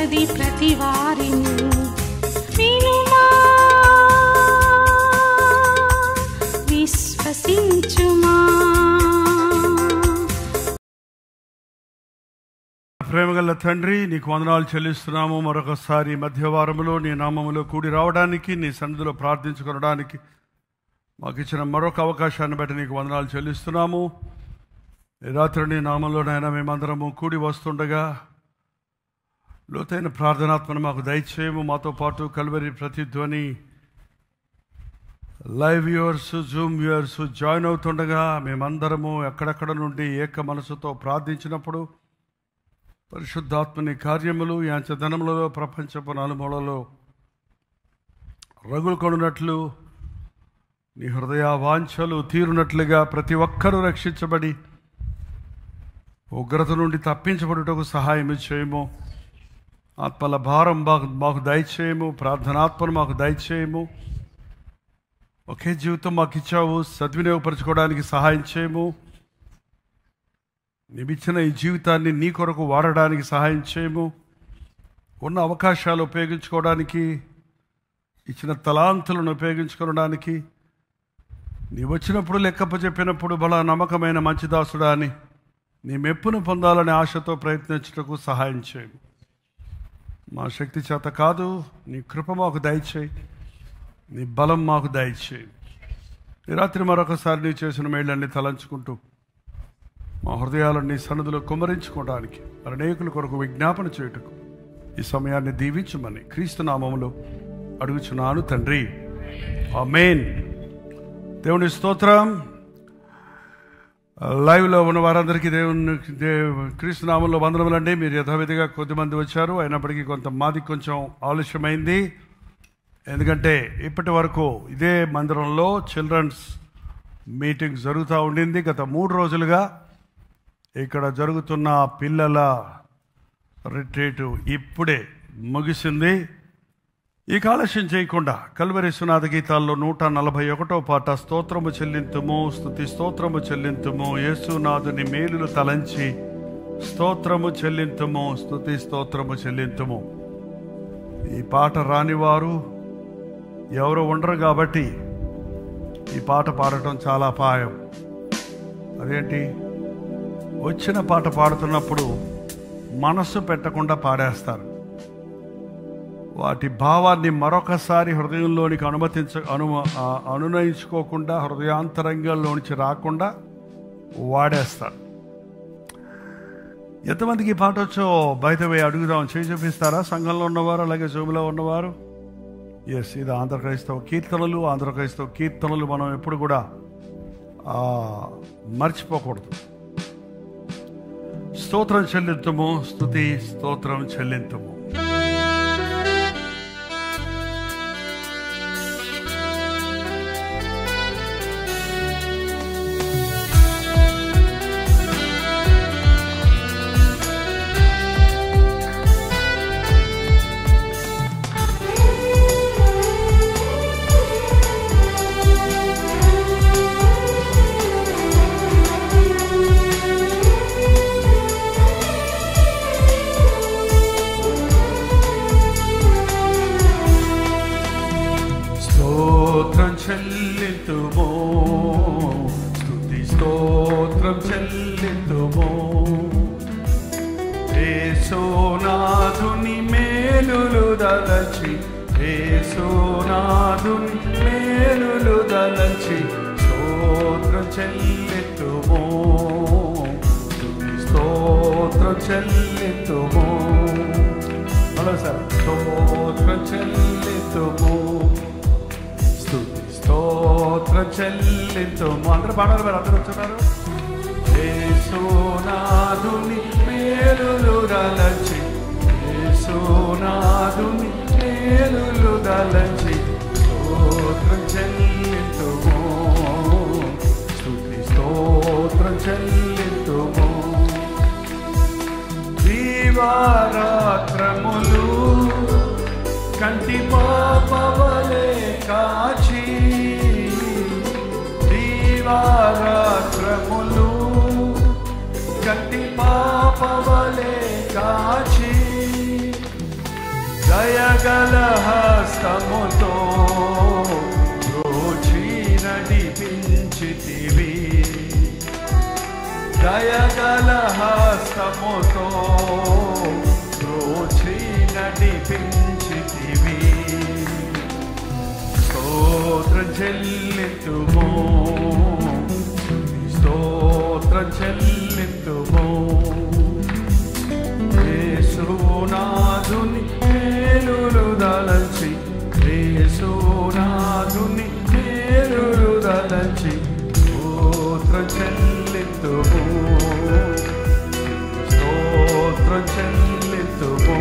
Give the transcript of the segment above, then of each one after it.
ఉన్నది ప్రతి వారిని వినుమా విశ్వసించుమా. ప్రేమగల తండ్రి, నీకు వందనాలు చెల్లిస్తున్నాము. మరొకసారి మధ్యవారములో నీ నామములో కూడి రావడానికి, నీ సన్నిధిలో ప్రార్థించుకోవడానికి మాకు ఇచ్చిన మరొక అవకాశాన్ని బట్టి నీకు వందనాలు చెల్లిస్తున్నాము. ఈ రాత్రి నీ నామంలోనైనా మేమందరము కూడి వస్తుండగా లోతైన ప్రార్థనాత్మను మాకు దయచేయము. మాతో పాటు Calvary Pratidhwani live viewers, zoom viewers join అవుతుండగా మేమందరము ఎక్కడెక్కడ నుండి ఏక మనసుతో ప్రార్థించినప్పుడు పరిశుద్ధాత్మని కార్యములు యాంచదనములలో ప్రపంచపు నలుమూలలో రగులు కొనున్నట్లు, నీ హృదయ వాంఛలు తీరునట్లుగా ప్రతి ఒక్కరూ రక్షించబడి ఉగ్రత నుండి తప్పించబడుటకు సహాయం చేయము. ఆత్మల భారం మాకు దయచేయము. ప్రార్థనాత్మను మాకు దయచేయము. ఒకే జీవితం మాకు ఇచ్చావు, సద్వినియోగపరచుకోవడానికి సహాయం చేయము. నీవిచ్చిన ఈ జీవితాన్ని నీ కొరకు వాడడానికి సహాయం చేయము. ఉన్న అవకాశాలు ఉపయోగించుకోవడానికి, ఇచ్చిన తలాంతులను ఉపయోగించుకోవడానికి, నీ వచ్చినప్పుడు లెక్కప్పచెప్పినప్పుడు బల నమ్మకమైన మంచి దాసుడా అని నీ మెప్పును పొందాలనే ఆశతో ప్రయత్నించుటకు సహాయం చేయము. మా శక్తి చేత కాదు, నీ కృప మాకు దయచేయి, నీ బలం మాకు దయచేయి. ఈ రాత్రి మరొకసారి నీ చేసిన మేళ్ళన్నీ తలంచుకుంటూ మా హృదయాలన్నీ సన్నిధిలో కుమ్మరించుకోవడానికి, అనేకుల కొరకు విజ్ఞాపన చేయుటకు ఈ సమయాన్ని దీవించమని క్రీస్తు నామములో అడుగుచున్నాను తండ్రి, ఆమేన్. దేవుని స్తోత్రం. లైవ్లో ఉన్న వారందరికీ క్రీస్తు నామంలో వందనములండి. మీరు యథావిధిగా కొద్దిమంది వచ్చారు, అయినప్పటికీ మాది కొంచెం ఆలస్యమైంది. ఎందుకంటే ఇప్పటి వరకు ఇదే మందిరంలో చిల్డ్రన్స్ మీటింగ్ జరుగుతూ ఉండింది. గత 3 రోజులుగా ఇక్కడ జరుగుతున్న పిల్లల రిట్రీటు ఇప్పుడే ముగిసింది. ఈ ఆలస్యం చేయకుండా కల్వరి సునాద గీతాల్లో 141వ పాట స్తోత్రము చెల్లింతుము, స్తుతి స్తోత్రము చెల్లింతుము, యేసునాథుని మేలులు తలంచి స్తోత్రము చెల్లింతుము, స్తుతి స్తోత్రము చెల్లింతుము. ఈ పాట రానివారు ఎవరు ఉండరు కాబట్టి ఈ పాట పాడటం చాలా అపాయం. అదేంటి, వచ్చిన పాట పాడుతున్నప్పుడు మనస్సు పెట్టకుండా పాడేస్తారు. వాటి భావాన్ని మరొకసారి హృదయంలోనికి అనునయించుకోకుండా, హృదయాంతరంగంలోంచి రాకుండా వాడేస్తారు. ఎంతమందికి ఈ పాట వచ్చో బయటవే అడుగుదాం, చేయి చూపిస్తారా? సంఘంలో ఉన్నవారు, అలాగే జూమ్లో ఉన్నవారు. ఎస్, ఇది ఆంధ్ర క్రైస్తవ కీర్తనలు. ఆంధ్ర క్రైస్తవ కీర్తనలు మనం ఎప్పుడు కూడా మర్చిపోకూడదు. స్తోత్రం చెల్లింతుము, స్తుతి స్తోత్రం చెల్లింతుము. చెల్లింతుమో, స్తుతి స్తోత్రం చెల్లింతుమో, యేసునాథుని మేలులు దలచి, యేసునాథుని మేలులు దలచి స్తోత్రం చెల్లింతుమో, స్తుతి స్తోత్రం చెల్లింతుమో. హలో సార్, స్తోత్రం చెల్లింతుమో, స్తోత్రం చెల్లింతుము. అందరూ పాడాలి, మరి అందరూ వచ్చున్నారు. యేసునాథుని మేలులు దలచి, యేసునాథుని మేలులు దలచి స్తోత్రం చెల్లింతుము, స్తుతి స్తోత్రం చెల్లింతుము. దీవారాత్రములు కంటి పాపవలే కాచి, దీవారాత్రములు కంటి పాపవలే కాచి, దయగల హస్తముతో బ్రోచి నడిపించితివి, దయగల హస్తముతో బ్రోచి నడిపించితివి. స్తోత్రం చెల్లింతుము, స్తోత్రం చెల్లింతుము. యేసునాథుని మేలులు దలచి, యేసునాథుని మేలులు దలచి స్తోత్రం చెల్లింతుము, స్తోత్రం చెల్లింతుము.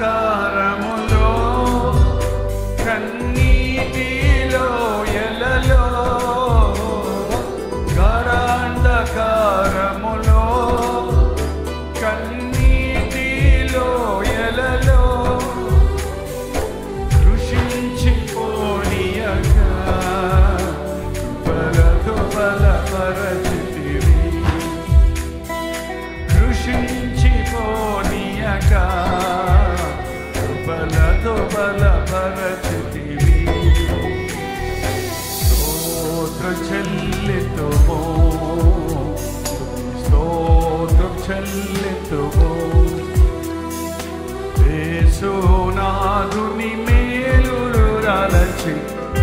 గాఢాంధకారములో కన్నీటిలో ఎలలో, గాఢాంధకారములో కన్నీటిలో ఎలలో కృషించిపోనీయగా బలతో బలపరచితివి, కృషించిపోనీయగా బలతో బలపరచితివి. స్తోత్రం చెల్లితుము, స్తోత్రం చెల్లితుము. యేసునాథుని మేలులు దలచి,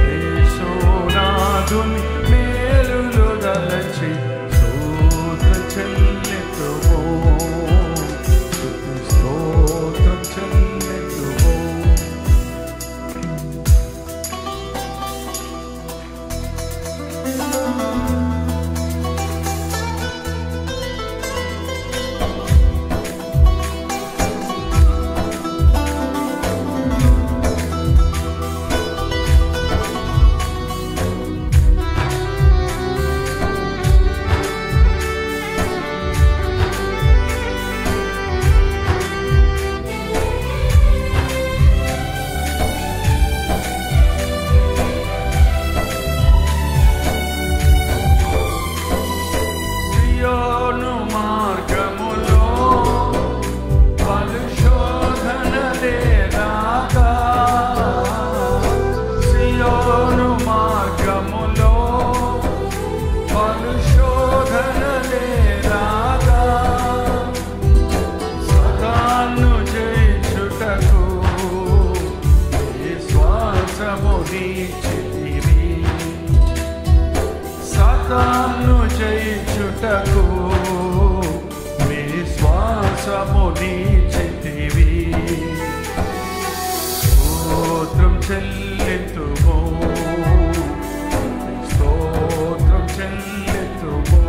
యేసునాథుని మేలులు దలచి స్తోత్రం చెల్లితుము, స్తోత్రం చెల్లితుము. సియోను మార్గములో పలుశోధనలే రాగా, సియోను మార్గములో పలుశోధనలే రాగా, సతాను జయించుటకు విశ్వాసము నీచితివి, సతాను జయించుటకు విశ్వాసము నీచితివి. స్తోత్రం చెల్లితుము, స్తోత్రం చెల్లితుము.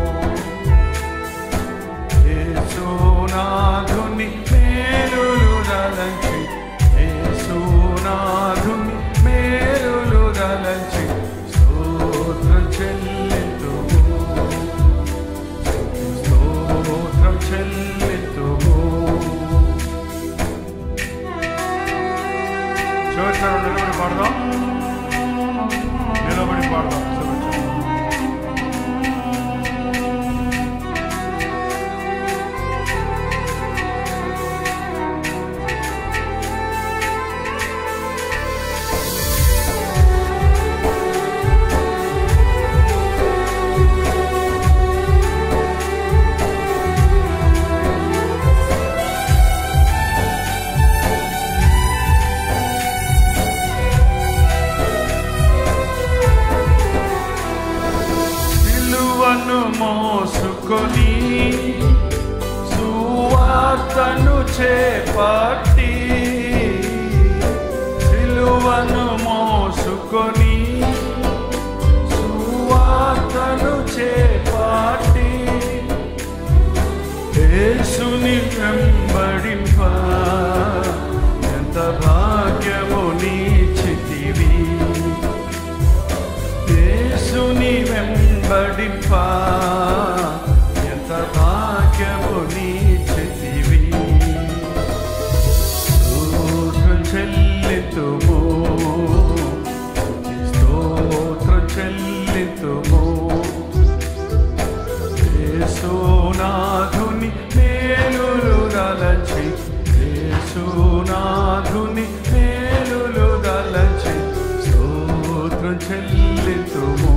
యేసునాథుని మేలులు దలచి, యేసునాథుని మేలులు దలచి స్తోత్రం చెల్లితుము, స్తోత్రం చెల్లితుము. చివరిసారి నిలబడి పాడదాం, నిలబడి పాడదాం. మోసుకొని సువార్తను చేపట్టి, సిలువను మోసుకొని సువార్తను చేపట్టి వెంబడింప ఎంత భాగ్యము నీచితివి. స్తోత్రం చెల్లితుము, స్తోత్రం చెల్లితుము. యేసునాథుని మేలులు దలచి, యేసునాథుని మేలులు దలచి స్తోత్రం చెల్లితుము,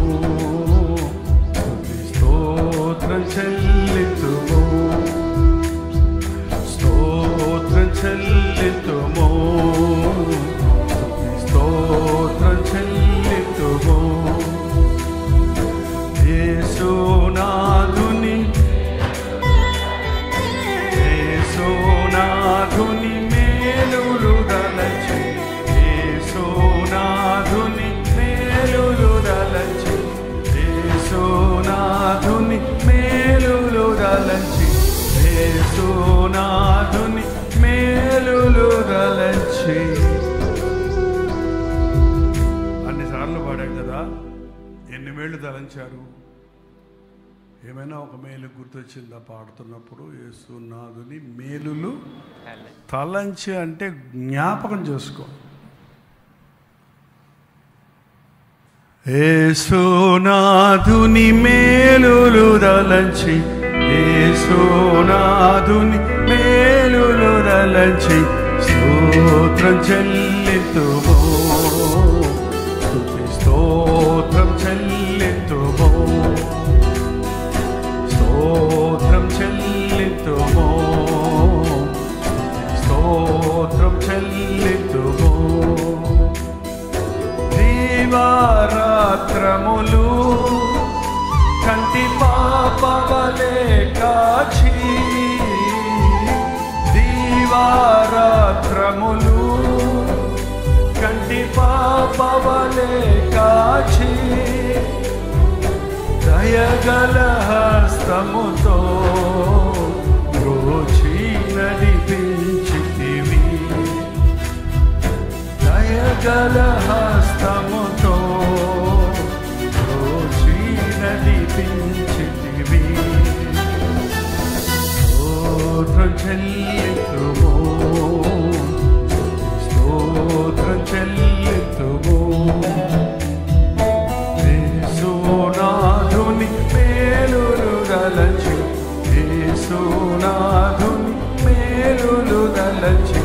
స్తోత్రం చెల్లితుము, స్తోత్రం చెల్లితుము, స్తోత్రం చెల్లితుము. యేసునాథుని యేసునాథుని మేలులు దలచి, యేసునాథుని మేలులు దలచి, యేసునాథుని మేలులు దలచి, యేసునాథుని మేలులు దలచి. అన్నిసార్లు పాడాం కదా, ఎన్ని మేళ్ళు తలంచారు? ఏమైనా ఒక మేలు గుర్తొచ్చిందా పాడుతున్నప్పుడు? యేసునాథుని మేలులు తలంచి అంటే జ్ఞాపకం చేసుకో. యేసునాథుని మేలులు దలంచి, యేసునాథుని మేలులు దలంచి స్తోత్రం చెల్లితుము, స్తోత్రం చెల్లితుము, స్తోత్రం చెల్లితుము, స్తోత్రం చెల్లితుము. దీవారాత్రములు కంటి పాపవలే కాచి, దీవారాత్రములు కంటి పాపవలే కాచి దయగల హస్తముతో బ్రోచి నడిపించితివి, దయగల హస్తముతో బ్రోచి నడిపించితివి. స్తోత్రం చెల్లితుము, స్తోత్రం చెల్లితుము. యేసునాథుని మేలులు దలచి, యేసునాథుని మేలులు దలచి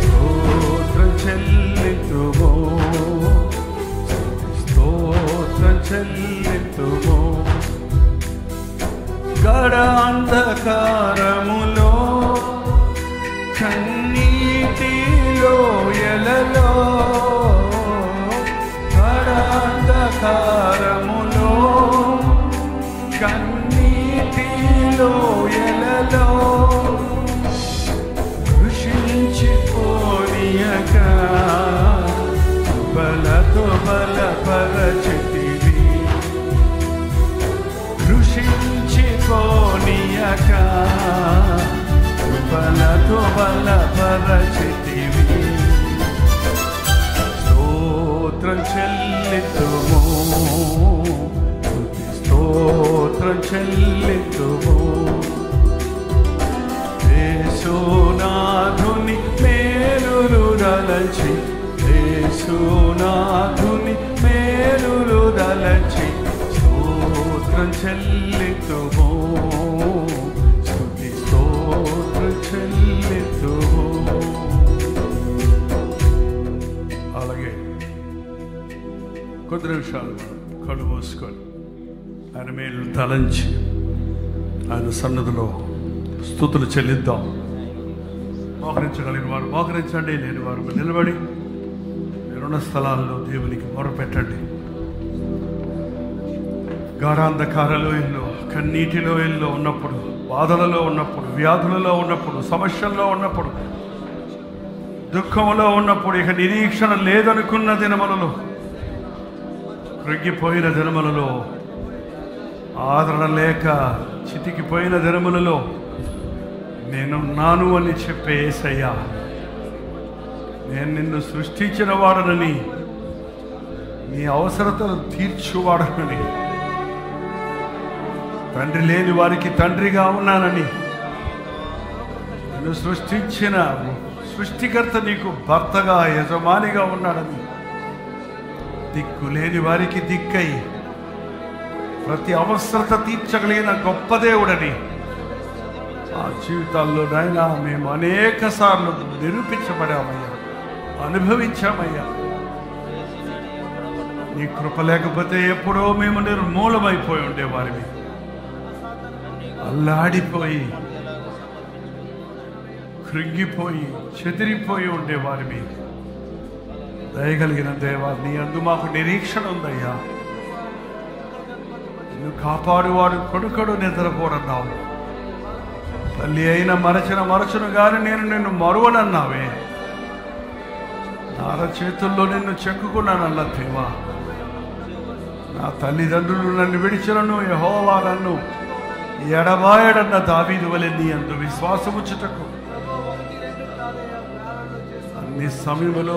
స్తోత్రం చెల్లితుము, స్తోత్రం చెల్లితుము. గడ అంధకారములో కన్నీటిలో ఎలలో, గడ అంధకారములో కన్నీటిలో ఎలలో కృషించిపోనియక బలతో బలపరచితివి, కృషించిపోనియక బలతో బలపరచితివి. స్తోత్రం చెల్లితుము, స్తోత్రం చెల్లితుము. యేసునాథుని మేలులు దలచి, యేసునాథుని మేలులు దలచి స్తోత్రం చెల్లితుము, స్తుతి స్తోత్రం చెల్లితుము. అలాగే కొద్ది నిమిషాలు కళ్ళు మూసుకొని ఆయన మేలు తలంచి ఆయన సన్నిధిలో స్తుతులు చెల్లిద్దాం. మోకరించగలిగిన వారు మోకరించండి, లేని వారు నిలబడి మీరున్న స్థలాల్లో దేవునికి మొరపెట్టండి. గాఢాంధకార లోయల్లో, కన్నీటి లోయల్లో ఉన్నప్పుడు, బాధలలో ఉన్నప్పుడు, వ్యాధులలో ఉన్నప్పుడు, సమస్యల్లో ఉన్నప్పుడు, దుఃఖంలో ఉన్నప్పుడు, ఇక నిరీక్షణ లేదనుకున్న దినములలో, కృంగిపోయిన దినములలో, ఆదరణ లేక చితికిపోయిన దినములలో నేనున్నాను అని చెప్పే యేసయ్యా, నేను నిన్ను సృష్టించిన వాడనని, నీ అవసరతలు తీర్చువాడనని, తండ్రి లేని వారికి తండ్రిగా ఉన్నానని, నిన్ను సృష్టించిన సృష్టికర్త నీకు భర్తగా యజమానిగా ఉన్నాడని, దిక్కు లేని వారికి దిక్కై ప్రతి అవసరత తీర్చగలిగిన గొప్ప దేవుడని ఆ జీవితాల్లో నాయనా మేము అనేక సార్లు నిరూపించబడామయ్యా, అనుభవించామయ్యా. నీ కృప లేకపోతే ఎప్పుడో మేము నిర్మూలమైపోయి ఉండేవారిని, అల్లాడిపోయి కృంగిపోయి చెదిరిపోయి ఉండేవారిని. దయగలిగిన దేవా, నీ అందు మాకు నిరీక్షణ ఉందయ్యా. నిన్ను కాపాడువాడు కొడుకడు నిద్రపోడన్నావు. తల్లి అయిన మరచును గాని నేను నిన్ను మరువనన్నావే. నార చేతుల్లో నిన్ను చెక్కుకున్నానన్న దేవా, నా తల్లిదండ్రులు నన్ను విడిచినను యెహోవా నన్ను ఎడబాయడన్న దావీదు వలె నీ అందు విశ్వాసముచ్చుటకు అన్ని సమయంలో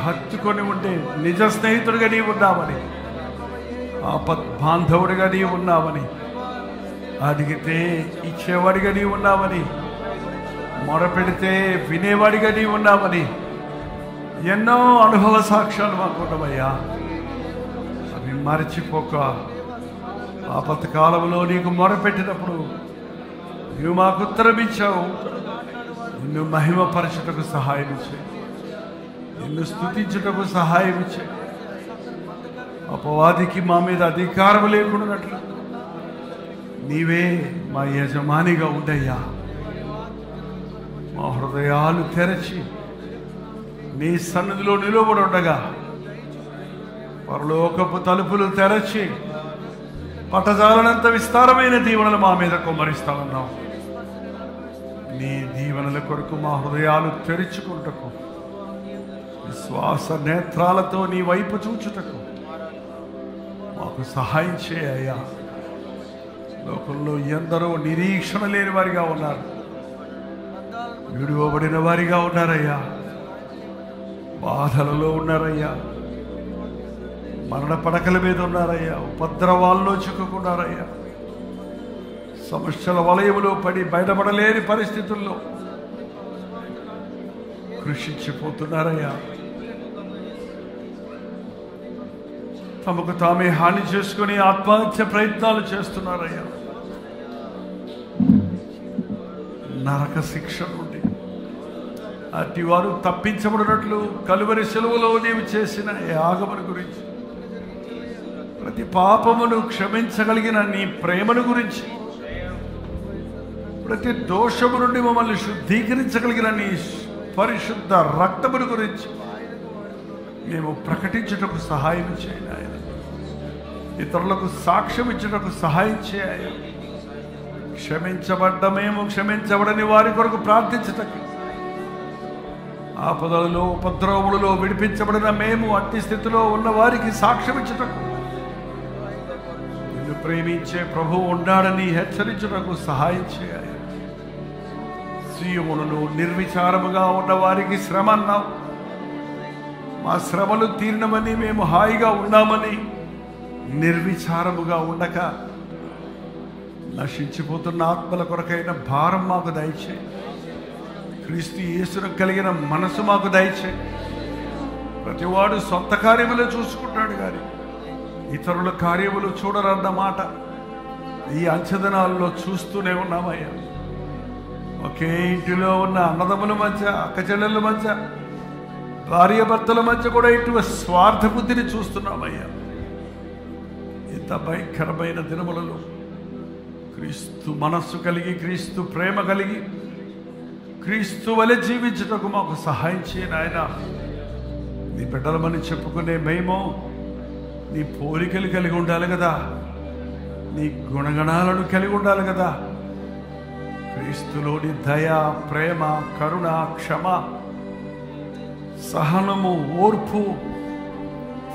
హత్తుకొని ఉండే నిజ స్నేహితుడిగా నీ ఉన్నావని, బాంధవుడిగా నీ ఉన్నావని, అడిగితే ఇచ్చేవాడిగా నీ ఉన్నావని, మొరపెడితే వినేవాడిగా నీ ఉన్నావని ఎన్నో అనుభవ సాక్ష్యాలు మాకున్నవయ్యా. అవి మరచిపోక ఆపత్కాలంలో నీకు మొరపెట్టినప్పుడు నువ్వు మాకు ఉత్తరమిచ్చావు. నిన్ను మహిమపరచుటకు సహాయం ఇచ్చాయి, నిన్ను స్తుతించుటకు సహాయం ఇచ్చాయి. అపవాదికి మా మీద అధికారం లేకుండానట్లు నీవే మా యజమానిగా ఉండయ్యా. మా హృదయాలు తెరచి నీ సన్నిధిలో నిలబడి ఉండగా పరలోకపు తలుపులు తెరచి పట్టజాలనంత విస్తారమైన దీవెనలు మా మీద కుమ్మరిస్తానన్నావు. నీ దీవెనల కొరకు మా హృదయాలు తెరుచుకుంటకు, విశ్వాస నేత్రాలతో నీ వైపు చూచుటకు మాకు సహాయం చేయ్యా. లోకంలో ఎందరో నిరీక్షణ లేని వారిగా ఉన్నారు, విడువబడిన వారిగా ఉన్నారయ్యా, బాధలలో ఉన్నారయ్యా, మరణ పడకల మీద ఉన్నారయ్యా, ఉపద్రవాల్లో చిక్కుకున్నారయ్యా, సమస్యల వలయములో పడి బయటపడలేని పరిస్థితుల్లో కృషించిపోతున్నారయ్యా. తమకు తామే హాని చేసుకుని ఆత్మహత్య ప్రయత్నాలు చేస్తున్నారయ్యా. నరక శిక్ష నుండి అట్టి వారు తప్పించబడినట్లు కలువరి సెలవులో నీవు చేసిన యాగమును గురించి, ప్రతి పాపమును క్షమించగలిగిన నీ ప్రేమను గురించి, ప్రతి దోషము నుండి మమ్మల్ని శుద్ధీకరించగలిగిన నీ పరిశుద్ధ రక్తమును గురించి మేము ప్రకటించుటకు సహాయం చేయండి ఆయన. ఇతరులకు సాక్ష్యం ఇచ్చుటకు సహాయం చేయాలి. క్షమించబడ్డ మేము క్షమించబడని వారి కొరకు ప్రార్థించుటకు, ఆపదలలో ఉపద్రవములలో విడిపించబడిన మేము అట్టి స్థితిలో ఉన్న వారికి సాక్ష్యం ఇచ్చుటకు, నిన్ను ప్రేమించే ప్రభువు ఉన్నాడని హెచ్చరించుటకు సహాయం చేయాలి. సీయోనులో నిర్విచారముగా ఉన్న వారికి శ్రమ అన్నావు. మా శ్రమలు తీరినమని మేము హాయిగా ఉన్నామని నిర్విచారముగా ఉండక నశించిపోతున్న ఆత్మల కొరకైన భారం మాకు దయచేయి. క్రీస్తు యేసును కలిగిన మనసు మాకు దయచేయి. ప్రతివాడు సొంత కార్యములు చూసుకుంటాడు కానీ ఇతరుల కార్యములు చూడరన్న మాట ఈ అంచదనాల్లో చూస్తూనే ఉన్నామయ్యా. ఒకే ఇంటిలో ఉన్న అన్నదమ్ముల మధ్య, అక్క చెల్లెళ్ళ మధ్య, భార్యాభర్తల మధ్య కూడా ఇటు స్వార్థ బుద్ధిని చూస్తున్నామయ్యా. ఇంత భయంకరమైన దినములలో క్రీస్తు మనస్సు కలిగి, క్రీస్తు ప్రేమ కలిగి, క్రీస్తు వలె జీవించుటకు మాకు సహాయం చేయను ఆయన. నీ బిడ్డలమని చెప్పుకునే మేము నీ పోలికలు కలిగి ఉండాలి కదా, నీ గుణగణాలను కలిగి ఉండాలి కదా. క్రీస్తులోని దయ, ప్రేమ, కరుణ, క్షమ, సహనము, ఓర్పు,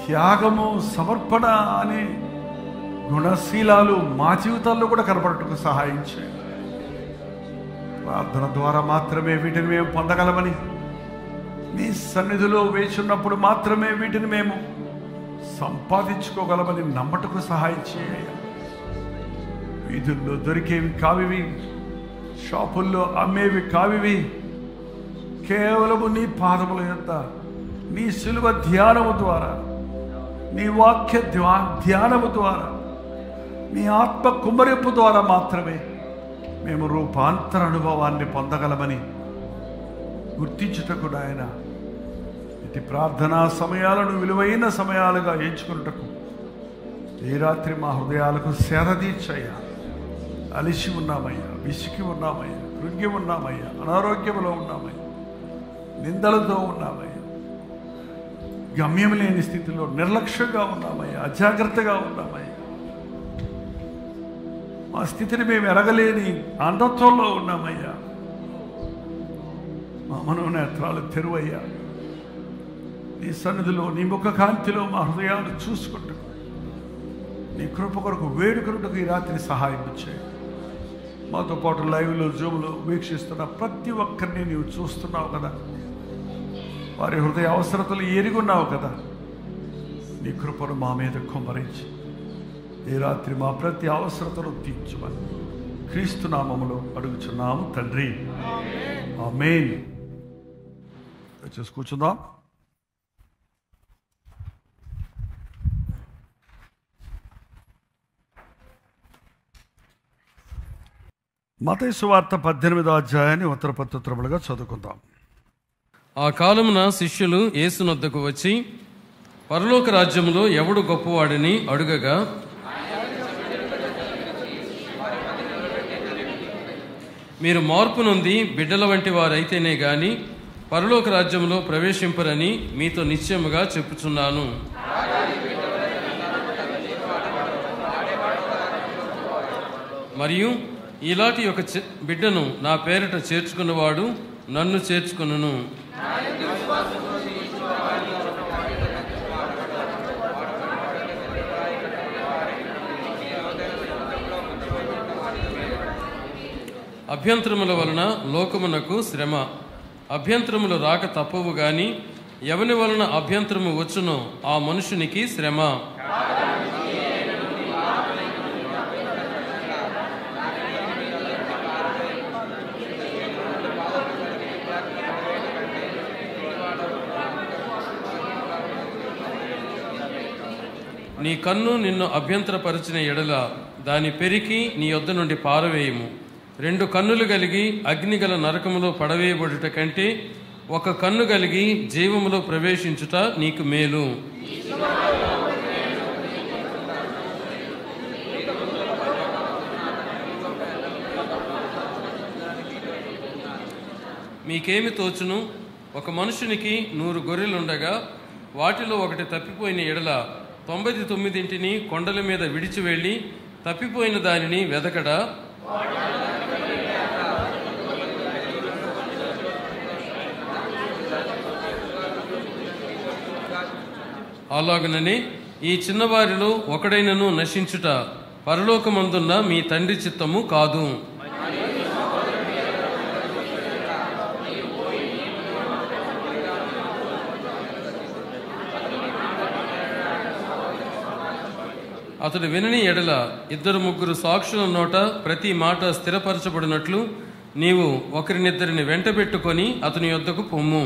త్యాగము, సమర్పణ అనే గుణశీలాలు మా జీవితాల్లో కూడా కనపడటకు సహాయం చేయండి. ప్రార్థన ద్వారా మాత్రమే వీటిని మేము పొందగలమని, నీ సన్నిధిలో వేచున్నప్పుడు మాత్రమే వీటిని మేము సంపాదించుకోగలమని నమ్మటకు సహాయం చేయ. వీధుల్లో దొరికేవి కావివి, షాపుల్లో అమ్మేవి కావివి. కేవలము నీ పాదముల యొద్ద, నీ శిలువ ధ్యానము ద్వారా, నీ వాక్య ధ్యానము ద్వారా, నీ ఆత్మ కుమ్మరింపు ద్వారా మాత్రమే మేము రూపాంతర అనుభవాన్ని పొందగలమని గుర్తించుటకు నాయన ఇటు ప్రార్థనా సమయాలను విలువైన సమయాలుగా ఎంచుకున్నటకు ఈ రాత్రి మా హృదయాలకు సేద తీర్చయ్యా. అలిసి ఉన్నామయ్యా, విసికి ఉన్నామయ్యా, కృంగి ఉన్నామయ్యా, అనారోగ్యంలో ఉన్నామయ్యా, నిందలతో ఉన్నామయ్యా, గమ్యం లేని స్థితిలో నిర్లక్ష్యంగా ఉన్నామయ్యా, అజాగ్రత్తగా ఉన్నామయ్యా. మా స్థితిని మేము ఎరగలేని అంధత్వంలో ఉన్నామయ్యా. మా మనోనేత్రాలు తెరువయ్యా. నీ సన్నిధిలో, నీ ముఖ కాంతిలో మా హృదయాలు చూసుకుంటూ నీ కృప కొరకు వేడుకొనుటకు ఈ రాత్రి సహాయం చేయి. మాతో పాటు లైవ్లో, జూమ్లో వీక్షిస్తున్న ప్రతి ఒక్కరిని నీవు చూస్తున్నావు కదా, వారి హృదయ అవసరతలు ఎరుగున్నావు కదా. నీ కృపను మా మీద కుమ్మరించి ఈ రాత్రి మా ప్రతి అవసరతను తీర్చమని క్రీస్తు నామములో అడుగుచున్నాము తండ్రి, ఆమేన్. దయచేసి కూర్చుందాం. మత్తయి సువార్త 18వ అధ్యాయాన్ని ఉత్తరపత్రులుగా చదువుకుందాం. ఆ కాలమున శిష్యులు యేసునొద్దకు వచ్చి, పరలోక రాజ్యములో ఎవడు గొప్పవాడని అడుగగా, మీరు మార్పు నొంది బిడ్డల వంటి వారైతేనే గాని పరలోక రాజ్యంలో ప్రవేశింపరని మీతో నిశ్చయముగా చెప్పుచున్నాను. మరియు ఇలాంటి ఒక బిడ్డను నా పేరిట చేర్చుకున్నవాడు నన్ను చేర్చుకొనును. అభ్యంతరముల వలన లోకమునకు శ్రమ, అభ్యంతరములు రాక తప్పవు గాని ఎవని వలన అభ్యంతరము వచ్చునో ఆ మనుషునికి శ్రమ. నీ కన్ను నిన్ను అభ్యంతరపరిచిన ఎడల దాని పెరికి నీ యొద్ద నుండి పారవేయము. 2 కన్నులు కలిగి అగ్నిగల నరకములో పడవేయబడుట కంటే ఒక కన్ను కలిగి జీవములో ప్రవేశించుట నీకు మేలు. మీకేమి తోచును? ఒక మనుషునికి 100 గొర్రెలుండగా వాటిలో ఒకటి తప్పిపోయిన ఎడల 99 కొండల మీద విడిచి వెళ్ళి తప్పిపోయిన దానిని వెదకడా? అలాగననే ఈ చిన్నవారిలో ఒకడైనను నశించుట పరలోకమందున్న మీ తండ్రి చిత్తము కాదు. అతడు వినని ఎడల 2-3 సాక్షుల నోట ప్రతి మాట స్థిరపరచబడినట్లు నీవు ఒకరినిద్దరిని వెంటబెట్టుకొని అతని యొద్దకు పొమ్ము.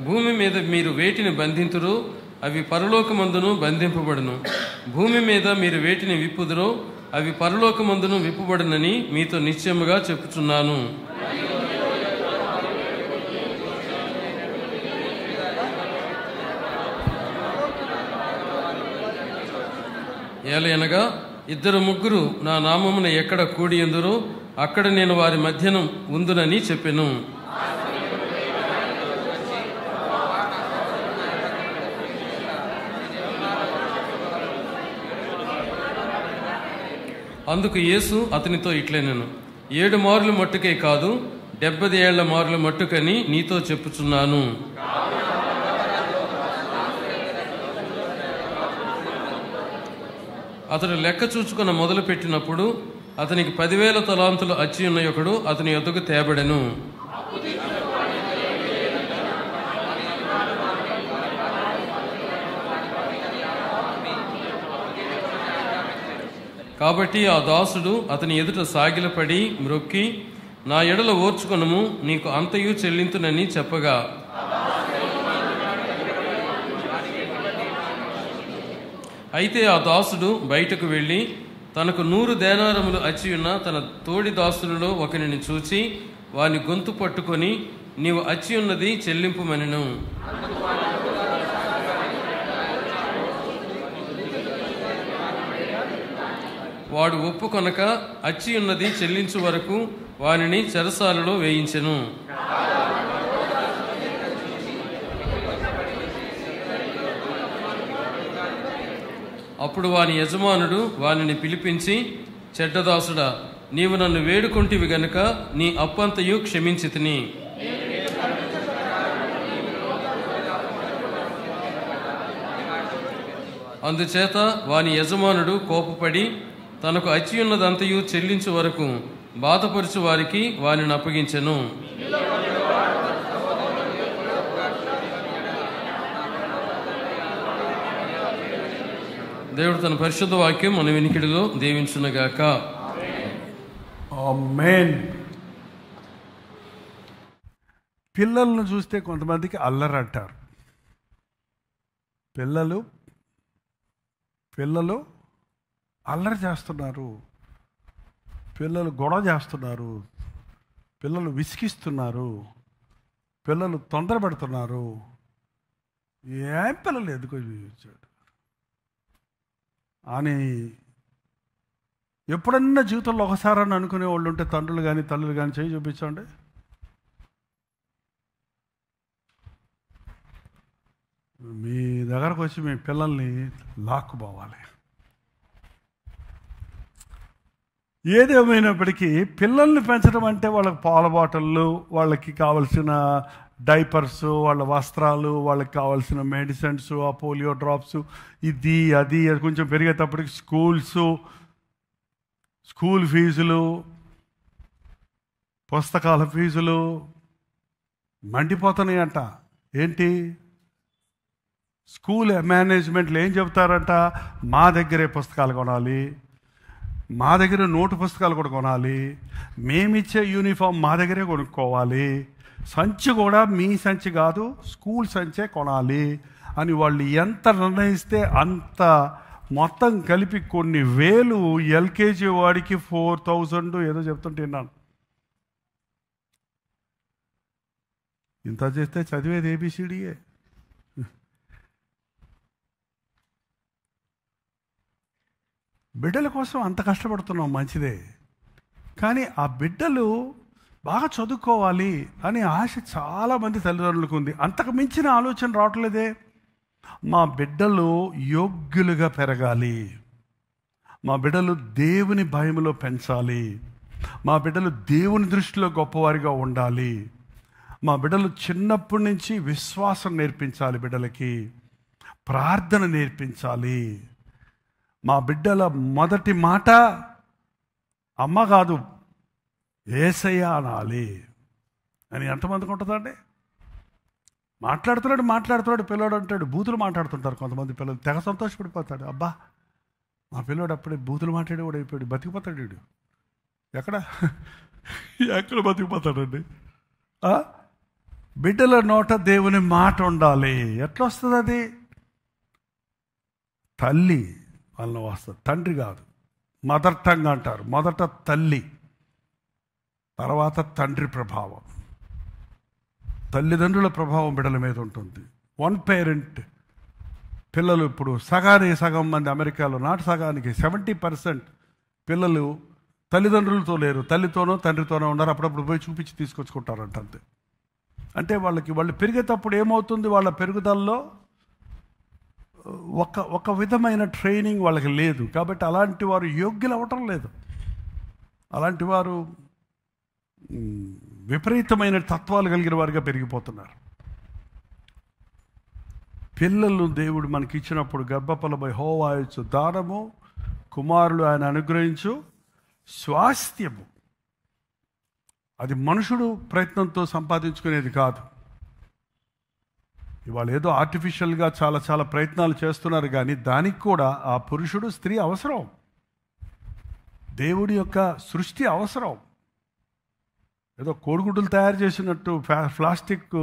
భూమి మీద మీరు వేటిని బంధింతురో అవి పరలోకమందును బంధింపబడును. భూమి మీద మీరు వేటిని విప్పుదురో అవి పరలోకమందును విప్పుబడునని మీతో నిశ్చయముగా చెప్పుచున్నాను. ఏలయనగా 2-3 నా నామమున ఎక్కడ కూడి ఎందురో అక్కడ నేను వారి మధ్యన ఉందునని చెప్పెను. అందుకు యేసు అతనితో ఇట్లనెను, 7 మార్లు మట్టుకే కాదు 70 ఏళ్ల మార్లు మట్టుకని నీతో చెప్పుచున్నాను. అతడు లెక్క చూచుకున్న మొదలు పెట్టినప్పుడు అతనికి 10,000 తలాంతులు అచ్చి ఉన్న ఒకడు అతని యొద్దకు తేబడెను. కాబట్టి ఆ దాసుడు అతని ఎదుట సాగిలపడి మ్రొక్కి, నా ఎడల ఓర్చుకొనుము, నీకు అంతయు చెల్లింతునని చెప్పగా, అయితే ఆ దాసుడు బయటకు వెళ్ళి తనకు 100 దేనారములు అచ్చి ఉన్న తన తోడి దాసులలో ఒకనిని చూచి వాని గొంతు పట్టుకొని, నీవు అచ్చి ఉన్నది చెల్లింపుమనెను. వాడు ఒప్పుకొనక అచ్చి ఉన్నది చెల్లించు వరకు వానిని చెరసాలలో వేయించెను. అప్పుడు వాని యజమానుడు వానిని పిలిపించి, చెడ్డదాసుడా, నీవు నన్ను వేడుకొంటివి గనుక నీ అప్పంతయు క్షమించితిని. అందుచేత వాని యజమానుడు కోపపడి తనకు అచ్చియున్నదంతయు చెల్లించు వరకు బాధపరచు వారికి వానిని అప్పగించెను. దేవుడు తన పరిశుద్ధ వాక్యం మన వినికిడిలో దీవించునుగాక. ఆమేన్. పిల్లలను చూస్తే కొంతమందికి అల్లరి అంటారు. పిల్లలు అల్లరి చేస్తున్నారు, పిల్లలు గొడవ చేస్తున్నారు, పిల్లలు విసిగిస్తున్నారు, పిల్లలు తొందర పెడుతున్నారు. ఏం పిల్లలు ఎందుకు చూపించాడు అని ఎప్పుడన్నా జీవితంలో ఒకసారని అనుకునే వాళ్ళు ఉంటే తండ్రులు కానీ తల్లులు కానీ చేయి చూపించండి. మీ దగ్గరకు వచ్చి మీ పిల్లల్ని లాక్కుపోవాలి. ఏదేమైనప్పటికీ పిల్లల్ని పెంచడం అంటే వాళ్ళకి పాల బాటిళ్ళు, వాళ్ళకి కావలసిన డైపర్స్, వాళ్ళ వస్త్రాలు, వాళ్ళకి కావాల్సిన మెడిసిన్స్, ఆ పోలియో డ్రాప్స్, ఇది అది కొంచెం పెరిగేటప్పటికి స్కూల్ ఫీజులు, పుస్తకాల ఫీజులు మండిపోతున్నాయి అంట. ఏంటి స్కూల్ మేనేజ్మెంట్లు ఏం చెబుతారంట, మా దగ్గరే పుస్తకాలు కొనాలి, మా దగ్గర నోటు పుస్తకాలు కూడా కొనాలి, మేమిచ్చే యూనిఫామ్ మా దగ్గరే కొనుక్కోవాలి, సంచి కూడా మీ సంచి కాదు స్కూల్ సంచే కొనాలి అని వాళ్ళు ఎంత నిర్ణయిస్తే అంత మొత్తం కలిపి కొన్ని వేలు ఎల్కేజీ వాడికి 4000 ఏదో చెప్తుంటే విన్నాను. ఇంత చేస్తే చదివేది ఏబిసిడియే. బిడ్డల కోసం అంత కష్టపడుతున్నాం, మంచిదే. కానీ ఆ బిడ్డలు బాగా చదువుకోవాలి అనే ఆశ చాలామంది తల్లిదండ్రులకు ఉంది. అంతకు మించిన ఆలోచన రావట్లేదే. మా బిడ్డలు యోగ్యులుగా పెరగాలి, మా బిడ్డలు దేవుని భయములో పెంచాలి, మా బిడ్డలు దేవుని దృష్టిలో గొప్పవారిగా ఉండాలి, మా బిడ్డలు చిన్నప్పటి నుంచి విశ్వాసం నేర్పించాలి, బిడ్డలకి ప్రార్థన నేర్పించాలి, మా బిడ్డల మొదటి మాట అమ్మ కాదు యేసయ్య అనాలి అని ఎంతమందికి ఉంటుందండి? మాట్లాడుతున్నాడు పిల్లోడు అంటాడు, బూతులు మాట్లాడుతుంటారు కొంతమంది పిల్లలు. తెగ సంతోషపడిపోతాడు, అబ్బా మా పిల్లోడు అప్పుడే బూతులు మాట్లాడేవాడు అయిపోయాడు, బతికిపోతాడు వీడు. ఎక్కడ బతికిపోతాడండి? బిడ్డల నోట దేవుని మాట ఉండాలి. ఎట్లా వస్తుంది అది? తల్లి వలన వస్తుంది, తండ్రి కాదు. మదర్ టంగ్ అంటారు. మొదట తల్లి, తర్వాత తండ్రి ప్రభావం, తల్లిదండ్రుల ప్రభావం బిడ్డల మీద ఉంటుంది. వన్ పేరెంట్ పిల్లలు ఇప్పుడు సగం మంది అమెరికాలో, నాటి సగానికి 70% పిల్లలు తల్లిదండ్రులతో లేరు, తల్లితోనో తండ్రితోనో ఉన్నారు. అప్పుడప్పుడు పోయి చూపించి తీసుకొచ్చుకుంటారంట. అంతే. అంటే వాళ్ళు పెరిగేటప్పుడు ఏమవుతుంది, వాళ్ళ పెరుగుదలలో ఒక విధమైన ట్రైనింగ్ వాళ్ళకి లేదు. కాబట్టి అలాంటి వారు యోగ్యులు అవ్వటం లేదు. అలాంటి వారు విపరీతమైన తత్వాలు కలిగిన వారిగా పెరిగిపోతున్నారు. పిల్లలు దేవుడు మనకి ఇచ్చినప్పుడు గర్భఫలమై యెహోవాయొచ్చు దానము, కుమారులు ఆయన అనుగ్రహించు స్వాస్థ్యము. అది మనుషుడు ప్రయత్నంతో సంపాదించుకునేది కాదు. ఇవాళ ఏదో ఆర్టిఫిషియల్గా చాలా ప్రయత్నాలు చేస్తున్నారు, కానీ దానికి కూడా ఆ పురుషుడు స్త్రీ అవసరం. దేవుడి యొక్క సృష్టి అవసరం. ఏదో కోడిగుడ్డులు తయారు చేసినట్టు, ప్లాస్టిక్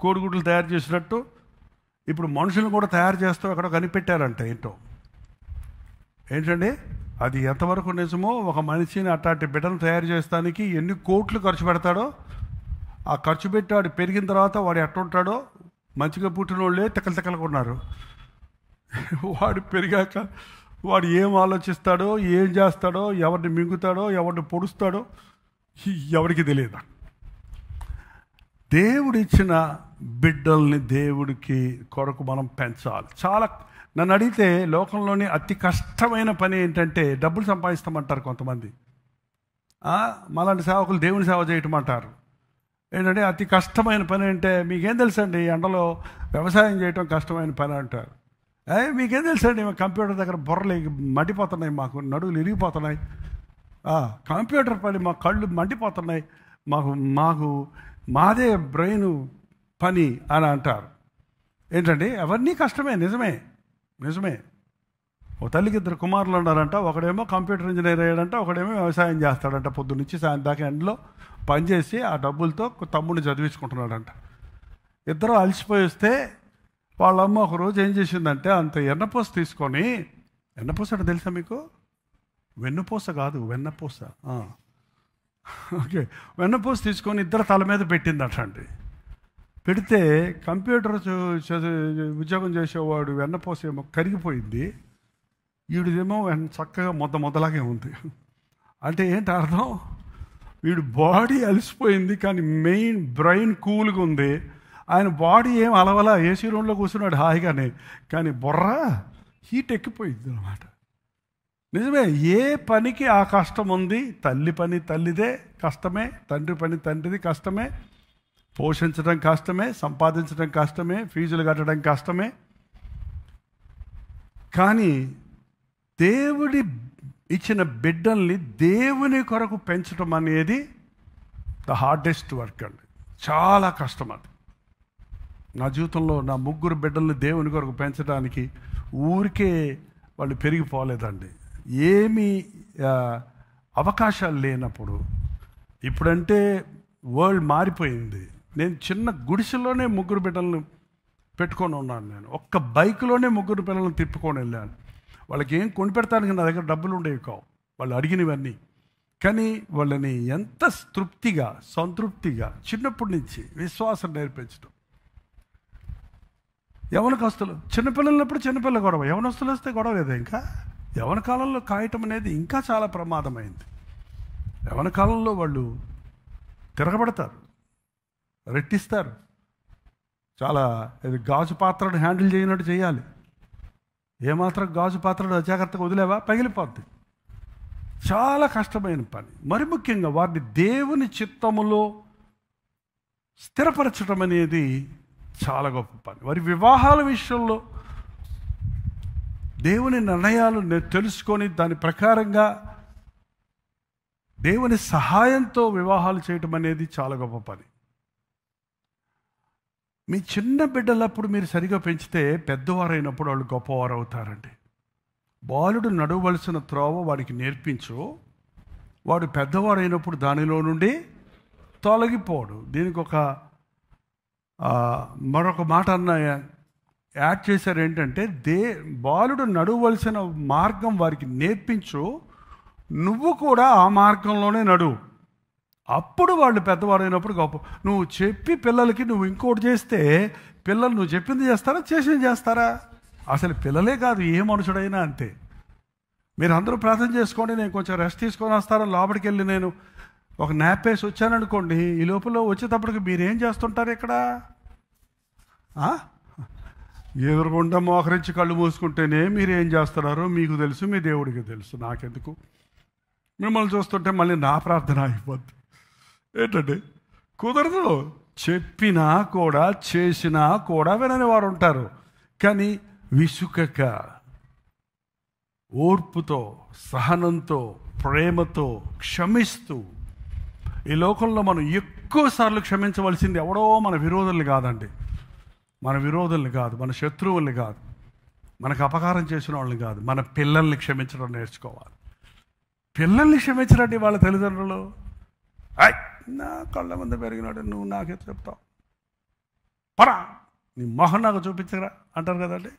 కోడిగుడ్లు తయారు చేసినట్టు ఇప్పుడు మనుషులను కూడా తయారు చేస్తూ ఎక్కడో కనిపెట్టారంట. ఏంటండి అది ఎంతవరకు నిజమో, ఒక మనిషిని అట్లాంటి బిడ్డను తయారు చేస్తానికి ఎన్ని కోట్లు ఖర్చు పెడతాడో, ఆ ఖర్చు పెట్టి వాడు పెరిగిన తర్వాత వాడు ఎట్లుంటాడో, మంచిగా పుట్టిన వాళ్ళే తిక్కలుకున్నారు. వాడు పెరిగాక వాడు ఏం ఆలోచిస్తాడో, ఏం చేస్తాడో, ఎవరిని మింగుతాడో, ఎవరిని పొడుస్తాడో ఎవరికి తెలియదు. దేవుడిచ్చిన బిడ్డల్ని దేవుడికి కొరకు మనం పెంచాలి. చాలా నన్ను అడిగితే లోకంలోని అతి కష్టమైన పని ఏంటంటే డబ్బులు సంపాదిస్తామంటారు కొంతమంది. మాలాంటి సేవకులు దేవుని సేవ చేయటం అంటారు. ఏంటంటే అతి కష్టమైన పని అంటే మీకేం తెలుసండి, ఎండలో వ్యవసాయం చేయటం కష్టమైన పని అంటారు. మీకేం తెలుసండి, కంప్యూటర్ దగ్గర బుర్రలు మండిపోతున్నాయి, మాకు నడువులు ఇరిగిపోతున్నాయి, కంప్యూటర్ పని మా కళ్ళు మండిపోతున్నాయి, మాదే బ్రెయిన్ పని అని అంటారు. ఏంటండి అవన్నీ కష్టమే, నిజమే. ఓ తల్లికి 2 కుమారులు ఉన్నారంట. ఒకడేమో కంప్యూటర్ ఇంజనీర్ అయ్యాడంట, ఒకడేమో వ్యవసాయం చేస్తాడంట. పొద్దున్న నుంచి సాయంత్రం దాకా ఎండలో పనిచేసి ఆ డబ్బులతో తమ్ముడిని చదివించుకుంటున్నాడంట. ఇద్దరు అలసిపోయి వస్తే వాళ్ళమ్మ ఒకరోజు ఏం చేసిందంటే, అంత ఎన్నపూస తీసుకొని, ఎన్నపూస అంటే తెలుసా మీకు? వెన్నుపూస కాదు, వెన్నపూస. ఓకే, వెన్నపూస తీసుకొని ఇద్దరు తల మీద పెట్టిందటండి. పెడితే కంప్యూటర్ ఉద్యోగం చేసేవాడు వెన్నపూస ఏమో కరిగిపోయింది, వీడిదేమో చక్కగా మొదలాగే ఉంది. అంటే ఏంటి అర్థం? వీడు బాడీ అలసిపోయింది కానీ మెయిన్ బ్రెయిన్ కూల్గా ఉంది. ఆయన బాడీ ఏం అలవలా, ఏసీ రూమ్లో కూర్చున్నాడు హాయిగానే, కానీ బుర్ర హీట్ ఎక్కిపోయింది అనమాట. నిజమే, ఏ పనికి ఆ కష్టం ఉంది. తల్లి పని తల్లిదే కష్టమే, తండ్రి పని తండ్రిది కష్టమే, పోషించడం కష్టమే, సంపాదించడం కష్టమే, ఫీజులు కట్టడం కష్టమే. కానీ దేవుడి ఇచ్చిన బిడ్డల్ని దేవుని కొరకు పెంచడం అనేది ద హార్డెస్ట్ వర్క్ అండి, చాలా కష్టం అది. నా జీవితంలో నా 3 బిడ్డల్ని దేవుని కొరకు పెంచడానికి ఊరికే వాళ్ళు పెరిగిపోలేదండి. ఏమీ అవకాశాలు లేనప్పుడు, ఇప్పుడంటే వరల్డ్ మారిపోయింది. నేను చిన్న గుడిసెలోనే 3 బిడ్డలను పెట్టుకొని ఉన్నాను. నేను ఒక్క బైక్లోనే 3 పిల్లలను తిప్పుకొని వెళ్ళాను. వాళ్ళకి ఏం కొనిపెడతానికి నా దగ్గర డబ్బులు ఉండేవి కావు, వాళ్ళు అడిగినవన్నీ. కానీ వాళ్ళని ఎంత సంతృప్తిగా చిన్నప్పటి నుంచి విశ్వాసం నేర్పించడం. యవనకస్తులు చిన్నపిల్లలప్పుడు చిన్నపిల్ల గొడవ, యవనస్తులు వస్తే గొడవ లేదా? ఇంకా యవన కాలంలో కాయటం అనేది ఇంకా చాలా ప్రమాదమైంది. యవన కాలంలో వాళ్ళు తిరగబడతారు, రెట్టిస్తారు. చాలా గాజు పాత్రను హ్యాండిల్ చేయనట్టు చేయాలి. ఏమాత్రం గాజు పాత్రను అజాగ్రత్తగా వదిలేవా పగిలిపోద్ది. చాలా కష్టమైన పని. మరి ముఖ్యంగా వారిని దేవుని చిత్తములో స్థిరపరచడం అనేది చాలా గొప్ప పని. వారి వివాహాల విషయంలో దేవుని నిర్ణయాలు తెలుసుకొని దాని ప్రకారంగా దేవుని సహాయంతో వివాహాలు చేయటం అనేది చాలా గొప్ప పని. మీ చిన్న బిడ్డలప్పుడు మీరు సరిగా పెంచితే పెద్దవారైనప్పుడు వాళ్ళు గొప్పవారు అవుతారండి. బాలుడు నడవవలసిన త్రోవ వాడికి నేర్పించు, వాడు పెద్దవాడైనప్పుడు దానిలో నుండి తొలగిపోడు. దీనికి మరొక మాట యాడ్ చేశారు. ఏంటంటే బాలుడు నడవవలసిన మార్గం వారికి నేర్పించు, నువ్వు కూడా ఆ మార్గంలోనే నడువు, అప్పుడు వాళ్ళు పెద్దవారైనప్పుడు గొప్ప. నువ్వు చెప్పి పిల్లలకి నువ్వు ఇంకోటి చేస్తే పిల్లలు నువ్వు చెప్పింది చేస్తారా, చేసింది చేస్తారా? అసలు పిల్లలే కాదు, ఏ మనుషుడైనా అంతే. మీరు అందరూ ప్రార్థన చేసుకోండి, నేను కొంచెం రెస్ట్ తీసుకొని వస్తాను, లోపలికి వెళ్ళి నేను ఒక నాప్ వేసి వచ్చాననుకోండి, ఈ లోపల వచ్చేటప్పటికి మీరేం చేస్తుంటారు ఇక్కడ? ఎదురుగుండా మోకరించి కళ్ళు మూసుకుంటేనే మీరేం చేస్తున్నారో మీకు తెలుసు, మీ దేవుడికి తెలుసు. నాకెందుకు? మిమ్మల్ని చూస్తుంటే మళ్ళీ నా ప్రార్థన అయిపోద్ది. ఏంటంటే కుదరదు. చెప్పినా కూడా చేసినా కూడా వినని వారు ఉంటారు. కానీ విసుకక, ఓర్పుతో, సహనంతో, ప్రేమతో క్షమిస్తూ, ఈ లోకంలో మనం ఎక్కువసార్లు క్షమించవలసింది ఎవడో మన విరోధుల్ని కాదండి, మన విరోధుల్ని కాదు, మన శత్రువుల్ని కాదు, మనకు అపకారం చేసిన వాళ్ళని కాదు, మన పిల్లల్ని క్షమించడం నేర్చుకోవాలి. పిల్లల్ని క్షమించరండి వాళ్ళ తల్లిదండ్రులు. నా కళ్ళ ముందు పెరిగినాడు, నువ్వు నాకే చెప్తావు, పరా నీ మొహం నాకు చూపించరా అంటారు కదండి.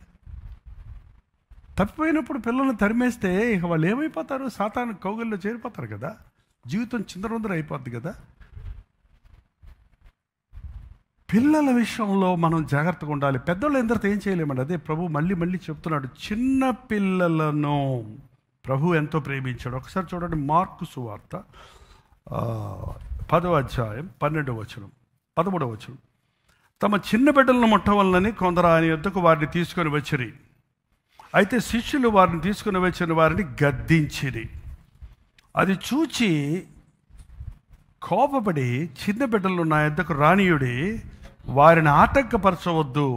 తప్పిపోయినప్పుడు పిల్లల్ని తరిమేస్తే ఇక వాళ్ళు ఏమైపోతారు? సాతాను కౌగిల్లో చేరిపోతారు కదా, జీవితం చిందరవందర అయిపోద్ది కదా. పిల్లల విషయంలో మనం జాగ్రత్తగా ఉండాలి. పెద్దోళ్ళు ఎందరితో ఏం చేయలేమండి. అదే ప్రభు మళ్ళీ మళ్ళీ చెప్తున్నాడు, చిన్న పిల్లలను ప్రభు ఎంతో ప్రేమించాడు. ఒకసారి చూడండి, మార్కు సువార్త 10వ అధ్యాయం 12వ వచనం 13వ వచనం. తమ చిన్న బిడ్డలను ముట్టవలనని కొందరు ఆయన యొద్దకు వారిని తీసుకొని వచ్చిరి. అయితే శిష్యులు వారిని తీసుకుని వచ్చిన వారిని గద్దించిరి. అది చూచి కోపపడి, చిన్న బిడ్డలు నా యొద్దకు రానియుడి, వారిని ఆటంకపరచవద్దు,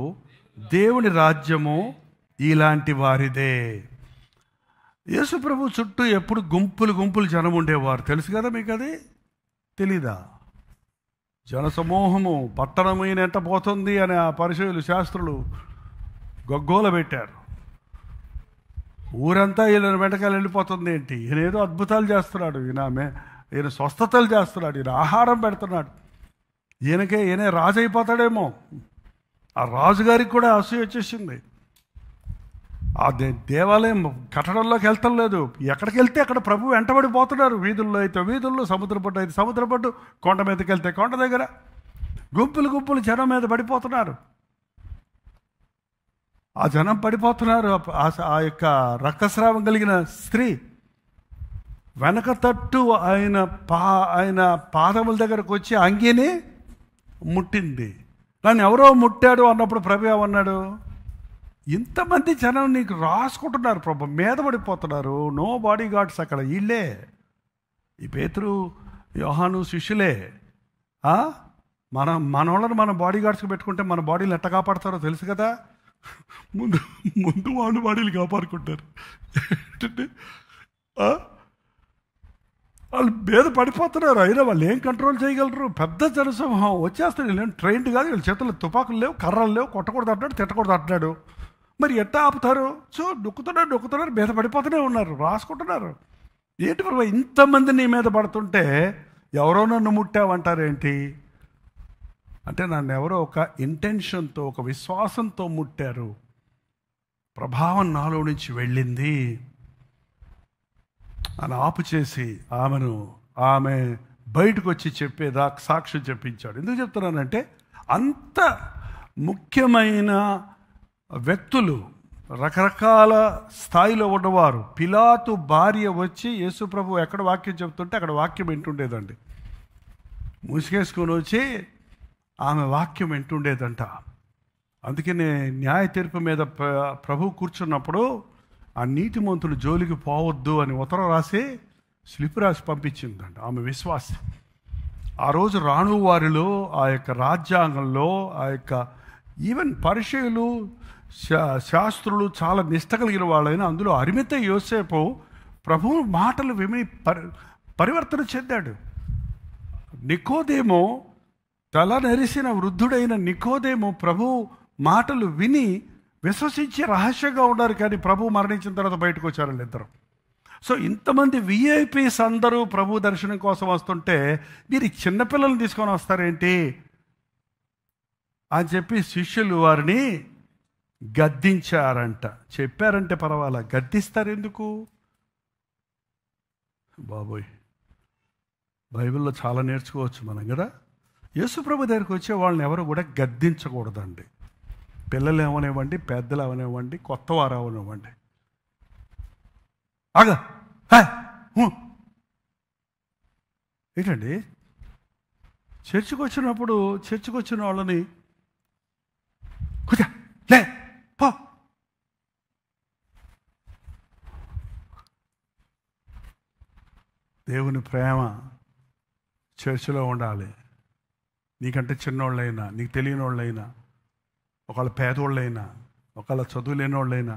దేవుని రాజ్యము ఇలాంటి వారిదే. యేసు ప్రభు చుట్టూ ఎప్పుడు గుంపులు గుంపులు జనం ఉండేవారు. తెలుసు కదా మీకు, అది తెలీదా? జనసమూహము పట్టణమైన ఎంట పోతుంది అని ఆ పరిచయులు శాస్త్రులు గగ్గోల పెట్టారు. ఊరంతా ఈయన వెంటకాలు వెళ్ళిపోతుంది ఏంటి, ఈయన ఏదో అద్భుతాలు చేస్తున్నాడు, ఈయన స్వస్థతలు చేస్తున్నాడు, ఈయన ఆహారం పెడుతున్నాడు, ఈయనే రాజు అయిపోతాడేమో. ఆ రాజుగారికి కూడా అసూయ వచ్చేసింది. ఆ దేవాలయం కట్టడంలోకి వెళ్తాం లేదు, ఎక్కడికి వెళ్తే అక్కడ ప్రభు వెంటబడిపోతున్నారు. వీధుల్లో అయితే వీధుల్లో, సముద్రపట్టు అయితే సముద్రపట్టు, కొండ మీదకి వెళ్తే కొండ దగ్గర గుంపులు గుంపులు జనం మీద పడిపోతున్నారు. ఆ జనం పడిపోతున్నారు. ఆ యొక్క రక్తస్రావం కలిగిన స్త్రీ వెనక తట్టు ఆయన పాదముల దగ్గరకు వచ్చి అంగీని ముట్టింది. నన్ను ఎవరో ముట్టాడు అన్నప్పుడు ప్రభు ఏమన్నాడు? ఇంతమంది జనం నీకు రాసుకుంటున్నారు ప్రభు, మీద పడిపోతున్నారు, నో బాడీ గార్డ్స్ అక్కడ, వీళ్ళే ఈ పేతురు యోహాను శిష్యులే. మనోళ్ళని మన బాడీ గార్డ్స్కి పెట్టుకుంటే మన బాడీలు ఎట్ట కాపాడతారో తెలుసు కదా. ముందు వాళ్ళు బాడీలు కాపాడుకుంటారు. ఏంటంటే వాళ్ళు మీద పడిపోతున్నారు, అయినా వాళ్ళు ఏం కంట్రోల్ చేయగలరు? పెద్ద జనసమూహం వచ్చేస్తాడు, వీళ్ళు ట్రైన్డ్ కాదు, వీళ్ళ చేతుల్లో తుపాకులు లేవు, కర్రలు లేవు, కొట్టకూడదు అంటాడు, తిట్టకూడదు అంటున్నాడు. మరి ఎట్టా ఆపుతారు? సో నొక్కుతున్నారు, మీద పడిపోతూనే ఉన్నారు, రాసుకుంటున్నారు. ఏంటి ప్రభు ఇంతమంది నీ మీద పడుతుంటే ఎవరో నన్ను ముట్టావంటారేంటి అంటే, నన్ను ఎవరో ఒక ఇంటెన్షన్తో, ఒక విశ్వాసంతో ముట్టారు, ప్రభావం నాలో నుంచి వెళ్ళింది అని ఆపు చేసి ఆమె బయటకు వచ్చి చెప్పేదా సాక్ష్యం చెప్పించాడు. ఎందుకు చెప్తున్నానంటే, అంత ముఖ్యమైన వ్యక్తులు, రకరకాల స్థాయిలో ఉన్నవారు. పిలాతు భార్య వచ్చి యేసుప్రభు ఎక్కడ వాక్యం చెప్తుంటే అక్కడ వాక్యం వింటుండేదండి. ముసుగేసుకొని వచ్చి ఆమె వాక్యం వింటుండేదంట. అందుకనే న్యాయ తీర్పు మీద ప్రభు కూర్చున్నప్పుడు ఆ నీతిమంతులు జోలికి పోవద్దు అని ఉత్తరం రాసి స్లిప్ రాసి పంపించిందంట ఆమె విశ్వాసం. ఆ రోజు రాణు వారిలో, ఆ యొక్క రాజ్యాంగంలో, ఆ యొక్క ఈవెన్ పరిచయులు, శాస్త్రులు చాలా నిష్ట కలిగిన వాళ్ళైన, అందులో అరిమిత యోసేపు ప్రభువు మాటలు విని పరివర్తన చెందాడు. నికోదేమో, తల నెరిసిన వృద్ధుడైన నికోదేమో ప్రభు మాటలు విని విశ్వసించి రహస్యంగా ఉన్నారు. కానీ ప్రభు మరణించిన తర్వాత బయటకు వచ్చారు వాళ్ళిద్దరు. సో ఇంతమంది విఐపీస్ అందరూ ప్రభు దర్శనం కోసం వస్తుంటే మీరు చిన్నపిల్లల్ని తీసుకొని వస్తారేంటి అని చెప్పి శిష్యులు వారిని గద్దించారంట. చెప్పారంటే పర్వాలా, గద్దిస్తారు ఎందుకు బాబోయ్? బైబిల్లో చాలా నేర్చుకోవచ్చు మనం కదా. యేసుప్రభు దగ్గరికి వచ్చే వాళ్ళని ఎవరు కూడా గద్దించకూడదండి. పిల్లలు ఏమనివ్వండి, పెద్దలు అవనివ్వండి, కొత్త వారు అవనివ్వండి. ఏంటండి, చర్చికి వచ్చిన వాళ్ళని కూర్చో, లే, పో. దేవుని ప్రేమ చర్చిలో ఉండాలి. నీకంటే చిన్నోళ్ళైనా, నీకు తెలియని వాళ్ళైనా, ఒకళ్ళ పేదోళ్ళైనా, ఒకళ్ళ చదువు లేని వాళ్ళైనా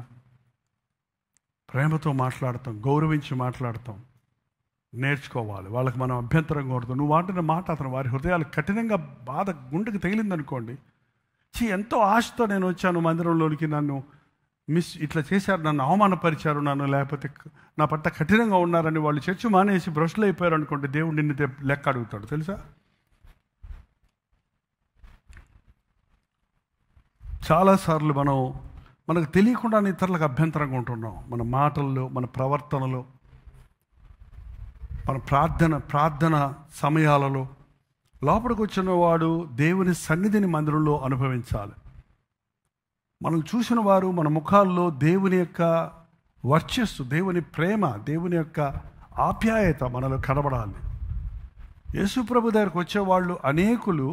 ప్రేమతో మాట్లాడతాం, గౌరవించి మాట్లాడతాం, నేర్చుకోవాలి. వాళ్ళకి మనం అభ్యంతరం కూడదు. నువ్వు వాటిన మాట అతను వారి హృదయాలు కఠినంగా గుండెకి తగిలిందనుకోండి, ఎంతో ఆశతో నేను వచ్చాను మందిరంలోనికి, నన్ను ఇట్లా చేశారు, నన్ను అవమానపరిచారు, నన్ను లేకపోతే నా పట్ల కఠినంగా ఉన్నారని వాళ్ళు చర్చ మానేసి బ్రష్లు అయిపోయారు అనుకోండి, దేవుడు నిన్ను లెక్క అడుగుతాడు తెలుసా. చాలాసార్లు మనకు తెలియకుండానే ఇతరులకు అభ్యంతరంగా ఉంటున్నాం. మన మాటల్లో, మన ప్రవర్తనలో, మన ప్రార్థన సమయాలలో. లోపలికి వచ్చిన వాడు దేవుని సన్నిధిని మందిరంలో అనుభవించాలి. మనం చూసిన వారు మన ముఖాల్లో దేవుని యొక్క వర్చస్సు, దేవుని ప్రేమ, దేవుని యొక్క ఆప్యాయత మనలో కనబడాలి. యేసు ప్రభు దగ్గరికి వచ్చేవాళ్ళు అనేకులు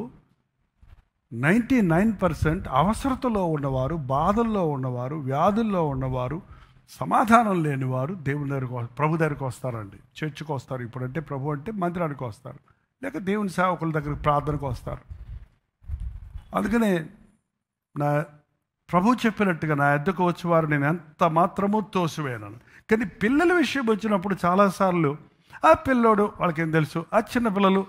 99% అవసరతలో ఉన్నవారు, బాధల్లో ఉన్నవారు, వ్యాధుల్లో ఉన్నవారు, సమాధానం లేనివారు దేవుని దగ్గరికి, ప్రభు దగ్గరికి వస్తారండి. చర్చికి వస్తారు. ఇప్పుడంటే ప్రభు అంటే మందిరానికి వస్తారు, లేక దేవుని సేవకుల దగ్గరికి ప్రార్థనకు వస్తారు. అందుకనే నా ప్రభు చెప్పినట్టుగా నా ఎద్దకు వచ్చేవారు నేను ఎంత మాత్రమూ తోసివేయను. కానీ పిల్లల విషయం వచ్చినప్పుడు చాలాసార్లు ఆ పిల్లోడు వాళ్ళకేం తెలుసు, ఆ చిన్న పిల్లలు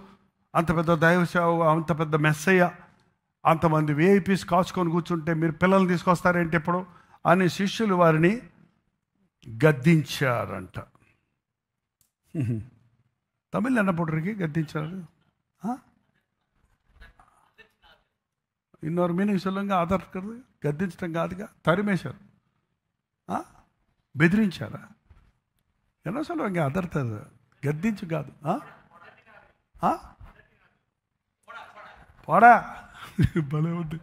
అంత పెద్ద దైవ సేవ, అంత పెద్ద మెస్సయ్య, అంతమంది విఐపీస్ కాచుకొని కూర్చుంటే మీరు పిల్లల్ని తీసుకొస్తారేంటి ఎప్పుడు అని శిష్యులు వారిని గద్దించారంట. తమిళ్ ఎన్నపొట్టరికి గద్దించారు. ఇన్నొరు మీనింగ్ సొల్లంగా ఆధార్ గద్దించడం కాదుగా, తరిమేశారు, బెదిరించారా? ఎన్నో సొల్లంగా అదర్తారు, గద్దించు కాదు, పోడా భలే ఉంది.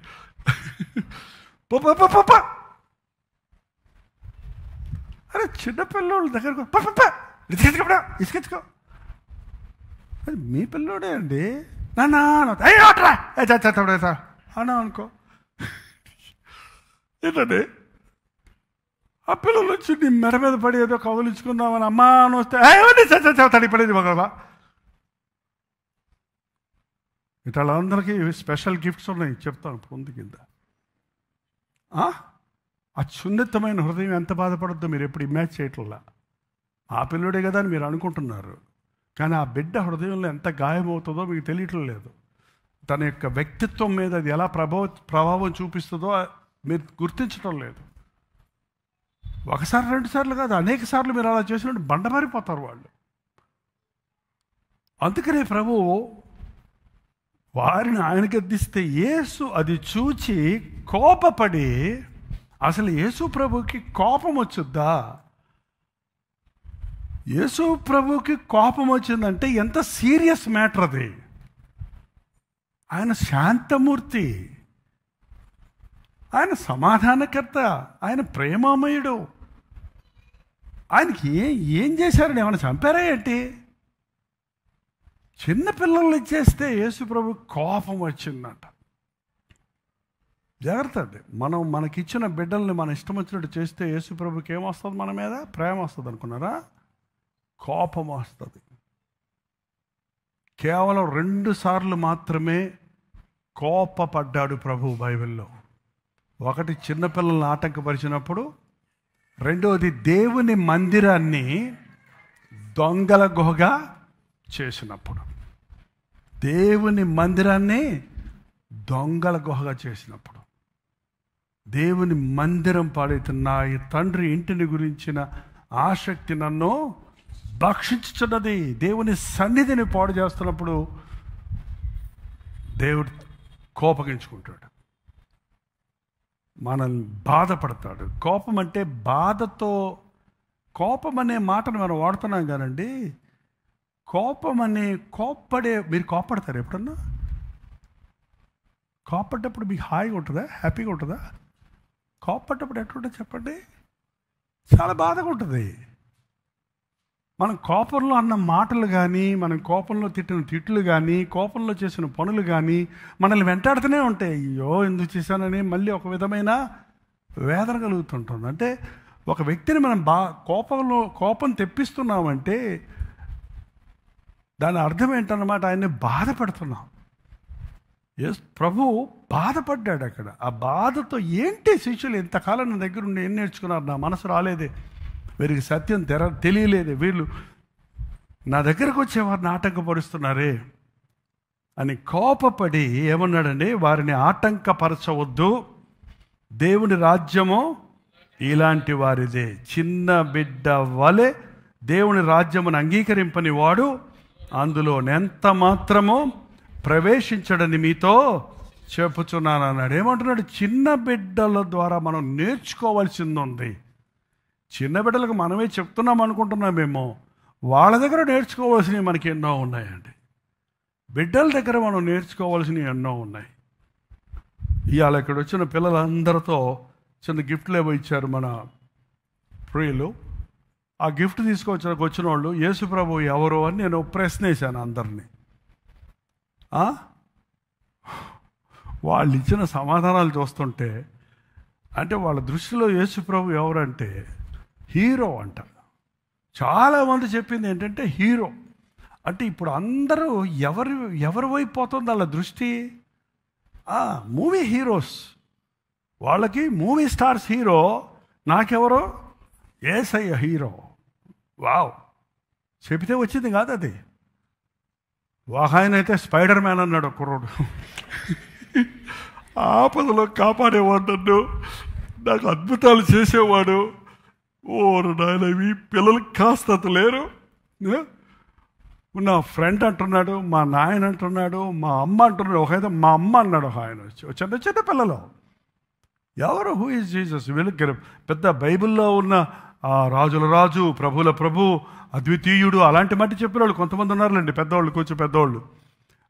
అరే చిన్నపిల్లోళ్ళ దగ్గరకు ఇసుకెచ్చుకో, అది మీ పిల్లోడే అండి నాన్న అన్నా అనుకో. ఏంటండి ఆ పిల్లలు వచ్చి నీ మెడ మీద పడి ఏదో కవలించుకుందామని అమ్మా అని వస్తే తడిపడేది మగవా. ఇట్లా అందరికీ స్పెషల్ గిఫ్ట్స్ ఉన్నాయి, చెప్తాను పొంది కింద. ఆ సున్నితమైన హృదయం ఎంత బాధపడద్దో మీరు ఎప్పుడు ఇమాజిన్ చేయట్లా. ఆ పిల్లోడే కదా అని మీరు అనుకుంటున్నారు, కానీ ఆ బిడ్డ హృదయంలో ఎంత గాయమవుతుందో మీకు తెలియటం లేదు. తన యొక్క వ్యక్తిత్వం మీద అది ఎలా ప్రభావం చూపిస్తుందో మీరు గుర్తించడం లేదు. ఒకసారి 2 సార్లు కాదు, అనేక సార్లు మీరు అలా చేసినట్టు బండమారిపోతారు వాళ్ళు. అందుకనే ప్రభువు వారిని ఆయన గద్దిస్తే యేసు అది చూచి కోపపడి, అసలు యేసు ప్రభుకి కోపం వచ్చుద్దా? యేసు ప్రభుకి కోపం వచ్చిందంటే ఎంత సీరియస్ మ్యాటర్ అది. ఆయన శాంతమూర్తి, ఆయన సమాధానకర్త, ఆయన ప్రేమామయుడు. ఆయనకి ఏం చేశారని ఏమైనా చంపారా ఏంటి? చిన్నపిల్లల్ని ఇచ్చేస్తే యేసు ప్రభు కోపం వచ్చిందంట. జాగ్రత్త అండి, మనకిచ్చిన బిడ్డల్ని మన ఇష్టం వచ్చినట్టు చేస్తే యేసు ప్రభుకి ఏమొస్తుంది? మన మీద ప్రేమ వస్తుంది అనుకున్నారా? కోపం వస్తుంది. కేవలం 2 సార్లు మాత్రమే కోపపడ్డాడు ప్రభు బైబిల్లో. ఒకటి చిన్నపిల్లల్ని ఆటంకపరిచినప్పుడు, రెండవది దేవుని మందిరాన్ని దొంగల గుహగా చేసినప్పుడు. దేవుని మందిరాన్ని దొంగల గుహగా చేసినప్పుడు, దేవుని మందిరం పాడైతున్న ఈ తండ్రి ఇంటిని గురించిన ఆసక్తి నన్ను భక్షించుచున్నది. దేవుని సన్నిధిని పాడు చేస్తున్నప్పుడు దేవుడు కోపగించుకుంటాడు, మనల్ని బాధపడతాడు. కోపం అంటే బాధతో, కోపం అనే మాటను మనం వాడుతున్నాం కానండి. కోపం అనే మీరు కోపడతారు ఎప్పుడన్నా? కోపడ్డప్పుడు మీకు హాయిగా ఉంటుందా? హ్యాపీగా ఉంటుందా? కోపడ్డప్పుడు ఎట్లుంటుంది చెప్పండి? చాలా బాధగా ఉంటుంది. మనం కోపంలో అన్న మాటలు కానీ, మనం కోపంలో తిట్టిన తిట్లు కానీ, కోపంలో చేసిన పనులు కానీ మనల్ని వెంటాడుతూనే ఉంటాయి. అయ్యో ఎందుకు చేశానని మళ్ళీ ఒక విధమైన వేదన కలుగుతుంటుంది. అంటే ఒక వ్యక్తిని మనం కోపం తెప్పిస్తున్నామంటే దాని అర్థం ఏంటన్నమాట, ఆయన్ని బాధపడుతున్నాం. ప్రభు బాధపడ్డాడు అక్కడ. ఆ బాధతో ఏంటి శిష్యులు ఇంతకాలం నా దగ్గర ఉండి ఏం నేర్చుకున్నారు? నా మనసు రాలేదే, వీరికి సత్యం తెలియలేదే, వీళ్ళు నా దగ్గరకు వచ్చేవారిని ఆటంకపరుస్తున్నారే అని కోపపడి ఏమన్నాడండి? వారిని ఆటంకపరచవద్దు, దేవుని రాజ్యము ఇలాంటి వారిదే. చిన్న బిడ్డ వలె దేవుని రాజ్యమును అంగీకరింపని వాడు అందులో ఎంత మాత్రమో ప్రవేశించడని మీతో చెప్పుచున్నాను అన్నాడు. ఏమంటున్నాడు? చిన్న బిడ్డల ద్వారా మనం నేర్చుకోవాల్సింది ఉంది. చిన్న బిడ్డలకు మనమే చెప్తున్నాం అనుకుంటున్నామేమో, వాళ్ళ దగ్గర నేర్చుకోవాల్సినవి మనకి ఎన్నో ఉన్నాయండి. బిడ్డల దగ్గర మనం నేర్చుకోవాల్సినవి ఎన్నో ఉన్నాయి. ఇవాళ ఇక్కడ వచ్చిన పిల్లలందరితో చిన్న గిఫ్ట్లు ఏవో ఇచ్చారు మన ప్రియులు. ఆ గిఫ్ట్ వచ్చిన వాళ్ళు యేసు ప్రభు ఎవరు అని నేను ప్రశ్న వేశాను అందరినీ. వాళ్ళు ఇచ్చిన సమాధానాలు చూస్తుంటే అంటే వాళ్ళ దృష్టిలో యేసు ప్రభు ఎవరంటే హీరో అంట. చాలామంది చెప్పింది ఏంటంటే హీరో అంటే ఇప్పుడు అందరూ ఎవరి వైపు పోతుంది వాళ్ళ దృష్టి? Movie heroes. వాళ్ళకి మూవీ స్టార్స్ హీరో, నాకెవరో యేసయ్య హీరో. వావ్, చెబితే వచ్చింది కాదు అది. ఆయన అయితే స్పైడర్ మ్యాన్ అన్నాడు కుర్రోడు. ఆపదలో కాపాడేవాడు నన్ను, నాకు అద్భుతాలు చేసేవాడు. నాయన ఈ పిల్లలకి కాస్త లేరు. నా ఫ్రెండ్ అంటున్నాడు, మా నాయన అంటున్నాడు, మా అమ్మ అంటున్నాడు. ఒకైతే మా అమ్మ అన్నాడు ఆయన. చిన్న చిన్న పిల్లలు ఎవరు? Who is Jesus? వీళ్ళకి పెద్ద బైబిల్లో ఉన్న రాజుల రాజు, ప్రభుల ప్రభు, అద్వితీయుడు అలాంటి మాట చెప్పిన కొంతమంది ఉన్నారులేండి, పెద్దవాళ్ళు, కొంచెం పెద్దవాళ్ళు.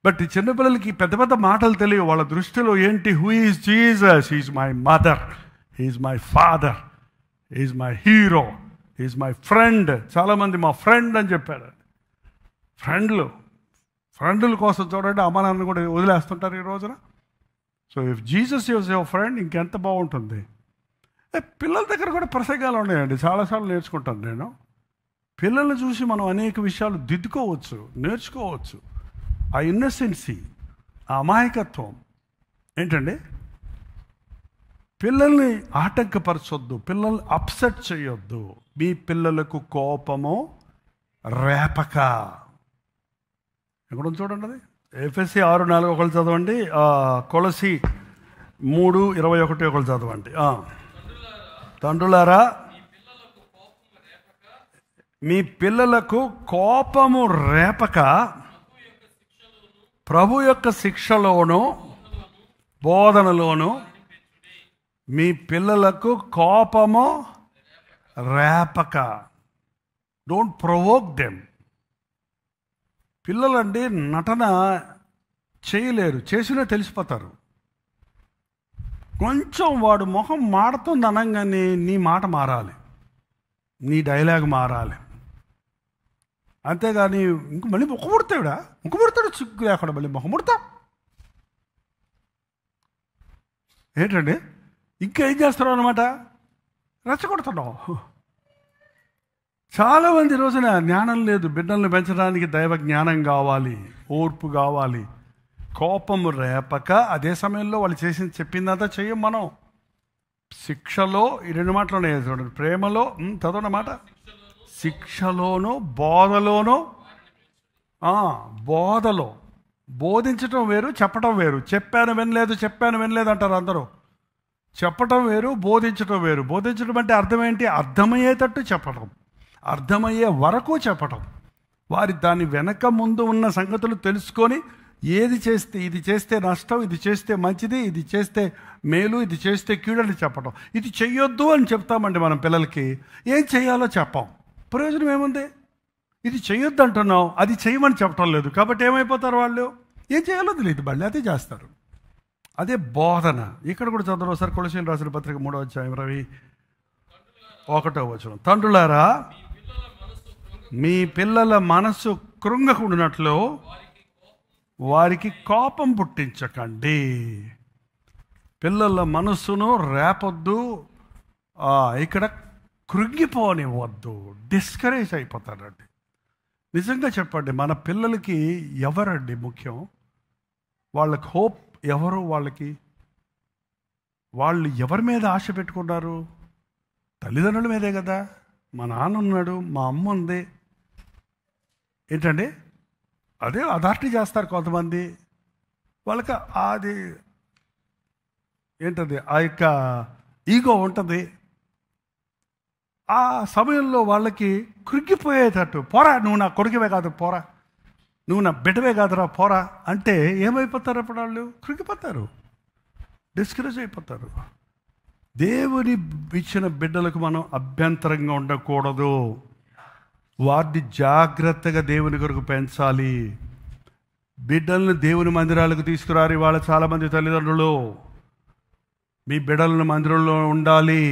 బట్ ఈ చిన్నపిల్లలకి పెద్ద పెద్ద మాటలు తెలియవు. వాళ్ళ దృష్టిలో ఏంటి? Who is Jesus? He's my mother, he's my father, he's my hero, he's my friend. చాలామంది మా ఫ్రెండ్ అని చెప్పాడు. ఫ్రెండ్ల కోసం చూడండి, అమ్మ నాన్న కూడా వదిలేస్తుంటారు ఈ రోజున. So if Jesus is your friend ఇంకెంత బాగుంటుంది. పిల్లల దగ్గర కూడా ప్రసంగాలు ఉన్నాయండి, చాలాసార్లు నేర్చుకుంటాను నేను. పిల్లల్ని చూసి మనం అనేక విషయాలు దిద్దుకోవచ్చు, నేర్చుకోవచ్చు. ఆ ఇన్నసెన్సీ, ఆ అమాయకత్వం ఏంటండి. పిల్లల్ని ఆటంకపరచొద్దు, పిల్లల్ని అప్సెట్ చేయొద్దు. మీ పిల్లలకు కోపము రేపక. ఎక్కడ చూడండి అది. ఎఫ్ఎస్సి 6:4 ఒకళ్ళు చదవండి. కొలసి 3:21 ఒకళ్ళు చదవండి. తండ్రులారా మీ పిల్లలకు కోపము రేపక ప్రభు యొక్క శిక్షలోను బోధనలోను మీ పిల్లలకు కోపము రేపక. Don't provoke them. పిల్లలండి నటన చేయలేరు, చేసినా తెలిసిపోతారు. కొంచెం వాడు మొహం మాడుతుంది అనగానే నీ మాట మారాలి, నీ డైలాగ్ మారాలి. అంతేగాని ఇంక మళ్ళీ ముఖముడతాడు చిక్కు లేకుండా మళ్ళీ ముఖముడతా ఏంటండి. ఇంకా ఏం చేస్తున్నావు అనమాట, రెచ్చగొడుతున్నావు. చాలామంది రోజున జ్ఞానం లేదు. బిడ్డల్ని పెంచడానికి దైవ జ్ఞానం కావాలి, ఓర్పు కావాలి. కోపము రేపక అదే సమయంలో వాళ్ళు చెప్పిందంతా చెయ్యం మనం. శిక్షలో ఈ 2 మాటలు ఉన్నాయి చూడండి. ప్రేమలో చదవనమాట, శిక్షలోను బోధలోను. బోధలో బోధించటం వేరు, చెప్పటం వేరు. చెప్పాను వినలేదు అంటారు అందరూ. చెప్పటం వేరు, బోధించటం వేరు. బోధించడం అంటే అర్థం ఏంటి? అర్థమయ్యేటట్టు చెప్పటం, అర్థమయ్యే వరకు చెప్పటం. వారి దాని వెనక ముందు ఉన్న సంగతులు తెలుసుకొని ఇది చేస్తే నష్టం, ఇది చేస్తే మంచిది, ఇది చేస్తే మేలు, ఇది చేస్తే కీడని చెప్పటం. ఇది చెయ్యొద్దు అని చెప్తామండి మనం పిల్లలకి. ఏం చేయాలో చెప్పాం, ప్రయోజనం ఏముంది? ఇది చెయ్యొద్దు అంటున్నాం, అది చేయమని చెప్పటం లేదు. కాబట్టి ఏమైపోతారు వాళ్ళు? ఏం చేయాలో తెలియదు, మళ్ళీ అదే చేస్తారు. అదే బోధన. ఇక్కడ కూడా చదవరు ఒకసారి. కొలసీయులకు రాసిన పత్రిక 3:21. తండ్రులారా మీ పిల్లల మనస్సు కృంగకుండానట్లు వారికి కోపం పుట్టించకండి. పిల్లల మనస్సును రేపొద్దు, ఇక్కడ కృంగిపోనివ్వద్దు, డిస్కరేజ్ అయిపోతారండి. నిజంగా చెప్పండి, మన పిల్లలకి ఎవరండి ముఖ్యం? వాళ్ళకి హోప్ ఎవరు? వాళ్ళు ఎవరి మీద ఆశ పెట్టుకున్నారు? తల్లిదండ్రుల మీదే కదా. మా నాన్న ఉన్నాడు, మా అమ్మ ఉంది. ఏంటండి, అదే అథారిటీ చేస్తారు కొంతమంది. వాళ్ళకి అది ఏంటది, ఆ యొక్క ఈగో ఉంటుంది. ఆ సమయంలో వాళ్ళకి కృంగిపోయేటట్టు, పోరా నువ్వు నా కొడుకువే కాదు పోరా, నువ్వు నా బిడ్డవే కాదురా పోరా అంటే ఏమైపోతారు? అప్పుడు వాళ్ళు కృంగిపోతారు, డిస్కరేజ్ అయిపోతారు. దేవుని ఇచ్చిన బిడ్డలకు మనం అభ్యంతరంగా ఉండకూడదు. వారిని జాగ్రత్తగా దేవుని కొరకు పెంచాలి. బిడ్డలను దేవుని మందిరాలకు తీసుకురారు. ఇవాళ చాలామంది తల్లిదండ్రులు మీ బిడ్డలను మందిరంలో ఉండాలి,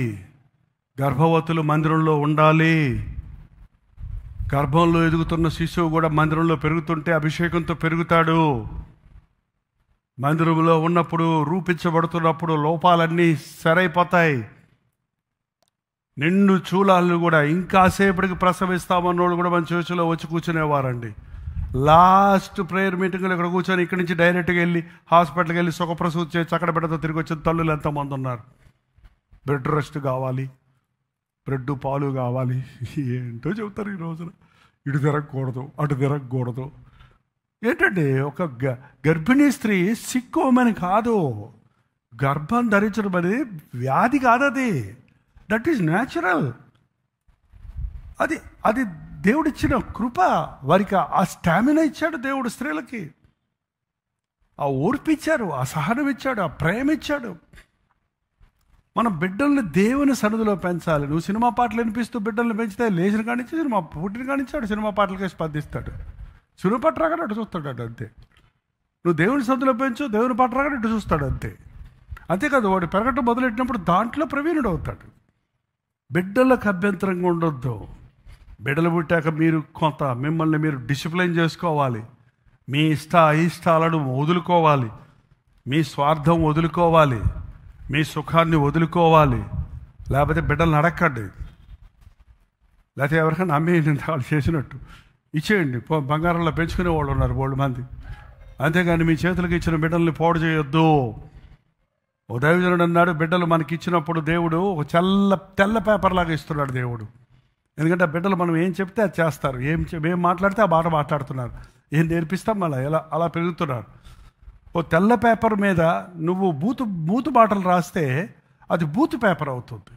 గర్భవతులు మందిరంలో ఉండాలి. గర్భంలో ఎదుగుతున్న శిశువు కూడా మందిరంలో పెరుగుతుంటే అభిషేకంతో పెరుగుతాడు. మందిరంలో ఉన్నప్పుడు, రూపించబడుతున్నప్పుడు లోపాలన్నీ సరైపోతాయి. నిండు చూలాలు కూడా ఇంకాసేపటికి ప్రసవిస్తామన్నోళ్ళు కూడా మన చర్చిలో వచ్చి కూర్చునేవారండి. లాస్ట్ ప్రేయర్ మీటింగ్లో ఇక్కడ కూర్చొని ఇక్కడి నుంచి డైరెక్ట్గా వెళ్ళి హాస్పిటల్కి వెళ్ళి సుఖప్రసూతి చేసి చక్కడ బిడ్డతో తిరిగి వచ్చిన తల్లులు ఎంతమంది ఉన్నారు. బ్రెడ్ రెస్ట్ కావాలి, బ్రెడ్ పాలు కావాలి, ఏంటో చెబుతారు ఈ రోజున. ఇటు తిరగకూడదు, అటు తిరగకూడదు. ఏంటంటే ఒక గర్భిణీ స్త్రీ సిక్కుమని కాదు, గర్భం ధరించడం అనేది వ్యాధి కాదు, అది దట్ ఈజ్ న్యాచురల్. అది అది దేవుడిచ్చిన కృప. వారికి ఆ స్టామినా ఇచ్చాడు దేవుడు. స్త్రీలకి ఆ ఓర్పు ఇచ్చారు, ఆ సహనం ఇచ్చాడు, ఆ ప్రేమ ఇచ్చాడు. మన బిడ్డల్ని దేవుని సన్నిధిలో పెంచాలి. నువ్వు సినిమా పాటలు వినిపిస్తూ బిడ్డల్ని పెంచితే లేచిన కానించి సినిమా పుట్టిన కానించాడు సినిమా పాటలకే స్పందిస్తాడు. సినిమా పాట రాగానే అటు చూస్తాడు అంతే. నువ్వు దేవుని సన్నిధిలో పెంచు, దేవుని పాట రాగానే ఇటు చూస్తాడు అంతే. అంతేకాదు వాడు పెరగటం మొదలెట్టినప్పుడు దాంట్లో ప్రవీణుడు అవుతాడు. బిడ్డలకు అభ్యంతరంగా ఉండొద్దు. బిడ్డలు పుట్టాక మీరు కొంత మిమ్మల్ని మీరు డిసిప్లైన్ చేసుకోవాలి. మీ ఇష్టాలను వదులుకోవాలి, మీ స్వార్థం వదులుకోవాలి, మీ సుఖాన్ని వదులుకోవాలి. లేకపోతే బిడ్డలను అడగండి, లేకపోతే ఎవరికైనా అమ్మేయండి, వాళ్ళు చేసినట్టు ఇచ్చేయండి. బంగారంలో పెంచుకునే వాళ్ళు ఉన్నారు బోల్డ్ మంది. అంతేగాని మీ చేతులకు ఇచ్చిన బిడ్డల్ని పాడు చేయొద్దు. ఓ దైవజనుడు అన్నాడు, బిడ్డలు మనకి ఇచ్చినప్పుడు దేవుడు ఒక తెల్ల పేపర్ లాగా ఇస్తున్నాడు దేవుడు. ఎందుకంటే ఆ బిడ్డలు మనం ఏం చెప్తే అది చేస్తారు, ఏం మాట్లాడితే ఆ మాట మాట్లాడుతున్నారు, ఏం నేర్పిస్తాం మళ్ళీ అలా పెరుగుతున్నారు. ఓ తెల్ల పేపర్ మీద నువ్వు బూతు మాటలు రాస్తే అది బూతు పేపర్ అవుతుంది.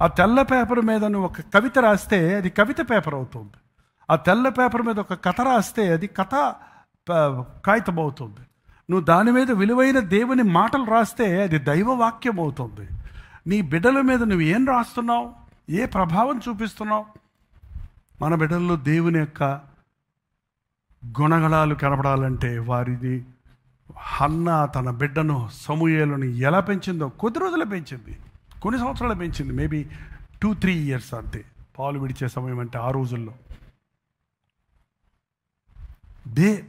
ఆ తెల్ల పేపర్ మీద నువ్వు ఒక కవిత రాస్తే అది కవిత పేపర్ అవుతుంది. ఆ తెల్ల పేపర్ మీద ఒక కథ రాస్తే అది కథ కాగితం అవుతుంది. నువ్వు దాని మీద విలువైన దేవుని మాటలు రాస్తే అది దైవ వాక్యం అవుతుంది. నీ బిడ్డల మీద నువ్వు ఏం రాస్తున్నావు, ఏ ప్రభావం చూపిస్తున్నావు? మన బిడ్డల్లో దేవుని యొక్క గుణగణాలు కనపడాలంటే వారిని హన్న తన బిడ్డను సమూయేలుని ఎలా పెంచిందో, కొద్ది రోజులు పెంచింది, కొన్ని సంవత్సరాలు పెంచింది, మేబీ 2-3 years అంతే. పాలు విడిచే సమయం అంటే ఆ రోజుల్లో.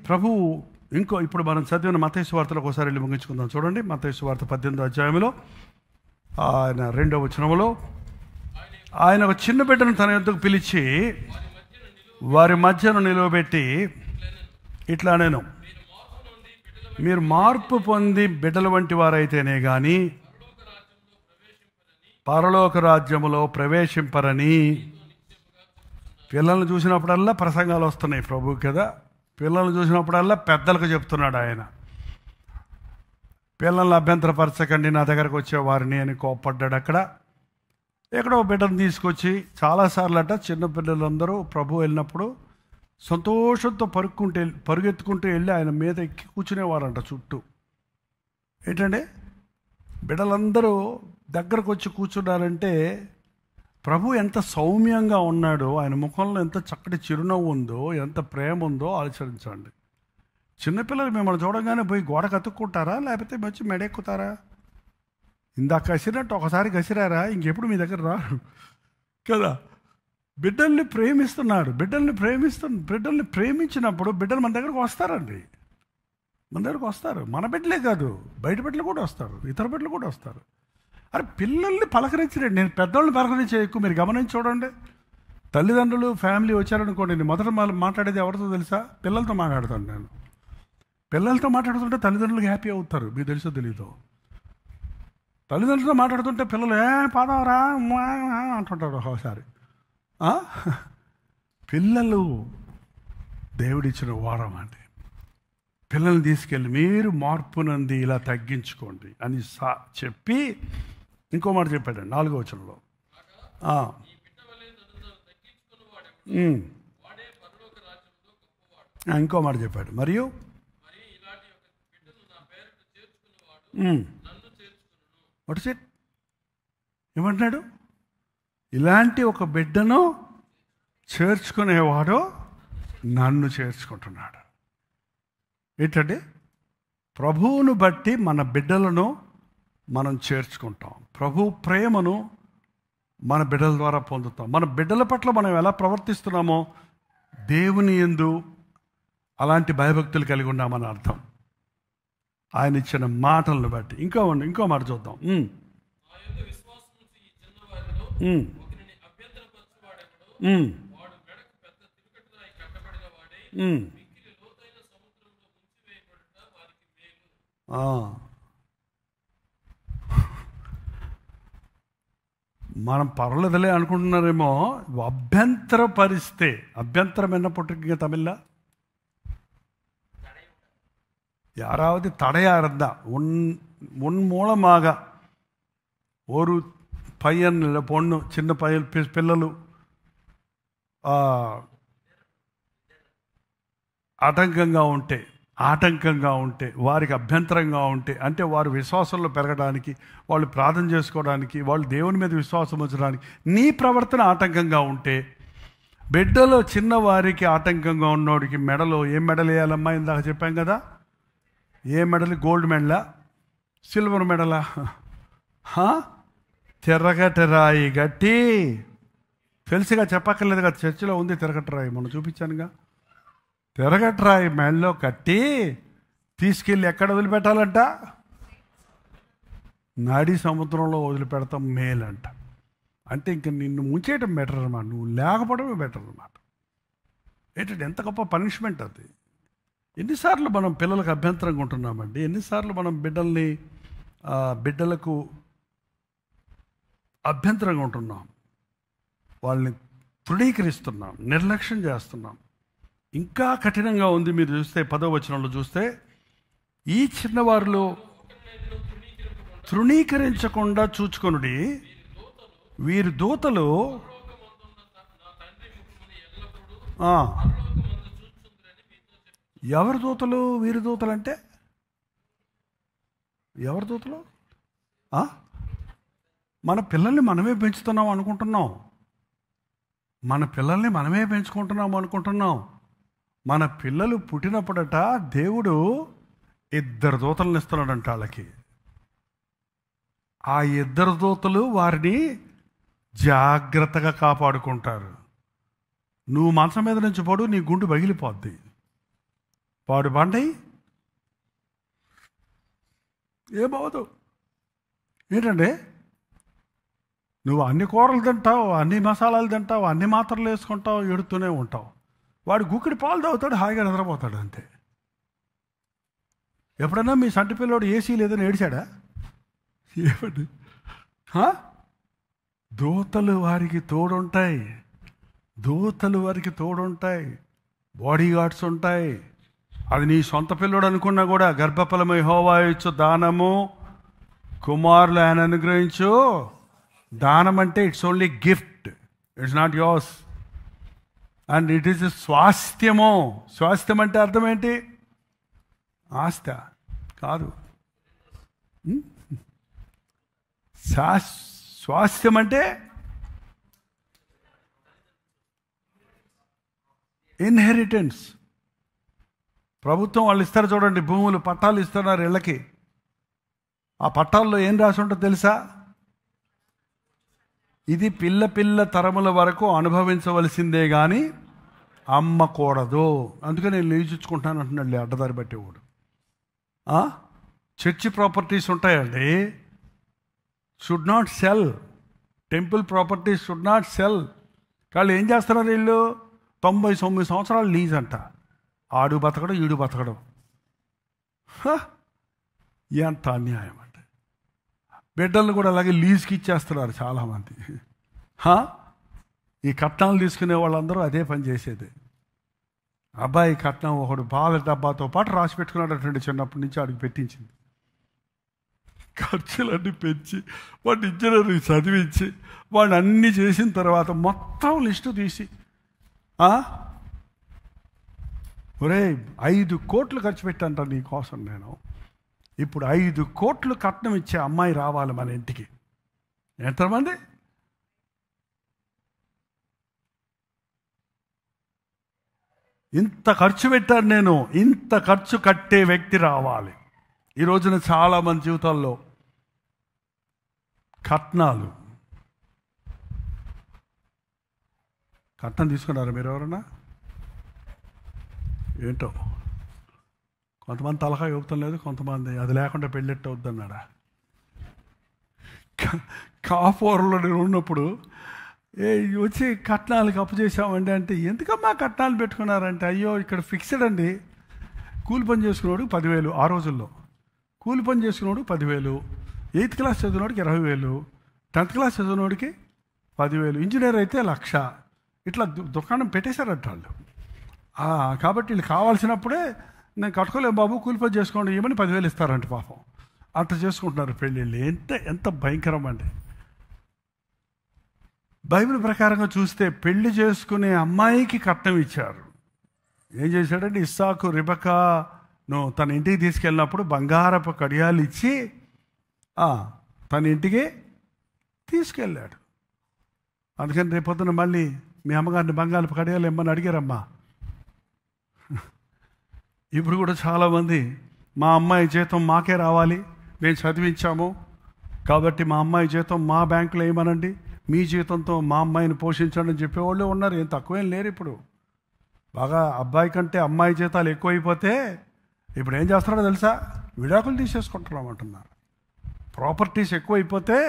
ప్రభువు ఇప్పుడు మనం చదివిన మత్తయి సువార్తలో ఒకసారి వెళ్ళి ముగించుకుందాం. చూడండి, మత్తయి సువార్త 18వ అధ్యాయంలో ఆయన 2వ వచనంలో ఆయన ఒక చిన్న బిడ్డను తన యొద్దకు పిలిచి వారి మధ్యను నిలవబెట్టి ఇట్లా, నేను మీరు మార్పు పొంది బిడ్డల వంటి వారైతేనే కానీ పరలోక రాజ్యములో ప్రవేశింపరని. పిల్లల్ని చూసినప్పుడల్లా ప్రసంగాలు వస్తున్నాయి ప్రభు కదా. పిల్లల్ని చూసినప్పుడల్లా పెద్దలకు చెప్తున్నాడు ఆయన, పిల్లల్ని అభ్యంతరపరచకండి నా దగ్గరకు వచ్చేవారిని అని కోప్పడ్డాడు. అక్కడ ఎక్కడో బిడ్డను తీసుకొచ్చి చాలాసార్లు అట చిన్న పిల్లలందరూ ప్రభు వెళ్ళినప్పుడు సంతోషంతో పరుగెత్తుకుంటూ వెళ్ళి ఆయన మీద ఎక్కి కూర్చునేవారంట చుట్టూ. ఏంటంటే బిడ్డలందరూ దగ్గరకు వచ్చి కూర్చున్నారంటే ప్రభు ఎంత సౌమ్యంగా ఉన్నాడో, ఆయన ముఖంలో ఎంత చక్కటి చిరునవ్వు ఉందో, ఎంత ప్రేమ ఉందో ఆలోచించండి. చిన్నపిల్లలు మిమ్మల్ని చూడగానే పోయి గోడ కతుక్కుంటారా, లేకపోతే వచ్చి మెడెక్కుతారా? ఇందాక కసిరినట్టు ఒకసారి కసిరారా, ఇంకెప్పుడు మీ దగ్గర రారు కదా. బిడ్డల్ని ప్రేమిస్తున్నాడు. బిడ్డల్ని ప్రేమించినప్పుడు బిడ్డలు మన దగ్గరకు వస్తారండి. మన దగ్గరకు వస్తారు. మన బిడ్డలే కాదు, బయట బిడ్డలు కూడా వస్తారు, ఇతర బిడ్డలు కూడా వస్తారు. అరే పిల్లల్ని పలకరించండి. నేను పెద్దవాళ్ళని పలకరించే ఎక్కువ. మీరు గమనించి చూడండి, తల్లిదండ్రులు ఫ్యామిలీ వచ్చారనుకోండి, నేను మొదట మాట్లాడేది ఎవరితో తెలుసా? పిల్లలతో మాట్లాడతాను నేను. పిల్లలతో మాట్లాడుతుంటే తల్లిదండ్రులు హ్యాపీ అవుతారు, మీకు తెలుసో తెలీదు. తల్లిదండ్రులతో మాట్లాడుతుంటే పిల్లలు పాదవరా అంటుంటారు ఒకసారి. పిల్లలు దేవుడిచ్చిన వారం అండి. పిల్లల్ని తీసుకెళ్ళి మీరు మార్పునంది ఇలా తగ్గించుకోండి అని చెప్పి ఇంకో మాట చెప్పాడండి 4వ వచనంలో. ఇంకో మాట చెప్పాడు, మరియు వాట్ ఇట్ ఏమంటున్నాడు? ఇలాంటి ఒక బిడ్డను చేర్చుకునేవాడు నన్ను చేర్చుకుంటున్నాడు. ఏంటంటే ప్రభువును బట్టి మన బిడ్డలను మనం చేర్చుకుంటాం. ప్రభు ప్రేమను మన బిడ్డల ద్వారా పొందుతాం. మన బిడ్డల పట్ల మనం ఎలా ప్రవర్తిస్తున్నామో దేవుని యందు అలాంటి భయభక్తులు కలిగి ఉన్నామని అర్థం. ఆయన ఇచ్చిన మాటలను బట్టి. ఇంకో మాట చూద్దాం. మనం పర్లేదులే అనుకుంటున్నారేమో. అభ్యంతరపరిస్తే, అభ్యంతరం என்னப்பட்டிருக்கீங்க தமிழ்ல? யாராவது தடையாக இருந்தால் உன் மூலமாக ஒரு பையன் இல்லை பொண்ணு, சின்ன பையன் పిల్లలు ఆటంకంగా ఉంటే వారికి అభ్యంతరంగా ఉంటే, అంటే వారు విశ్వాసంలో పెరగడానికి, వాళ్ళు ప్రార్థన చేసుకోవడానికి, వాళ్ళు దేవుని మీద విశ్వాసం ఉంచడానికి నీ ప్రవర్తన ఆటంకంగా ఉంటే, బిడ్డలో చిన్నవారికి ఆటంకంగా ఉన్నోడికి మెడలో ఏం మెడల్ వేయాలమ్మా? ఇందాక చెప్పాం కదా, ఏ మెడల్? గోల్డ్ మెడలా, సిల్వర్ మెడలా? తిరగటరాయి గట్టి, తెలుసుగా, చెప్పక్కర్లేదు కదా, చర్చిలో ఉంది తిరగటరాయి, మనం చూపించానుగా. తిరగటరాయి మెడలో కట్టి తీసుకెళ్ళి ఎక్కడ వదిలిపెట్టాలంట? నడి సముద్రంలో వదిలిపెడతాం మేలంట. అంటే ఇంక నిన్ను ముంచేయటం బెటర్ అన్నమాట, నువ్వు లేకపోవడమే బెటర్ అన్నమాట. ఏంటంటే ఎంత గొప్ప పనిష్మెంట్ అది. ఎన్నిసార్లు మనం పిల్లలకు అభ్యంతరంగా ఉంటున్నామండి, ఎన్నిసార్లు మనం బిడ్డలకు అభ్యంతరంగా ఉంటున్నాం, వాళ్ళని తృణీకరిస్తున్నాం, నిర్లక్ష్యం చేస్తున్నాం. ఇంకా కఠినంగా ఉంది. మీరు చూస్తే 10వ వచనంలో చూస్తే, ఈ చిన్నవారిలో తృణీకరించకుండా చూచుకొనుడి, వీరి దూతలు ఎవరి దూతలు? వీరి దూతలు అంటే ఎవరి దూతలు? మన పిల్లల్ని మనమే పెంచుతున్నాం అనుకుంటున్నాం, మన పిల్లల్ని మనమే పెంచుకుంటున్నాం అనుకుంటున్నాం. మన పిల్లలు పుట్టినప్పుడట దేవుడు 2 దూతలను ఇస్తున్నాడంట వాళ్ళకి. ఆ 2 దూతలు వారిని జాగ్రత్తగా కాపాడుకుంటారు. నువ్వు మంచం మీద నుంచి పడు, నీ గుండు పగిలిపోద్ది, పాడు పండయి ఏమవదు. ఏంటంటే నువ్వు అన్ని కూరలు తింటావు, అన్ని మసాలాలు తింటావు, అన్ని మాత్రలు వేసుకుంటావు, ఎడుతూనే ఉంటావు. వాడు గుక్కిడి పాలు తాగుతాడు, హాయిగా నిద్రపోతాడు అంతే. ఎప్పుడన్నా మీ సంటి పిల్లోడు ఏసీ లేదని ఏడిచాడా? ఏమండి, దూతలు వారికి తోడుంటాయి, దూతలు వారికి తోడుంటాయి, బాడీ గార్డ్స్ ఉంటాయి. అది నీ సొంత పిల్లోడు అనుకున్నా కూడా, గర్భఫలమై యెహోవా ఇచ్చు దానము, కుమారులు ఆయన అనుగ్రహించు. దానం అంటే it's only gift, it's not yours. And it is స్వాస్థ్యము. స్వాస్థ్యం అంటే అర్థం ఏంటి? ఆస్త కాదు. స్వాస్థ్యం అంటే ఇన్హెరిటెన్స్. ప్రభుత్వం వాళ్ళు ఇస్తారు చూడండి, భూములు, పట్టాలు ఇస్తున్నారు ఇళ్ళకి. ఆ పట్టాల్లో ఏం రాసి ఉంటుందో తెలుసా? ఇది పిల్ల తరముల వరకు అనుభవించవలసిందే కానీ అమ్మకూడదు. అందుకని నేను లీజుచ్చుకుంటాను అంటున్నాడు అడ్డదారి బట్టేవాడు. చర్చి ప్రాపర్టీస్ ఉంటాయండి, should not cell. Temple properties should not cell. వాళ్ళు ఏం చేస్తున్నారు? వీళ్ళు 99 సంవత్సరాలు లీజ్ అంట. ఆడు బతకడం, ఈడు బతకడం. ఎంత అన్యాయం అంటే. బిడ్డలను కూడా అలాగే లీజ్కి ఇచ్చేస్తున్నారు చాలామంది. ఈ కట్నాలు తీసుకునే వాళ్ళందరూ అదే పని చేసేది. అబ్బాయి కట్నం ఒకడు పాల డబ్బాతో పాటు రాసి పెట్టుకున్నాడు. చిన్నప్పటి నుంచి ఆడికి పెట్టించింది. ఖర్చులన్నీ పెంచి వాడిని ఇంజనీరింగ్ చదివించి వాడిని అన్నీ చేసిన తర్వాత మొత్తం లిస్టు తీసి ఒరే 5 కోట్లు ఖర్చు పెట్టంట నీ కోసం నేను. ఇప్పుడు 5 కోట్లు కట్నం ఇచ్చే అమ్మాయి రావాలి మన ఇంటికి. ఎంతమంది? ఇంత ఖర్చు పెట్టాను నేను, ఇంత ఖర్చు కట్టే వ్యక్తి రావాలి. ఈ రోజున చాలామంది జీవితాల్లో కట్నం తీసుకున్నారు. మీరు ఎవరన్నా? ఏంటో కొంతమంది తలహా ఇవ్వటం లేదు, కొంతమంది అది లేకుండా పెళ్ళెట్టు అవుద్దన్నాడా. కాఫోర్లో నేను ఉన్నప్పుడు వచ్చి కట్నాలకు అప్పు చేసామండి అంటే, ఎందుకమ్మా కట్నాలు పెట్టుకున్నారంటే, అయ్యో ఇక్కడ ఫిక్స్డ్ అండి, కూలి పని చేసుకునేవాడికి 10,000 ఆ రోజుల్లో, కూలి పని చేసుకునేవాడికి 10,000, 8th క్లాస్ చదివినోడికి 20,000, 10th క్లాస్ చదివినోడికి 10,000, ఇంజనీర్ అయితే 1,00,000, ఇట్లా దుకాణం పెట్టేశారంట వాళ్ళు. కాబట్టి వీళ్ళు కావాల్సినప్పుడే నేను కట్టుకోలేము బాబు, కూలి పని చేసుకోండి ఏమని 10,000 ఇస్తారంట. పాపం అట్లా చేసుకుంటున్నారు పెళ్ళిళ్ళు. ఎంత భయంకరం అండి. బైబిల్ ప్రకారంగా చూస్తే పెళ్లి చేసుకునే అమ్మాయికి కట్నం ఇచ్చారు. ఏం చేశాడంటే, ఇస్సాకు రిబకాను తన ఇంటికి తీసుకెళ్ళినప్పుడు బంగారపు కడియాలు ఇచ్చి తన ఇంటికి తీసుకెళ్ళాడు. అందుకని రేపొద్దున మళ్ళీ మీ అమ్మగారిని బంగారపు కడియాలు ఇమ్మని అడిగారమ్మా. ఇప్పుడు కూడా చాలామంది మా అమ్మాయి జీతం మాకే రావాలి, మేము చదివించాము కాబట్టి మా అమ్మాయి జీతం మా బ్యాంకులో వేయమనండి, మీ జీతంతో మా అమ్మాయిని పోషించండి అని చెప్పేవాళ్ళు ఉన్నారు. ఏం తక్కువేం లేరు. ఇప్పుడు బాగా అబ్బాయి కంటే అమ్మాయి జీతాలు ఎక్కువైపోతే ఇప్పుడు ఏం చేస్తున్నారో తెలుసా? విడాకులు తీసేసుకుంటున్నామంటున్నారు. ప్రాపర్టీస్ ఎక్కువైపోతే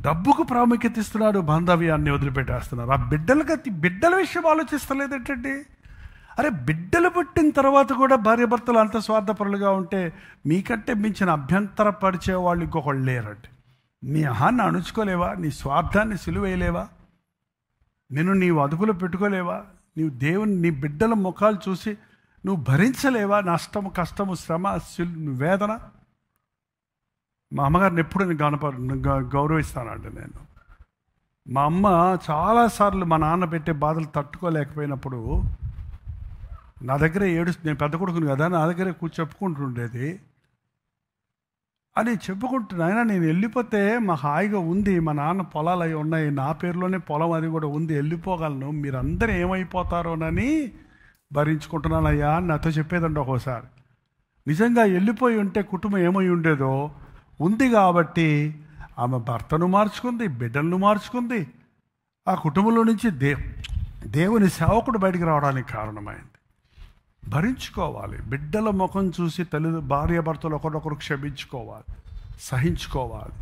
డబ్బుకు ప్రాముఖ్యత ఇస్తున్నాడు, బాంధవ్యాన్ని వదిలిపెట్టేస్తున్నారు. ఆ బిడ్డల విషయం ఆలోచిస్తలేదు ఏంటండి? అరే బిడ్డలు పుట్టిన తర్వాత కూడా భార్యాభర్తలు అంత స్వార్థపరులుగా ఉంటే మీకంటే మించిన అభ్యంతరపరిచే వాళ్ళు ఇంకొకళ్ళు లేరండి. నీ అహాన్ని అణుచుకోలేవా? నీ స్వార్థాన్ని సిలువేయలేవా? నిన్ను నీవు అదుపులో పెట్టుకోలేవా? నీవు దేవుని నీ బిడ్డల ముఖాలు చూసి నువ్వు భరించలేవా? నష్టము, కష్టము, శ్రమ, వేదన. మా అమ్మగారిని ఎప్పుడు నేను గౌరవిస్తానండి నేను. మా అమ్మ చాలాసార్లు మా నాన్న పెట్టే బాధలు తట్టుకోలేకపోయినప్పుడు నా దగ్గర నేను పెద్ద కొడుకుని కదా, నా దగ్గరే చెప్పుకుంటుండేది. అని చెప్పుకుంటున్నాయన నేను వెళ్ళిపోతే మా హాయిగా ఉంది, మా నాన్న పొలాలు అవి ఉన్నాయి, నా పేరులోనే పొలం అది కూడా ఉంది, వెళ్ళిపోగలను, మీరందరూ ఏమైపోతారోనని భరించుకుంటున్నానయ్యా అని నాతో చెప్పేదండి ఒక్కోసారి. నిజంగా వెళ్ళిపోయి ఉంటే కుటుంబం ఏమై ఉండేదో ఉంది కాబట్టి ఆమె భర్తను మార్చుకుంది, బిడ్డలను మార్చుకుంది. ఆ కుటుంబంలో నుంచి దేవుని సేవకుడు బయటికి రావడానికి కారణమైంది. భరించుకోవాలి. బిడ్డల ముఖం చూసి భార్యాభర్తలు ఒకరొకరు క్షమించుకోవాలి, సహించుకోవాలి.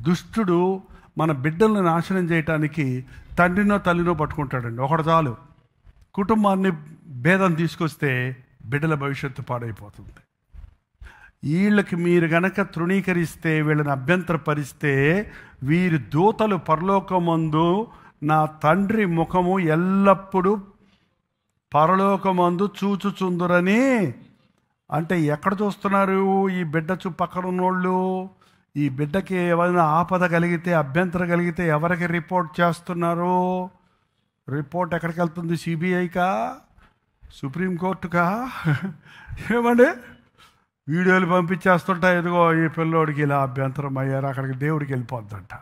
దుష్టుడు మన బిడ్డలను నాశనం చేయటానికి తండ్రినో తల్లినో పట్టుకుంటాడండి. ఒకటి చాలు, కుటుంబాన్ని భేదం తీసుకొస్తే బిడ్డల భవిష్యత్తు పాడైపోతుంది. వీళ్ళకి మీరు గనక తృణీకరిస్తే, వీళ్ళని అభ్యంతరపరిస్తే, వీరి దూతలు పరలోకమందు నా తండ్రి ముఖము ఎల్లప్పుడూ పరలోకమందు చూచుచుందురని. అంటే ఎక్కడ చూస్తున్నారు? ఈ బిడ్డ చుట్టుపక్కల ఉన్నోళ్ళు. ఈ బిడ్డకి ఏమైనా ఆపద కలిగితే, అభ్యంతరం కలిగితే ఎవరికి రిపోర్ట్ చేస్తున్నారు? రిపోర్ట్ ఎక్కడికి వెళ్తుంది? సిబిఐకా, సుప్రీంకోర్టుకా? ఏమండి వీడియోలు పంపించేస్తుంటా, ఎదుగో ఈ పిల్లోడికి ఇలా అభ్యంతరం అయ్యారు, అక్కడికి దేవుడికి వెళ్ళిపోద్దంట.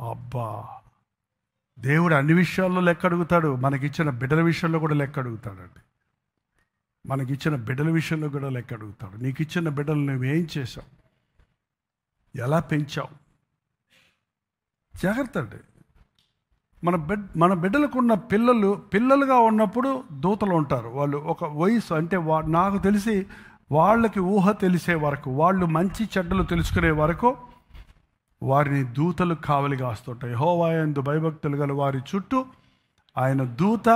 అబ్బా, దేవుడు అన్ని విషయాల్లో లెక్క అడుగుతాడు. మనకిచ్చిన బిడ్డల విషయంలో కూడా లెక్క అడుగుతాడండి. మనకిచ్చిన బిడ్డల విషయంలో కూడా లెక్క అడుగుతాడు. నీకు ఇచ్చిన బిడ్డలు నువ్వేం చేసావు, ఎలా పెంచావు? జాగ్రత్త అండి. మన బిడ్డలకున్న పిల్లలుగా ఉన్నప్పుడు దూతలు ఉంటారు. వాళ్ళు ఒక వయసు అంటే నాకు తెలిసి వాళ్ళకి ఊహ తెలిసే వరకు, వాళ్ళు మంచి చెడ్డలు తెలుసుకునే వరకు వారిని దూతలు కావలి కాస్తుంటాయి. యెహోవా యందు భయభక్తులు గల వారి చుట్టూ ఆయన దూత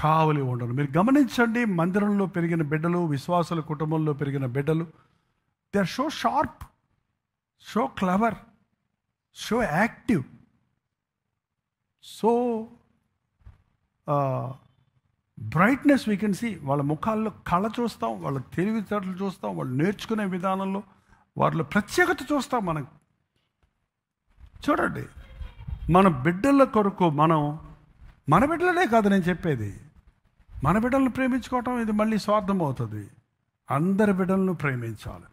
కావలి ఉండరు. మీరు గమనించండి, మందిరంలో పెరిగిన బిడ్డలు, విశ్వాసుల కుటుంబంలో పెరిగిన బిడ్డలు, they are so sharp, so clever, so active, so brightness we can see. వాళ్ళ ముఖాల్లో కళ చూస్తాం, వాళ్ళ తెలివితేటలు చూస్తాం, వాళ్ళు నేర్చుకునే విధానంలో వాళ్ళ ప్రత్యేకత చూస్తాం. మనం చూడండి, మన బిడ్డల కొరకు మనం మన బిడ్డలనే కాదు నేను చెప్పేది, మన బిడ్డలను ప్రేమించుకోవటం ఇది మళ్ళీ స్వార్థం అవుతుంది. అందరి బిడ్డలను ప్రేమించాలి,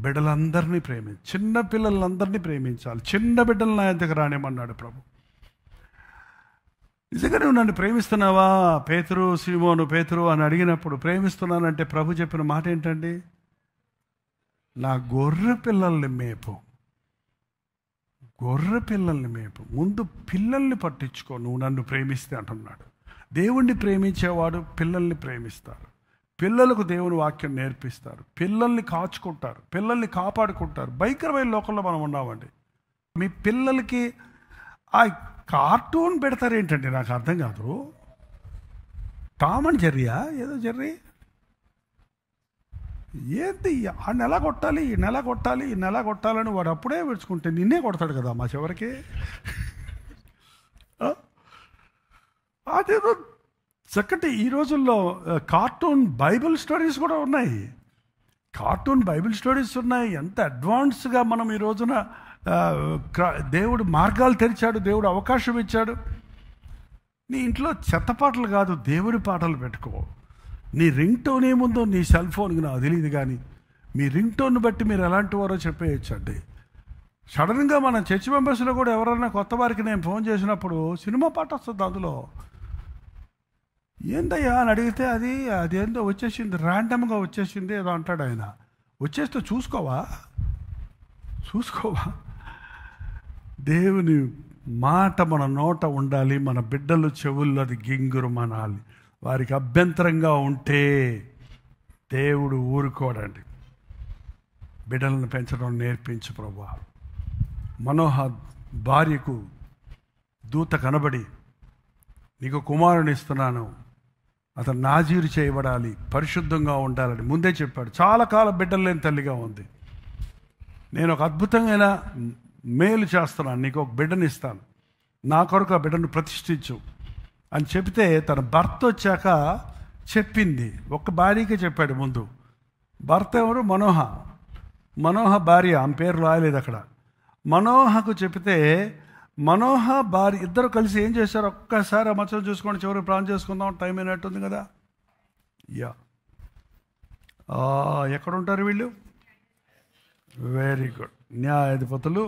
బిడ్డలందరినీ చిన్న పిల్లలందరినీ ప్రేమించాలి. చిన్న బిడ్డలను నా దగ్గర రానేమన్నాడు ప్రభు. నిజంగా నువ్వు నన్ను ప్రేమిస్తున్నావా పేతురు, సీమోను పేతురు అని అడిగినప్పుడు ప్రేమిస్తున్నానంటే ప్రభు చెప్పిన మాట ఏంటండి? నా గొర్రె పిల్లల్ని మేపు, గొర్రె పిల్లల్ని మేపు. ముందు పిల్లల్ని పట్టించుకో నువ్వు నన్ను ప్రేమిస్తే అంటున్నాడు. దేవుణ్ణి ప్రేమించేవాడు పిల్లల్ని ప్రేమిస్తారు, పిల్లలకు దేవుని వాక్యం నేర్పిస్తారు, పిల్లల్ని కాచుకుంటారు, పిల్లల్ని కాపాడుకుంటారు. భయంకరమైన లోకంలో మనం ఉన్నామండి. మీ పిల్లలకి ఆ కార్టూన్ పెడతారు ఏంటండి, నాకు అర్థం కాదు. టామ్ అండ్ జెర్రీయా, ఏదో జెర్రీ ఏంటి, ఆ నెల కొట్టాలి, ఈ నెల కొట్టాలి, ఈ నెల కొట్టాలని వాడు అప్పుడే విడుచుకుంటే నిన్నే కొడతాడు కదా మా చివరికి. అదేదో చక్కటి ఈ రోజుల్లో కార్టూన్ బైబిల్ స్టోరీస్ కూడా ఉన్నాయి, కార్టూన్ బైబిల్ స్టోరీస్ ఉన్నాయి. ఎంత అడ్వాన్స్గా మనం ఈ రోజున దేవుడు మార్గాలు తెరిచాడు, దేవుడు అవకాశం ఇచ్చాడు. నీ ఇంట్లో చెత్త పాటలు కాదు, దేవుడి పాటలు పెట్టుకో. నీ రింగ్ టోన్ ఏముందో నీ సెల్ ఫోన్కి నాకు తెలియదు, కానీ మీ రింగ్ టోన్ బట్టి మీరు ఎలాంటి వారో చెప్పేయచ్చండి. సడన్గా మన చర్చ్ మెంబర్స్లో కూడా ఎవరైనా కొత్త వారికి నేను ఫోన్ చేసినప్పుడు సినిమా పాట వస్తుంది, అందులో ఏందయ్యా అని అడిగితే అదేందో వచ్చేసింది, ర్యాండమ్గా వచ్చేసింది ఏదో అంటాడు ఆయన. వచ్చేస్తే చూసుకోవా. దేవుని మాట మన నోట ఉండాలి, మన బిడ్డలు చెవుల్లో అది గింగురు మనాలి. వారికి అభ్యంతరంగా ఉంటే దేవుడు ఊరుకోడండి. బిడ్డలను పెంచడం నేర్పించు ప్రభువా. మనోహ భార్యకు దూత కనబడి, నీకు కుమారుని ఇస్తున్నాను, అతను నాజీరు చేయబడాలి, పరిశుద్ధంగా ఉండాలని ముందే చెప్పాడు. చాలా కాలం బిడ్డలు లేని తల్లిగా ఉంది. నేను ఒక అద్భుతమైన మేలు చేస్తున్నాను, నీకు ఒక బిడ్డని ఇస్తాను, నా కొరకు ఆ బిడ్డను ప్రతిష్ఠించు అని చెప్తే తన భర్త వచ్చాక చెప్పింది. ఒక్క భార్యకే చెప్పాడు ముందు. భర్త ఎవరు? మనోహ భార్య, ఆమె పేరు రాయలేదు అక్కడ. మనోహకు చెప్తే మనోహ భార్య ఇద్దరు కలిసి ఏం చేశారు, ఒక్కసారి ఆ మచ్చలు చూసుకోండి, చివరికి ప్లాన్ చేసుకుందాం, టైం అయినట్టుంది కదా. ఎక్కడ ఉంటారు వీళ్ళు? Very good. న్యాయాధిపతులు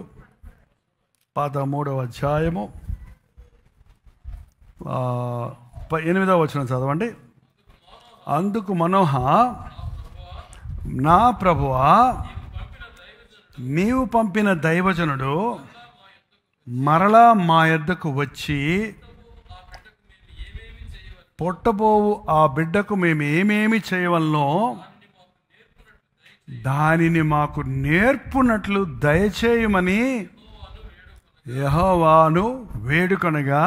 13వ అధ్యాయము 8వ వచనం చదవండి. అందుకు మనోహ, నా ప్రభువా, నీవు పంపిన దైవజనుడు మరలా మా యొద్దకు వచ్చి పుట్టబోవు ఆ బిడ్డకు మేము ఏమేమి చేయవలనో దానిని మాకు నేర్పునట్లు దయచేయమని యెహోవాను వేడుకొనగా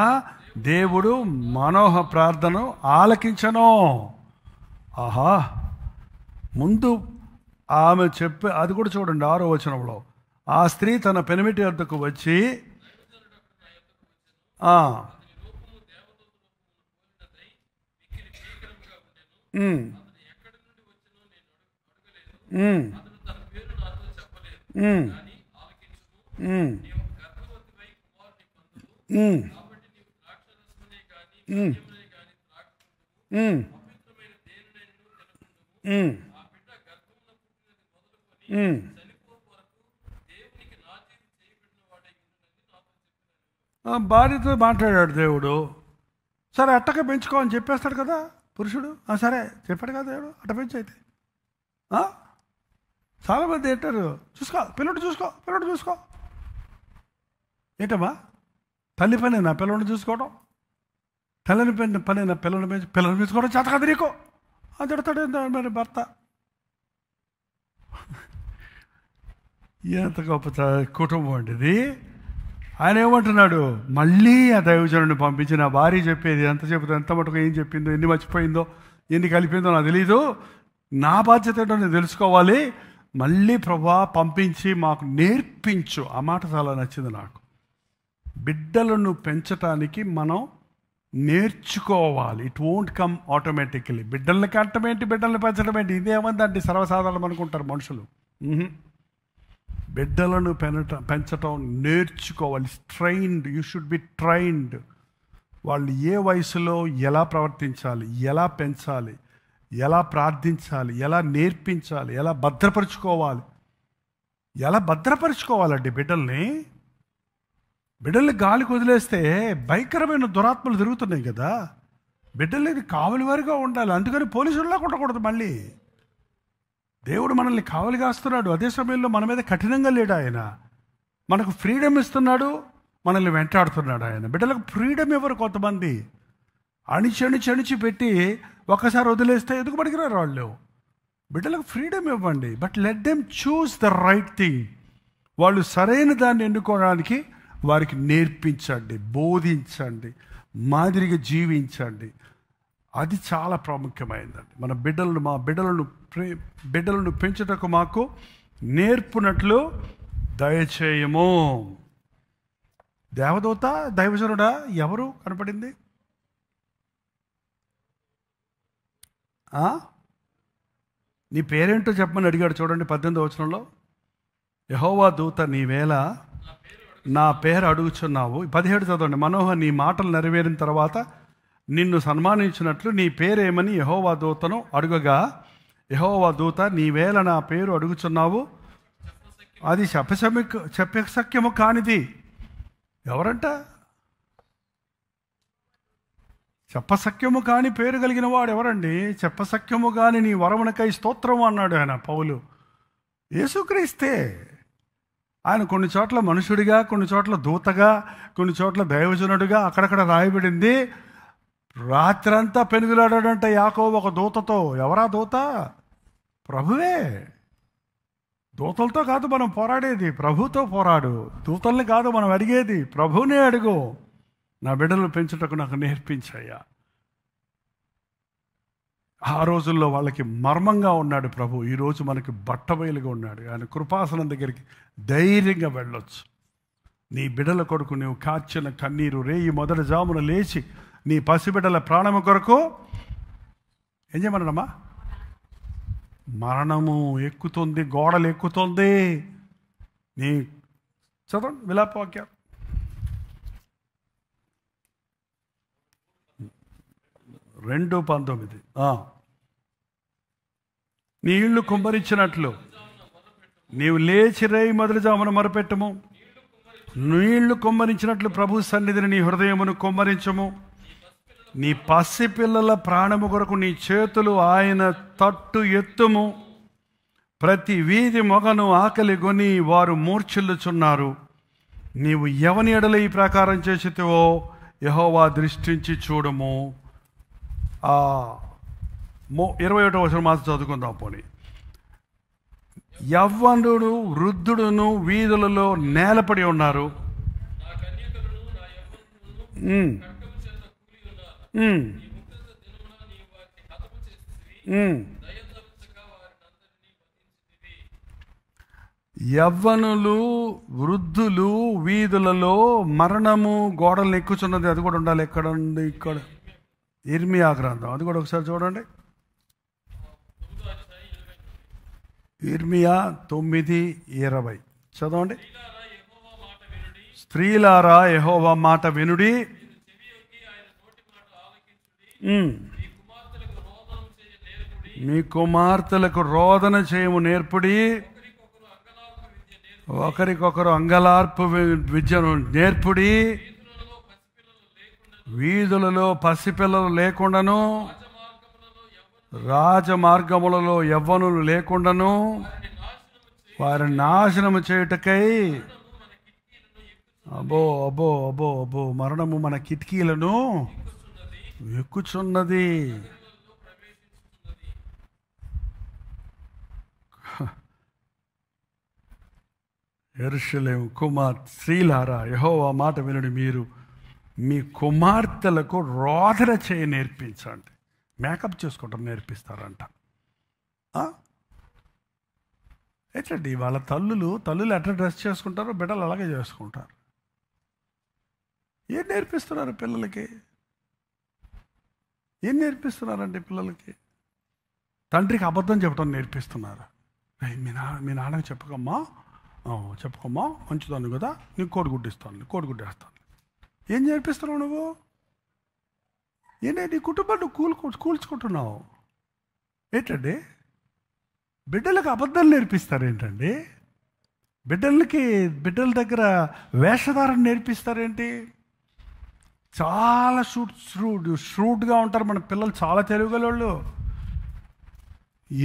దేవుడు మనోహ ప్రార్థన ఆలకించను. ఆహా, ముందు ఆమె చెప్పే అది కూడా చూడండి 6వ వచనంలో. ఆ స్త్రీ తన పెనిమిటి వద్దకు వచ్చి భార్యతో మాట్లాడాడు దేవుడు. సరే అట్టక పెంచుకో అని చెప్పేస్తాడు కదా పురుషుడు. సరే చెప్పాడు కదా దేవుడు, అట్ట పెంచు అయితే. చాలామంది ఏంటారు, పిల్లడు చూసుకో. ఏంటమ్మా తల్లి పని నా పిల్లల్ని చూసుకోవడం, తల్లిని పని నా పిల్లల్ని పెంచుకోవడం చేత కదా నీకు అని తిడతాడు మరి భర్త. ఎంత గొప్ప కుటుంబం అండి ఇది. ఆయన ఏమంటున్నాడు, మళ్ళీ ఆ దైవజనుడిని పంపించి నా భార్య చెప్పేది ఎంత చెబుతుందో, ఎంత మటుకు ఏం చెప్పిందో, ఎన్ని మర్చిపోయిందో, ఎన్ని కలిపిందో నాకు తెలీదు, నా బాధ్యత ఏంటో నేను తెలుసుకోవాలి. మళ్ళీ ప్రభువా పంపించి మాకు నేర్పించు. ఆ మాట చాలా నచ్చింది నాకు. బిడ్డలను పెంచటానికి మనం నేర్చుకోవాలి. It won't come automatically. బిడ్డల్ని కట్టడం ఏంటి, బిడ్డల్ని పెంచడం ఏంటి, ఇదేమందండి సర్వసాధారణం అనుకుంటారు మనుషులు. బిడ్డలను పెంచటం నేర్చుకోవాలి. Trained, you should be trained. వాళ్ళు ఏ వయసులో ఎలా ప్రవర్తించాలి, ఎలా పెంచాలి, ఎలా ప్రార్థించాలి, ఎలా నేర్పించాలి, ఎలా భద్రపరుచుకోవాలండి బిడ్డల్ని గాలికి వదిలేస్తే భయంకరమైన దురాత్మలు తిరుగుతున్నాయి కదా. బిడ్డల్ని కావలివారిగా ఉండాలి. అందుకని పోలీసుల్లా ఉండకూడదు. మళ్ళీ దేవుడు మనల్ని కావలి కాస్తున్నాడు, అదే సమయంలో మన మీద కఠినంగా లేడు. ఆయన మనకు ఫ్రీడమ్ ఇస్తున్నాడు, మనల్ని వెంటాడుతున్నాడు. ఆయన బిడ్డలకు ఫ్రీడమ్ ఇవ్వరు. కొంతమంది అణిచి పెట్టి ఒక్కసారి వదిలేస్తే ఎందుకు పడికిరారు వాళ్ళు. బిడ్డలకు ఫ్రీడమ్ ఇవ్వండి, but let them choose the right thing. వాళ్ళు సరైన దాన్ని ఎన్నుకోవడానికి వారికి నేర్పించండి, బోధించండి, మాదిరిగా జీవించండి. అది చాలా ప్రాముఖ్యమైనదండి. మా బిడ్డలను పెంచుటకు మాకు నేర్పునట్లు దయచేయము. దేవదూత, దైవజనుడా, ఎవరు కనపడింది? నీ పేరేంటో చెప్పమని అడిగాడు. చూడండి 18వ వచనంలో, యెహోవా దూత నీవేళ నా పేరు అడుగుచున్నావు. 17 చదవండి. మనోహ, నీ మాటలు నెరవేరిన తర్వాత నిన్ను సన్మానించినట్లు నీ పేరేమని యెహోవా దూతను అడుగగా, యెహోవా దూత నీవేళ నా పేరు అడుగుచున్నావు, అది చెప్పసక్యము కానిది. ఎవరంట? చెప్పసక్యము కాని పేరు కలిగిన వాడు ఎవరండి? చెప్పసక్యము కాని నీ వరమునకై స్తోత్రం అన్నాడు ఆయన పౌలు. యేసుక్రీస్తే. ఆయన కొన్ని చోట్ల మనుషుడిగా, కొన్ని చోట్ల దూతగా, కొన్ని చోట్ల దైవజనుడిగా అక్కడక్కడ రాయబడింది. రాత్రంతా పెనుగులాడాడంట యాకోబు ఒక దూతతో. ఎవరా దూత? ప్రభువే. దూతలతో కాదు మనం పోరాడేది, ప్రభుతో పోరాడు. దూతల్ని కాదు మనం అడిగేది, ప్రభువునే అడుగు. నా బిడ్డలను పెంచుటకు నాకు నేర్పించయ్యా. ఆ రోజుల్లో వాళ్ళకి మర్మంగా ఉన్నాడు ప్రభు. ఈరోజు మనకి బట్టబయలుగా ఉన్నాడు. ఆయన కృపాసనం దగ్గరికి ధైర్యంగా వెళ్ళొచ్చు. నీ బిడ్డల కొరకు నువ్వు కార్చిన కన్నీరు, రేయి మొదటి జామున లేచి నీ పసిబిడ్డల ప్రాణము కొరకు ఏం చేయమన్నాడమ్మా? మరణము ఎక్కుతుంది, గోడలు ఎక్కుతుంది. నీ చదవండి విలాపవాక్యం 2:19. నీ ఇళ్ళు కుమ్మరించినట్లు నీవు లేచి రేయి మొదటి జామున మొరపెట్టము. నీళ్లు కుమ్మరించినట్లు ప్రభు సన్నిధిని నీ హృదయమును కుమ్మరించము. నీ పసిపిల్లల ప్రాణము కొరకు నీ చేతులు ఆయన తట్టు ఎత్తుము. ప్రతి వీధి మొగను ఆకలి గొని వారు మూర్ఛిల్లుచున్నారు. నీవు ఎవని ఎడల ఈ ప్రకారం చేసితివో యెహోవా దృష్టించి చూడము. 21వ వచనం మాత్రం చదువుకుందాం పోనీ. యవ్వనుడు వృద్ధుడును వీధులలో నేలపడి ఉన్నారు. యవ్వనులు వృద్ధులు వీధులలో, మరణము గోడలు ఎక్కుచున్నది. అది కూడా ఉండాలి. ఎక్కడ ఉంది? ఇక్కడ ఇర్మియా గ్రంథం. అది కూడా ఒకసారి చూడండి. ఇర్మియా 9:20 చదవండి. స్త్రీలారా యెహోవా మాట వినుడి, మీ కుమార్తెలకు రోదన చేయము నేర్పుడి, ఒకరికొకరు అంగలార్పు విద్యను నేర్పుడి. వీధులలో పసిపిల్లలు లేకుండాను, రాజమార్గములలో యవ్వనులు లేకుండాను వారిని నాశనము చేయుటకై అబ్బో అబ్బో అబ్బో అబ్బో మరణము మన కిటికీలను ఎక్కుచున్నది. యెరూషలేము స్త్రీలారా యెహోవా మాట వినుడి, మీరు మీ కుమార్తెలకు రోదన చేయ నేర్పించండి. మేకప్ చేసుకోవటం నేర్పిస్తారంట. ఏంటండి వాళ్ళ తల్లులు ఎట్లా డ్రెస్ చేసుకుంటారో బిడ్డలు అలాగే చేసుకుంటారు. ఏం నేర్పిస్తున్నారు పిల్లలకి? ఏం నేర్పిస్తున్నారండి పిల్లలకి? తండ్రికి అబద్ధం చెప్పడం నేర్పిస్తున్నారు. మీ నాన్నకి చెప్పకమ్మా మంచిదాన్ని కదా, నీకు కోడిగుడ్డు ఇస్తాను, కోడిగుడ్డు వేస్తాను. ఏం నేర్పిస్తున్నావు నువ్వు? నీ కుటుంబాన్ని కూల్చుకుంటున్నావు ఏంటండి? బిడ్డలకు అబద్ధాలు నేర్పిస్తారేంటండి? బిడ్డల దగ్గర వేషధారణ నేర్పిస్తారేంటి? చాలా ష్రూడ్గా ఉంటారు మన పిల్లలు, చాలా తెలివిగలవాళ్ళు.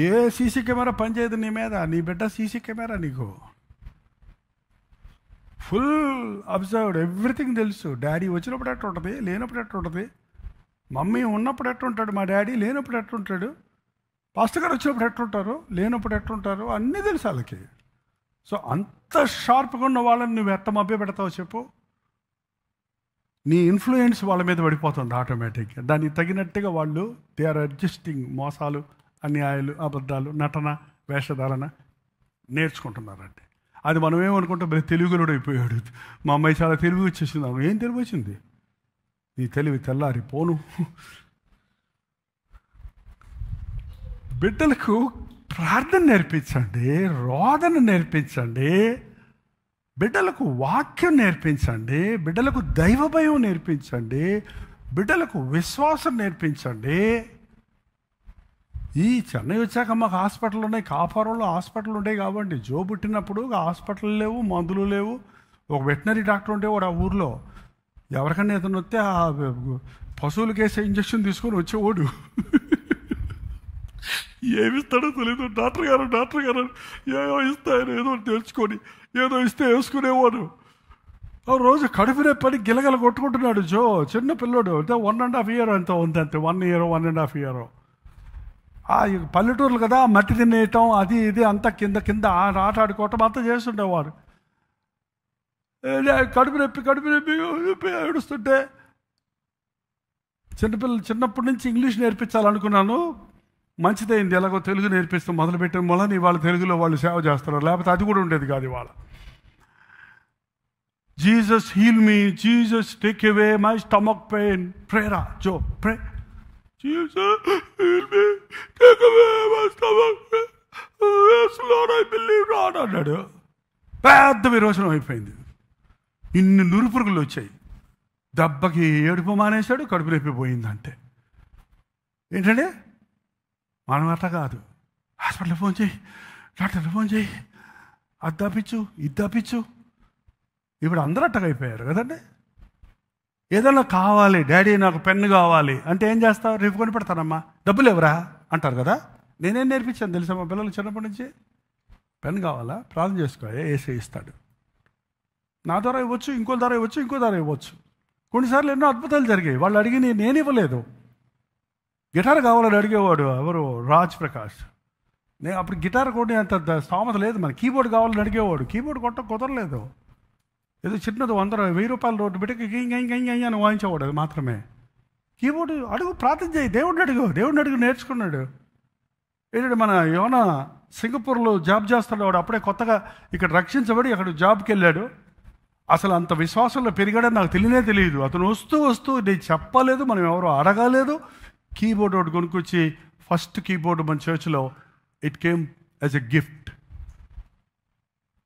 ఏ సీసీ కెమెరా పనిచేయదు నీ మీద, నీ బిడ్డ సీసీ కెమెరా నీకు. ఫుల్ అబ్జర్వ్డ్, ఎవ్రీథింగ్ తెలుసు. డాడీ వచ్చినప్పుడు ఎట్లా ఉంటుంది, లేనప్పుడు ఎట్లా ఉంటుంది, మమ్మీ ఉన్నప్పుడు ఎట్లుంటాడు, మా డాడీ లేనప్పుడు ఎట్లుంటాడు, పాస్టర్ గారు వచ్చినప్పుడు ఎట్లుంటారు, లేనప్పుడు ఎట్లుంటారు, అన్నీ తెలుసు వాళ్ళకి. సో అంత షార్ప్గా ఉన్న వాళ్ళని నువ్వు ఎట్ట మభ్య పెడతావు చెప్పు? నీ ఇన్ఫ్లుయెన్స్ వాళ్ళ మీద పడిపోతుంది ఆటోమేటిక్గా. దానికి తగినట్టుగా వాళ్ళు దే ఆర్ అడ్జస్టింగ్. మోసాలు, అన్యాయాలు, అబద్ధాలు, నటన, వేషధారణ నేర్చుకుంటున్నారంటే అది మనం ఏమనుకుంటాం, మరి తెలుగులోడు అయిపోయాడు, మా అమ్మాయి చాలా తెలివి వచ్చేసింది. ఏం తెలివి వచ్చింది? నీ తెలివి తెల్లారి పోను. బిడ్డలకు ప్రార్థన నేర్పించండి, రోదన నేర్పించండి, బిడ్డలకు వాక్యం నేర్పించండి, బిడ్డలకు దైవ భయం నేర్పించండి, బిడ్డలకు విశ్వాసం నేర్పించండి. ఈ చెన్నై వచ్చాక మాకు హాస్పిటల్ ఉన్నాయి, కాపురంలో హాస్పిటల్ ఉంటాయి కాబట్టి జో పుట్టినప్పుడు హాస్పిటల్ లేవు, మందులు లేవు. ఒక వెటనరీ డాక్టర్ ఉండేవాడు ఆ ఊర్లో. ఎవరికన్నా ఏదైనా వస్తే ఆ పశువులకి వేసే ఇంజక్షన్ తీసుకొని వచ్చేవాడు. ఏమిస్తాడో తెలీదు. డాక్టర్ గారు ఏదో ఇస్తాయని ఏదో తెలుసుకొని ఏదో ఇస్తే వేసుకునేవాడు. ఆ రోజు కడుపు నొప్పి గిలగల కొట్టుకుంటున్నాడు జో, చిన్న పిల్లోడు. అంటే 1.5 years అంత ఉంది, అంతే 1 year 1.5 years. ఆ పల్లెటూర్లు కదా, మట్టి తినేయటం అది ఇది అంతా కింద ఆట ఆడుకోవటం అంతా చేస్తుండేవారు. కడుపు నొప్పి ఏడుస్తుంటే చిన్నప్పటి నుంచి ఇంగ్లీష్ నేర్పించాలనుకున్నాను. మంచిదైంది, ఎలాగో తెలుగు నేర్పిస్తూ మొదలుపెట్టిన వల్ల ఇవాళ తెలుగులో వాళ్ళు సేవ చేస్తున్నారు. లేకపోతే అది కూడా ఉండేది కాదు ఇవాళ. Jesus heal me, Jesus take away my stomach pain. ప్రేరా జో pray. Jesus, heal me, take away my stomach pain. Yes, Lord, I believe God అన్నాడు. పెద్ద విరోచనం అయిపోయింది. ఇన్ని నురుపురుగులు వచ్చాయి. దెబ్బకి ఏడుపు మానేశాడు, కడుపు నొప్పిపోయిందంటే. ఏంటంటే మనం అట్లా కాదు. హాస్పిటల్ ఫోన్ చేయి, డాక్టర్కి ఫోన్ చేయి, అది తప్పించు, ఇది తప్పించు. ఇప్పుడు అందరూ అట్టగా అయిపోయారు కదండి. ఏదైనా కావాలి, డాడీ నాకు పెన్ను కావాలి అంటే ఏం చేస్తావు? రేపు కొని పెడతానమ్మా, డబ్బులు ఎవరా అంటారు కదా. నేనేం నేర్పించాను తెలుసా మా పిల్లలు చిన్నప్పటి నుంచి? పెన్ను కావాలా, ప్రార్థన చేసుకో, ఏసీ ఇస్తాడు. నా ద్వారా ఇవ్వచ్చు, ఇంకో ద్వారా ఇవ్వచ్చు, ఇంకో ద్వారా ఇవ్వచ్చు. కొన్నిసార్లు ఎన్నో అద్భుతాలు జరిగాయి. వాళ్ళు అడిగి నేను ఇవ్వలేదు. గిటార్ కావాలని అడిగేవాడు ఎవరు, రాజ్ ప్రకాష్. నేను అప్పుడు గిటార్ కొనే అంత స్తోమత లేదు. మన కీబోర్డ్ కావాలని అడిగేవాడు. కీబోర్డ్ కొట్ట కుదరలేదు. ఏదో చిన్నది 100-1000 రూపాయల రోడ్డు పెట్టి గంగ అని వాయించేవాడు. అది మాత్రమే. కీబోర్డు అడుగు, ప్రార్థన చేయి, దేవుడిని అడుగు నేర్చుకున్నాడు. ఏంటంటే మన యోనా సింగపూర్లో జాబ్ చేస్తున్నాడు. అప్పుడే కొత్తగా ఇక్కడ రక్షించబడి అక్కడ జాబ్కి వెళ్ళాడు. అసలు అంత విశ్వాసంలో పెరిగాడని నాకు తెలియదు. అతను వస్తూ నేను చెప్పలేదు, మనం ఎవరు అడగలేదు. కీబోర్డ్ ఒకటి కొనుక్కొచ్చి, ఫస్ట్ కీబోర్డు మన చర్చ్లో it came as a gift.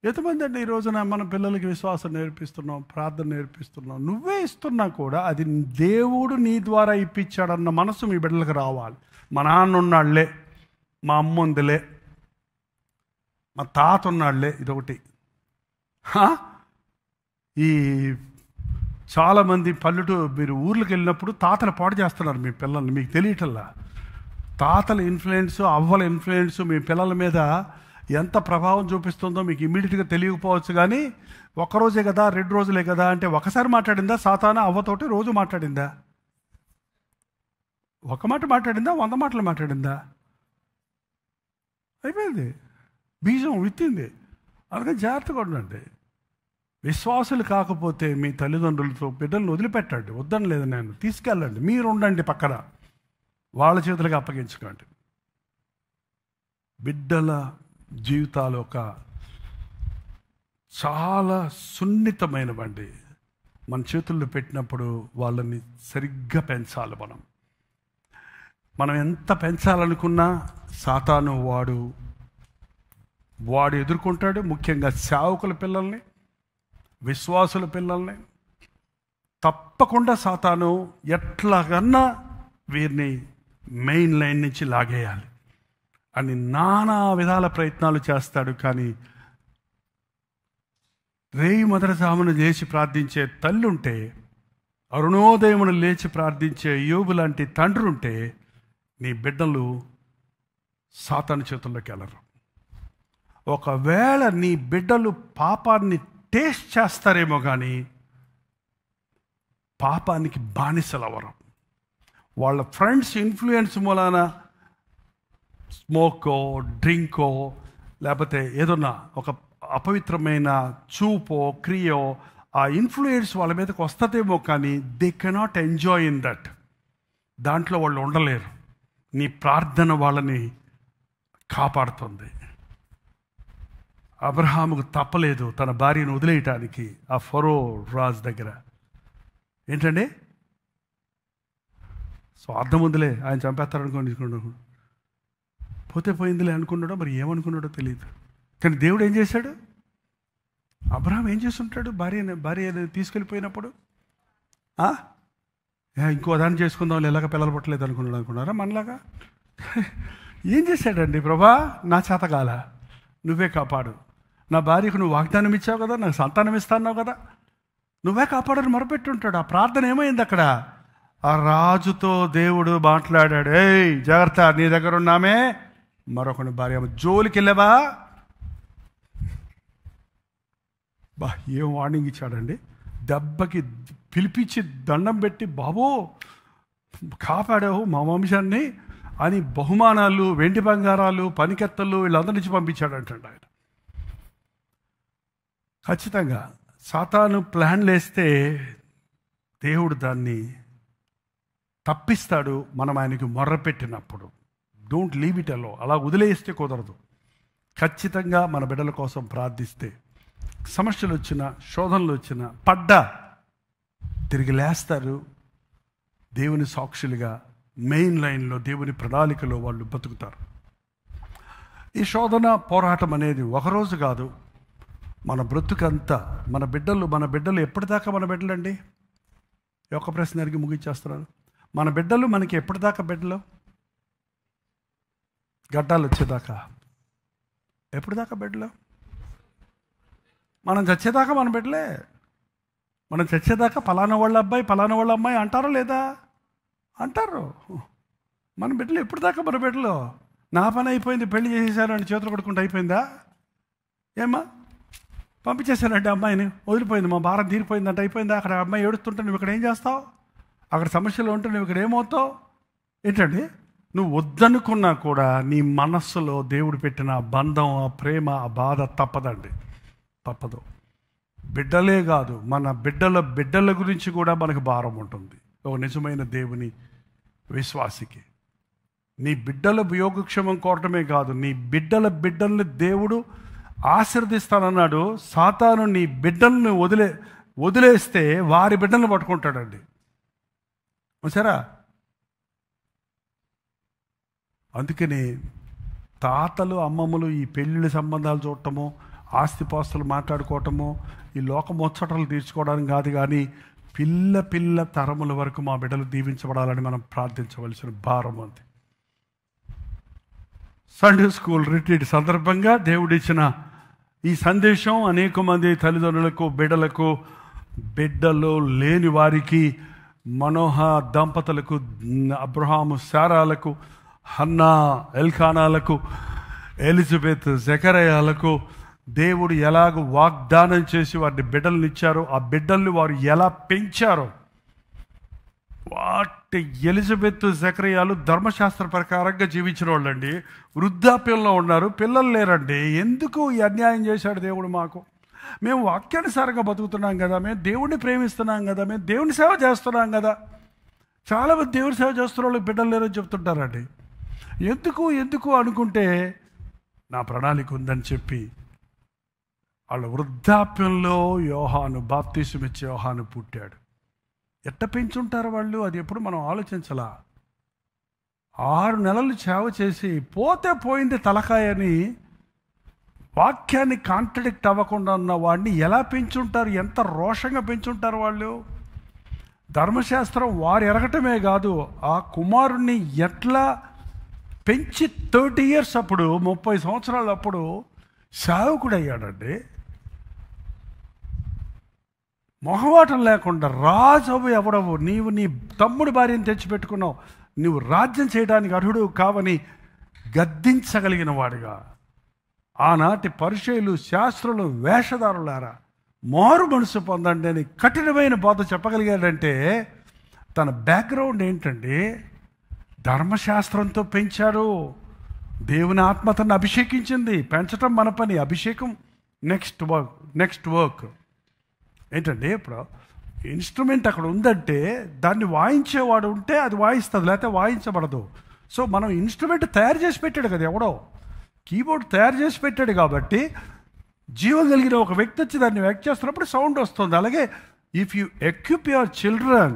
ఎంతమంది అండి ఈ రోజున మన పిల్లలకి విశ్వాసం నేర్పిస్తున్నాం, ప్రార్థన నేర్పిస్తున్నాం. నువ్వే ఇస్తున్నా కూడా అది దేవుడు నీ ద్వారా ఇప్పించాడన్న మనసు మీ బిడ్డలకు రావాలి. మా నాన్న ఉన్నాళ్లే, మా అమ్మ ఉందిలే, మా తాత ఉన్నాళ్లే, ఇదొకటి. ఈ చాలామంది మీరు ఊర్లకు వెళ్ళినప్పుడు తాతలు పాడు చేస్తున్నారు మీ పిల్లల్ని, మీకు తెలియటల్లా. తాతల ఇన్ఫ్లుయెన్స్, అవ్వల ఇన్ఫ్లుయెన్స్ మీ పిల్లల మీద ఎంత ప్రభావం చూపిస్తుందో మీకు ఇమ్మీడియట్గా తెలియకపోవచ్చు. కానీ ఒక్కరోజే కదా, 2 రోజులే కదా అంటే ఒకసారి మాట్లాడిందా సాతానా అవ్వతోటి? రోజు మాట్లాడిందా? ఒక మాట మాట్లాడిందా? 100 మాటలు మాట్లాడిందా? అయిపోయింది, బీజం విత్తింది. అందుకని జాగ్రత్తగా ఉండండి. విశ్వాసులు కాకపోతే మీ తల్లిదండ్రులతో బిడ్డలను వదిలిపెట్టండి. వద్దని లేదు, నేను తీసుకెళ్ళండి, మీరు ఉండండి పక్కన, వాళ్ళ చేతులకు అప్పగించుకోండి. బిడ్డల జీవితాలు ఒక చాలా సున్నితమైనవండి. మన చేతుల్లో పెట్టినప్పుడు వాళ్ళని సరిగ్గా పెంచాలి. మనం ఎంత పెంచాలనుకున్నా సాతాను వాడు ఎదుర్కొంటాడు. ముఖ్యంగా సేవకుల పిల్లల్ని, విశ్వాసుల పిల్లల్ని తప్పకుండా సాతాను ఎట్లాగన్నా వీరిని మెయిన్ లైన్ నుంచి లాగేయాలి అని నానా విధాల ప్రయత్నాలు చేస్తాడు. కానీ రేయి మొదటి జామున లేచి ప్రార్థించే తల్లి ఉంటే, అరుణోదయమును లేచి ప్రార్థించే యోబు లాంటి తండ్రి ఉంటే, నీ బిడ్డలు సాతాను చేతుల్లోకి వెళ్ళరు. ఒకవేళ నీ బిడ్డలు పాపాన్ని టేస్ట్ చేస్తారేమో కానీ పాపానికి బానిసలు అవ్వరు. వాళ్ళ ఫ్రెండ్స్ ఇన్ఫ్లుయెన్స్ మూలాన స్మోకో, డ్రింకో, లేకపోతే ఏదన్నా ఒక అపవిత్రమైన చూపో, క్రియో, ఆ ఇన్ఫ్లుయెన్స్ వాళ్ళ మీదకి వస్తుందేమో కానీ they cannot enjoy in that. దాంట్లో వాళ్ళు ఉండలేరు. నీ ప్రార్థన వాళ్ళని కాపాడుతుంది. అబ్రహాముకు తప్పలేదు తన భార్యను వదిలేయటానికి ఆ ఫరో రాజు దగ్గర. ఏంటండి, స్వార్థం ఉందిలే, ఆయన చంపేస్తారనుకోండి, పోతే పోయిందిలే అనుకున్నాడో మరి ఏమనుకున్నాడో తెలియదు. కానీ దేవుడు ఏం చేశాడు? అబ్రహాం ఏం చేస్తుంటాడు? భార్య తీసుకెళ్ళిపోయినప్పుడు ఇంకో దాన్ని చేసుకుందాం, ఎలాగ పిల్లలు పుట్టలేదు అనుకున్నారా మనలాగా? ఏం చేశాడండి? ప్రభా, నా చేతకాల, నువ్వే కాపాడు. నా భార్యకు నువ్వు వాగ్దానం ఇచ్చావు కదా, నాకు సంతానం ఇస్తాన్నావు కదా, నువ్వే కాపాడని మొరపెట్టుంటాడు. ఆ ప్రార్థన ఏమైంది అక్కడ? ఆ రాజుతో దేవుడు మాట్లాడాడు, ఏయ్ జాగ్రత్త, నీ దగ్గర ఉన్నామే మరొకని భార్య జోలికి వెళ్ళావా? ఏం వార్నింగ్ ఇచ్చాడండి. దెబ్బకి పిలిపించి దండం పెట్టి, బాబో కాపాడావు మా వంశాన్ని అని బహుమానాలు, వెండి బంగారాలు, పనికెత్తలు వీళ్ళందరి నుంచి పంపించాడంటండి ఆయన. ఖచ్చితంగా సాతాను ప్లాన్లు వేస్తే దేవుడు దాన్ని తప్పిస్తాడు మనం ఆయనకి మొర్రపెట్టినప్పుడు. డోంట్ లీవ్ ఇట్ అలో. అలా వదిలేస్తే కుదరదు. ఖచ్చితంగా మన బిడ్డల కోసం ప్రార్థిస్తే సమస్యలు వచ్చినా, శోధనలు వచ్చినా, పడ్డా తిరిగి లేస్తారు. దేవుని సాక్షులుగా మెయిన్ లైన్లో, దేవుని ప్రణాళికలో వాళ్ళు బతుకుతారు. ఈ శోధన పోరాటం అనేది ఒకరోజు కాదు, మన బ్రతుకంతా. మన బిడ్డలు ఎప్పటిదాకా మన బిడ్డలండి? ఒక ప్రశ్న అడిగి ముగించేస్తున్నాను. మన బిడ్డలు మనకి ఎప్పటిదాకా బిడ్డలు? గడ్డాలు వచ్చేదాకా. ఎప్పటిదాకా బిడ్డలు? మనం చచ్చేదాకా మన బిడ్డలే. మనం చచ్చేదాకా పలానా వాళ్ళ అబ్బాయి, పలానా వాళ్ళ అమ్మాయి అంటారో లేదా? అంటారు. మన బిడ్డలు ఎప్పటిదాకా మన బిడ్డలు? నా పని అయిపోయింది, పెళ్లి చేసేసారని చేతులు కొడుకుంటూ అయిపోయిందా? ఏమ్మా పంపించేశానంటే అమ్మాయిని, వదిలిపోయింది, మా భారం తీరిపోయిందంటే అయిపోయిందా? అక్కడ అమ్మాయి ఏడుస్తుంటే నువ్వు ఇక్కడ ఏం చేస్తావు? అక్కడ సమస్యలు ఉంటే నువ్వు ఇక్కడ ఏమవుతావు? ఏంటండి, నువ్వు వద్దనుకున్నా కూడా నీ మనస్సులో దేవుడు పెట్టిన ఆ బంధం, ఆ ప్రేమ, ఆ బాధ తప్పదు. బిడ్డలే కాదు, మన బిడ్డల గురించి కూడా మనకు భారం ఉంటుంది. ఒక నిజమైన దేవుని విశ్వాసికి నీ బిడ్డల యోగక్షేమం కోరటమే కాదు, నీ బిడ్డల్ని దేవుడు ఆశీర్దిస్తానన్నాడు. సాతాను నీ బిడ్డల్ని వదిలేస్తే వారి బిడ్డల్ని పట్టుకుంటాడండి. సరే, అందుకని తాతలు, అమ్మమ్మలు ఈ పెళ్ళిళ్ళ సంబంధాలు చూడటము, ఆస్తిపాస్తులు మాట్లాడుకోవటము, ఈ లోకమొచ్చటలు తీర్చుకోవడానికి కాదు, కానీ పిల్ల తరముల వరకు మా బిడ్డలు దీవించబడాలని మనం ప్రార్థించవలసిన భారం ఉంది. సండే స్కూల్ రిట్రీట్ సందర్భంగా దేవుడిచ్చిన ఈ సందేశం అనేక మంది తల్లిదండ్రులకు, బిడ్డలు లేని వారికి, మనోహ దంపతులకు, అబ్రహాము శారాలకు, హన్నా ఎల్కానాలకు, ఎలిజబెత్ జకరయాలకు దేవుడు ఎలాగ వాగ్దానం చేసి వారిని బిడ్డలను ఇచ్చారో, ఆ బిడ్డల్ని వారు ఎలా పెంచారో, వాటి ఎలిజబెత్ జకరయాలు ధర్మశాస్త్ర ప్రకారంగా జీవించిన వాళ్ళండి. వృద్ధాప్యంలో ఉన్నారు, పిల్లలు లేరండి. ఎందుకు ఈ అన్యాయం చేశాడు దేవుడు మాకు? మేము వాక్యానుసారంగా బతుకుతున్నాం కదా, మేము దేవుడిని ప్రేమిస్తున్నాం కదా, మేము దేవుని సేవ చేస్తున్నాం కదా. చాలామంది దేవుని సేవ చేస్తున్న వాళ్ళకి బిడ్డలు లేరని చెప్తుంటారండి. ఎందుకు అనుకుంటే నా ప్రణాళిక ఉందని చెప్పి వాళ్ళ వృద్ధాప్యంలో బాప్తీసం యోహాను పుట్టాడు. ఎట్ట పెంచుంటారు వాళ్ళు? అది ఎప్పుడు మనం ఆలోచించలా. 6 నెలలు సేవ చేసి పోతే పోయింది తలకాయని వాక్యాన్ని కాంట్రడిక్ట్ అవ్వకుండా ఉన్న వాడిని ఎలా పెంచుంటారు? ఎంత రోషంగా పెంచుంటారు వాళ్ళు. ధర్మశాస్త్రం వారు ఎరగటమే కాదు, ఆ కుమారుణ్ణి ఎట్లా పెంచి 30 years అప్పుడు 30 సంవత్సరాలు అప్పుడు సేవకుడు అయ్యాడండి. మొహమాటం లేకుండా, రాజు ఎవడవు నీవు, నీ తమ్ముడి భార్యను తెచ్చిపెట్టుకున్నావు, నువ్వు రాజ్యం చేయడానికి అర్హుడు కావని గద్దించగలిగిన వాడిగా, ఆనాటి పరిచయులు, శాస్త్రులు, వేషధారులారా మారు మనసు పొందండి అని కఠినమైన బోధ చెప్పగలిగాడంటే తన బ్యాక్గ్రౌండ్ ఏంటండి? ధర్మశాస్త్రంతో పెంచాడు. దేవుని ఆత్మ తను అభిషేకించింది. పెంచటం మన పని, అభిషేకం నెక్స్ట్ వర్క్ ఏంటండి? ఇప్పుడు ఇన్స్ట్రుమెంట్ అక్కడ ఉందంటే దాన్ని వాయించేవాడు ఉంటే అది వాయిస్తుంది, లేకపోతే వాయించబడదు. సో మనం ఇన్స్ట్రుమెంట్ తయారు చేసి పెట్టాడు కదా, ఎవడో కీబోర్డ్ తయారు చేసి పెట్టాడు కాబట్టి జీవం కలిగిన ఒక వ్యక్తి వచ్చి దాన్ని వ్యాక్ చేస్తున్నప్పుడు సౌండ్ వస్తుంది. అలాగే if you equip your children,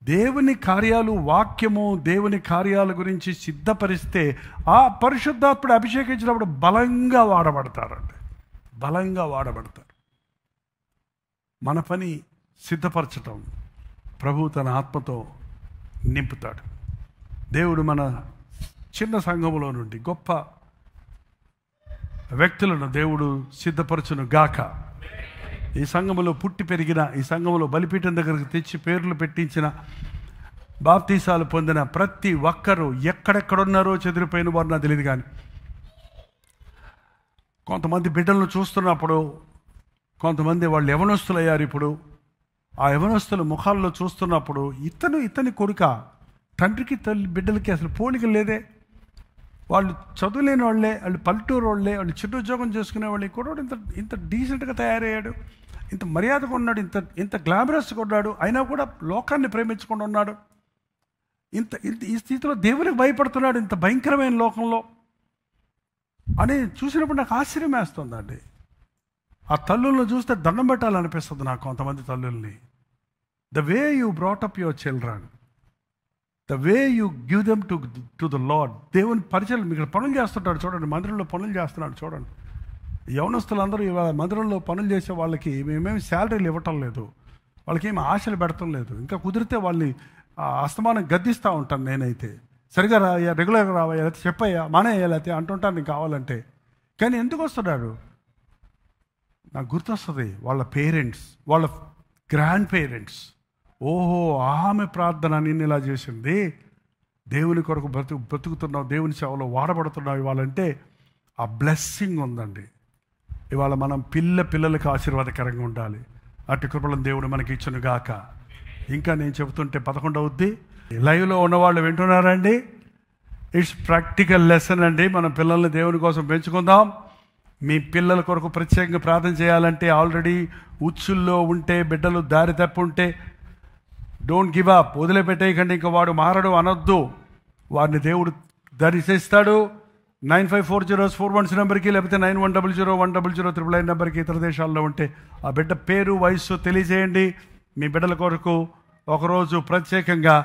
దేవుని కార్యాలు, వాక్యము, దేవుని కార్యాల గురించి సిద్ధపరిస్తే ఆ పరిశుద్ధాత్ముడు అభిషేకించినప్పుడు బలంగా వాడబడతారండి, బలంగా వాడబడతారు. మన పని సిద్ధపరచటం, ప్రభు తన ఆత్మతో నింపుతాడు. దేవుడు మన చిన్న సంఘములో నుండి గొప్ప వ్యక్తులను దేవుడు సిద్ధపరచును గాక. ఈ సంఘములో పుట్టి పెరిగిన, ఈ సంఘములో బలిపీఠం దగ్గరకు తెచ్చి పేర్లు పెట్టించిన, బాప్తీసాలు పొందిన ప్రతి ఒక్కరూ ఎక్కడెక్కడున్నారో చెదిరిపోయిన వారు నాకు తెలియదు. కానీ కొంతమంది బిడ్డలను చూస్తున్నప్పుడు, కొంతమంది వాళ్ళు యవనస్తులు అయ్యారు. ఇప్పుడు ఆ యవనస్తుల ముఖాల్లో చూస్తున్నప్పుడు ఇతని కొడుక, తండ్రికి తల్లి బిడ్డలకి అసలు పోలిక లేదే. వాళ్ళు చదువులేని వాళ్ళే, వాళ్ళు పల్లెటూరు వాళ్ళే, వాళ్ళు చిన్న ఉద్యోగం చేసుకునే వాళ్ళు కూడా ఇంత డీసెంట్గా తయారయ్యాడు, ఇంత మర్యాదగా ఉన్నాడు, ఇంత గ్లామరస్గా ఉన్నాడు, అయినా కూడా లోకాన్ని ప్రేమించకుండా ఉన్నాడు. ఇంత ఈ స్థితిలో దేవునికి భయపడుతున్నాడు ఇంత భయంకరమైన లోకంలో అని చూసినప్పుడు నాకు ఆశ్చర్యం వేస్తుందండి. ఆ తల్లులను చూస్తే దండం పెట్టాలనిపిస్తుంది నాకు, కొంతమంది తల్లుల్ని. The way you brought up your children, the way you give them to the Lord. దేవుని పరిచయం మీకు పనులు చేస్తుంటాడు చూడండి, మందిరంలో పనులు చేస్తున్నాడు చూడండి. యవనస్తులందరూ ఇవాళ మందిరంలో పనులు చేసే వాళ్ళకి మేమేమి శాలరీలు ఇవ్వటం లేదు, వాళ్ళకి ఏమి ఆశలు పెడటం లేదు. ఇంకా కుదిరితే వాళ్ళని అస్తమానం గద్దిస్తూ ఉంటాను నేనైతే. సరిగా రావయ్యా, రెగ్యులర్గా రావయ్యా, లేకపోతే చెప్పయ్యా, మానేయ్యా, లేకపోతే అంటుంటాను నీకు కావాలంటే. కానీ ఎందుకు వస్తున్నాడు? నాకు గుర్తొస్తుంది వాళ్ళ పేరెంట్స్, వాళ్ళ గ్రాండ్ పేరెంట్స్. ఓహో, ఆమె ప్రార్థన నిన్ను ఇలా చేసింది, దేవుని కొరకు బ్రతుకుతున్నావు, దేవుని సేవలో వాడబడుతున్నావు ఇవాళంటే ఆ బ్లెస్సింగ్ ఉందండి. ఇవాళ మనం పిల్లలకి ఆశీర్వాదకరంగా ఉండాలి. అటు కృపలను దేవుడు మనకి ఇచ్చును గాక. ఇంకా నేను చెబుతుంటే 11 అవుద్ది. లైవ్లో ఉన్నవాళ్ళు వింటున్నారండి? ఇట్స్ ప్రాక్టికల్ లెసన్ అండి. మన పిల్లల్ని దేవుని కోసం పెంచుకుందాం. మీ పిల్లల కొరకు ప్రత్యేకంగా ప్రార్థన చేయాలంటే, ఆల్రెడీ ఉచ్చుల్లో ఉంటే, బిడ్డలు దారి తప్పుంటే డోంట్ గివ్ అప్, వదిలిపెట్టేయకండి. ఇంకా వాడు మారడు అనొద్దు. వారిని దేవుడు దర్శిస్తాడు. 954041 నెంబర్కి, లేకపోతే 9100100999 నెంబర్కి, ఇతర దేశాల్లో ఉంటే ఆ బిడ్డ పేరు, వయస్సు తెలియజేయండి. మీ బిడ్డల కొరకు ఒకరోజు ప్రత్యేకంగా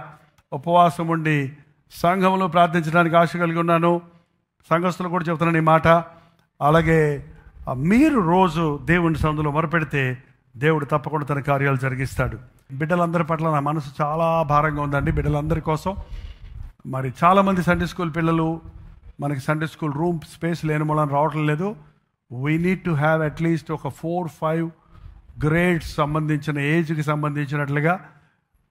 ఉపవాసం ఉండి సంఘంలో ప్రార్థించడానికి ఆశ కలిగి ఉన్నాను. సంఘస్థులు కూడా చెప్తున్నాను ఈ మాట. అలాగే మీరు రోజు దేవుని సందులో మొరపెడితే దేవుడు తప్పకుండా తన కార్యాలు జరిగిస్తాడు. బిడ్డలందరి పట్ల నా మనసు చాలా భారంగా ఉందండి. బిడ్డలందరి కోసం మరి చాలామంది సండే స్కూల్ పిల్లలు, మనకి సండే స్కూల్ రూమ్ స్పేస్ లేని మూలం రావటం లేదు. We need to have at least ఒక 4-5 గ్రేడ్స్ సంబంధించిన, ఏజ్కి సంబంధించినట్లుగా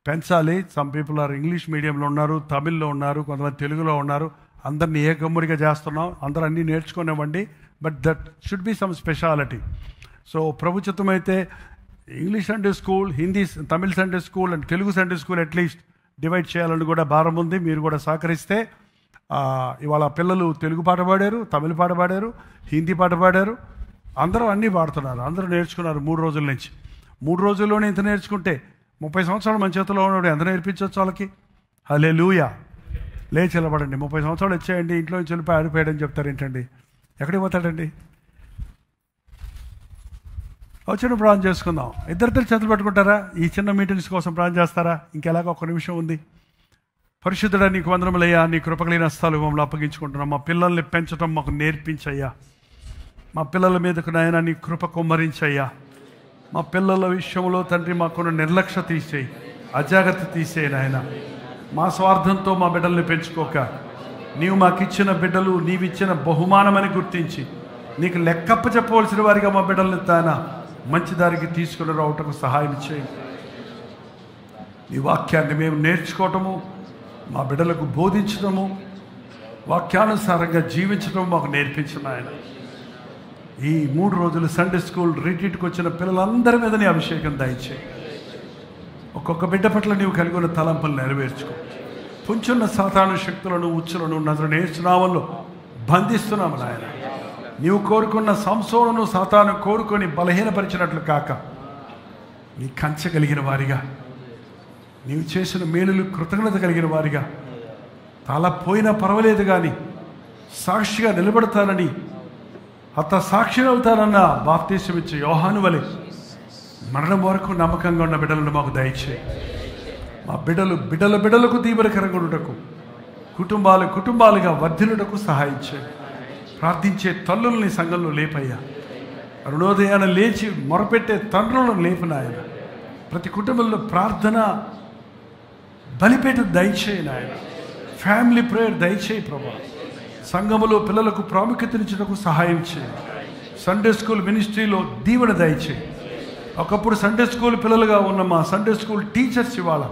పెంచాలి. సమ్ పీపుల్ ఆర్ ఇంగ్లీష్ మీడియంలో ఉన్నారు, తమిళ్లో ఉన్నారు, కొంతమంది తెలుగులో ఉన్నారు. అందరినీ ఏకమ్ముడిగా చేస్తున్నాం. అందరూ అన్నీ నేర్చుకునేవ్వండి. But that should be some speciality. So ప్రభుత్వం అయితే English Sunday school, Hindi Tamil Sunday school and Telugu Sunday school at least divide చేయాలని కూడా భారం ఉంది. మీరు కూడా సహకరిస్తే ఇవాళ పిల్లలు తెలుగు పాట పాడారు, తమిళ పాట పాడారు, హిందీ పాట పాడారు, అందరూ అన్నీ పాడుతున్నారు. అందరూ నేర్చుకున్నారు 3 రోజుల నుంచి. 3 రోజుల్లోనే ఇంత నేర్చుకుంటే 30 సంవత్సరాలు మన చేతిలో ఉన్నాడు, ఎంత నేర్పించవచ్చు వాళ్ళకి? హల్లెలూయా. లేచి నిలబడండి. 30 సంవత్సరాలు వచ్చాయండి, ఇంట్లో నుంచి వెళ్ళిపోయి ఆడిపోయాడని చెప్తారు ఏంటండి? ఎక్కడికి పోతాడండి? వచ్చిన ప్రార్థన చేసుకుందాం. ఇద్దరిద్దరు చేతులు పెట్టుకుంటారా? ఈ చిన్న మీటింగ్స్ కోసం ప్రార్థన చేస్తారా? ఇంకెలాగో 1 నిమిషం ఉంది. పరిశుద్ధుడా, నీకు వందనములయ్యా. నీ కృపగలిగిన హస్తాలు మమ్మల్ని అప్పగించుకుంటున్నాం. మా పిల్లల్ని పెంచడం మాకు నేర్పించయ్యా. మా పిల్లల మీదకు నాయన నీ కృప కుమ్మరించయ్యా. మా పిల్లల విషయంలో తండ్రి మాకున్న నిర్లక్ష్య తీసేయి. అజాగ్రత్త తీసే నాయన. మా స్వార్థంతో మా బిడ్డల్ని పెంచుకోక, నీవు మాకిచ్చిన బిడ్డలు నీవిచ్చిన బహుమానమని గుర్తించి నీకు లెక్కప్ప చెప్పవలసిన వారిగా మా బిడ్డల్ని తాన మంచి దారికి తీసుకుని రావటకు సహాయం చేయండి. నీ వాక్యాన్ని మేము నేర్చుకోవటము, మా బిడ్డలకు బోధించడము, వాక్యానుసారంగా జీవించడం మాకు నేర్పించిన ఆయన. ఈ 3 రోజులు సండే స్కూల్ రిట్రీట్కి వచ్చిన పిల్లలందరి మీద నీ అభిషేకం దయచేయి. ఒక్కొక్క బిడ్డ పట్ల నీవు కలిగి ఉన్న తలంపులు నెరవేర్చుకో. పుంచున్న సాతాను శక్తులను ఉచ్చులను నజరుని యేసు నామములో బంధిస్తున్నాము నాయన. నీవు కోరుకున్న సంసోనును సాతాను కోరుకొని బలహీనపరిచినట్లు కాక, నీ కంచె కలిగిన వారిగా, నీవు చేసిన మేలులు కృతజ్ఞత కలిగిన వారిగా, తల పోయినా పర్వాలేదు కానీ సాక్షిగా నిలబడతానని, సాక్షిని అవుతానన్న బాప్తీసం ఇచ్చే యోహాను వలె మరణం వరకు నమ్మకంగా ఉన్న బిడ్డలను మాకు దయచేయి. మా బిడ్డలకు దీవెనకరంగా ఉండుటకు, కుటుంబాలుగా వర్ధిల్లుటకు సహాయం చేయి. ప్రార్థించే తల్లుల్ని సంఘంలో లేపయ్యా. అరుణోదయాన లేచి మొరపెట్టే తండ్రులను లేపనాయన. ప్రతి కుటుంబంలో ప్రార్థన బలిపేట దయచేయి నాయన. ఫ్యామిలీ ప్రేయర్ దయచేయి ప్రభా. సంఘములో పిల్లలకు ప్రాముఖ్యతనిచ్చుటకు సహాయం చేయి. సండే స్కూల్ మినిస్ట్రీలో దీవెన దయచేయి. ఒకప్పుడు సండే స్కూల్ పిల్లలుగా ఉన్న మా సండే స్కూల్ టీచర్స్ ఇవాళ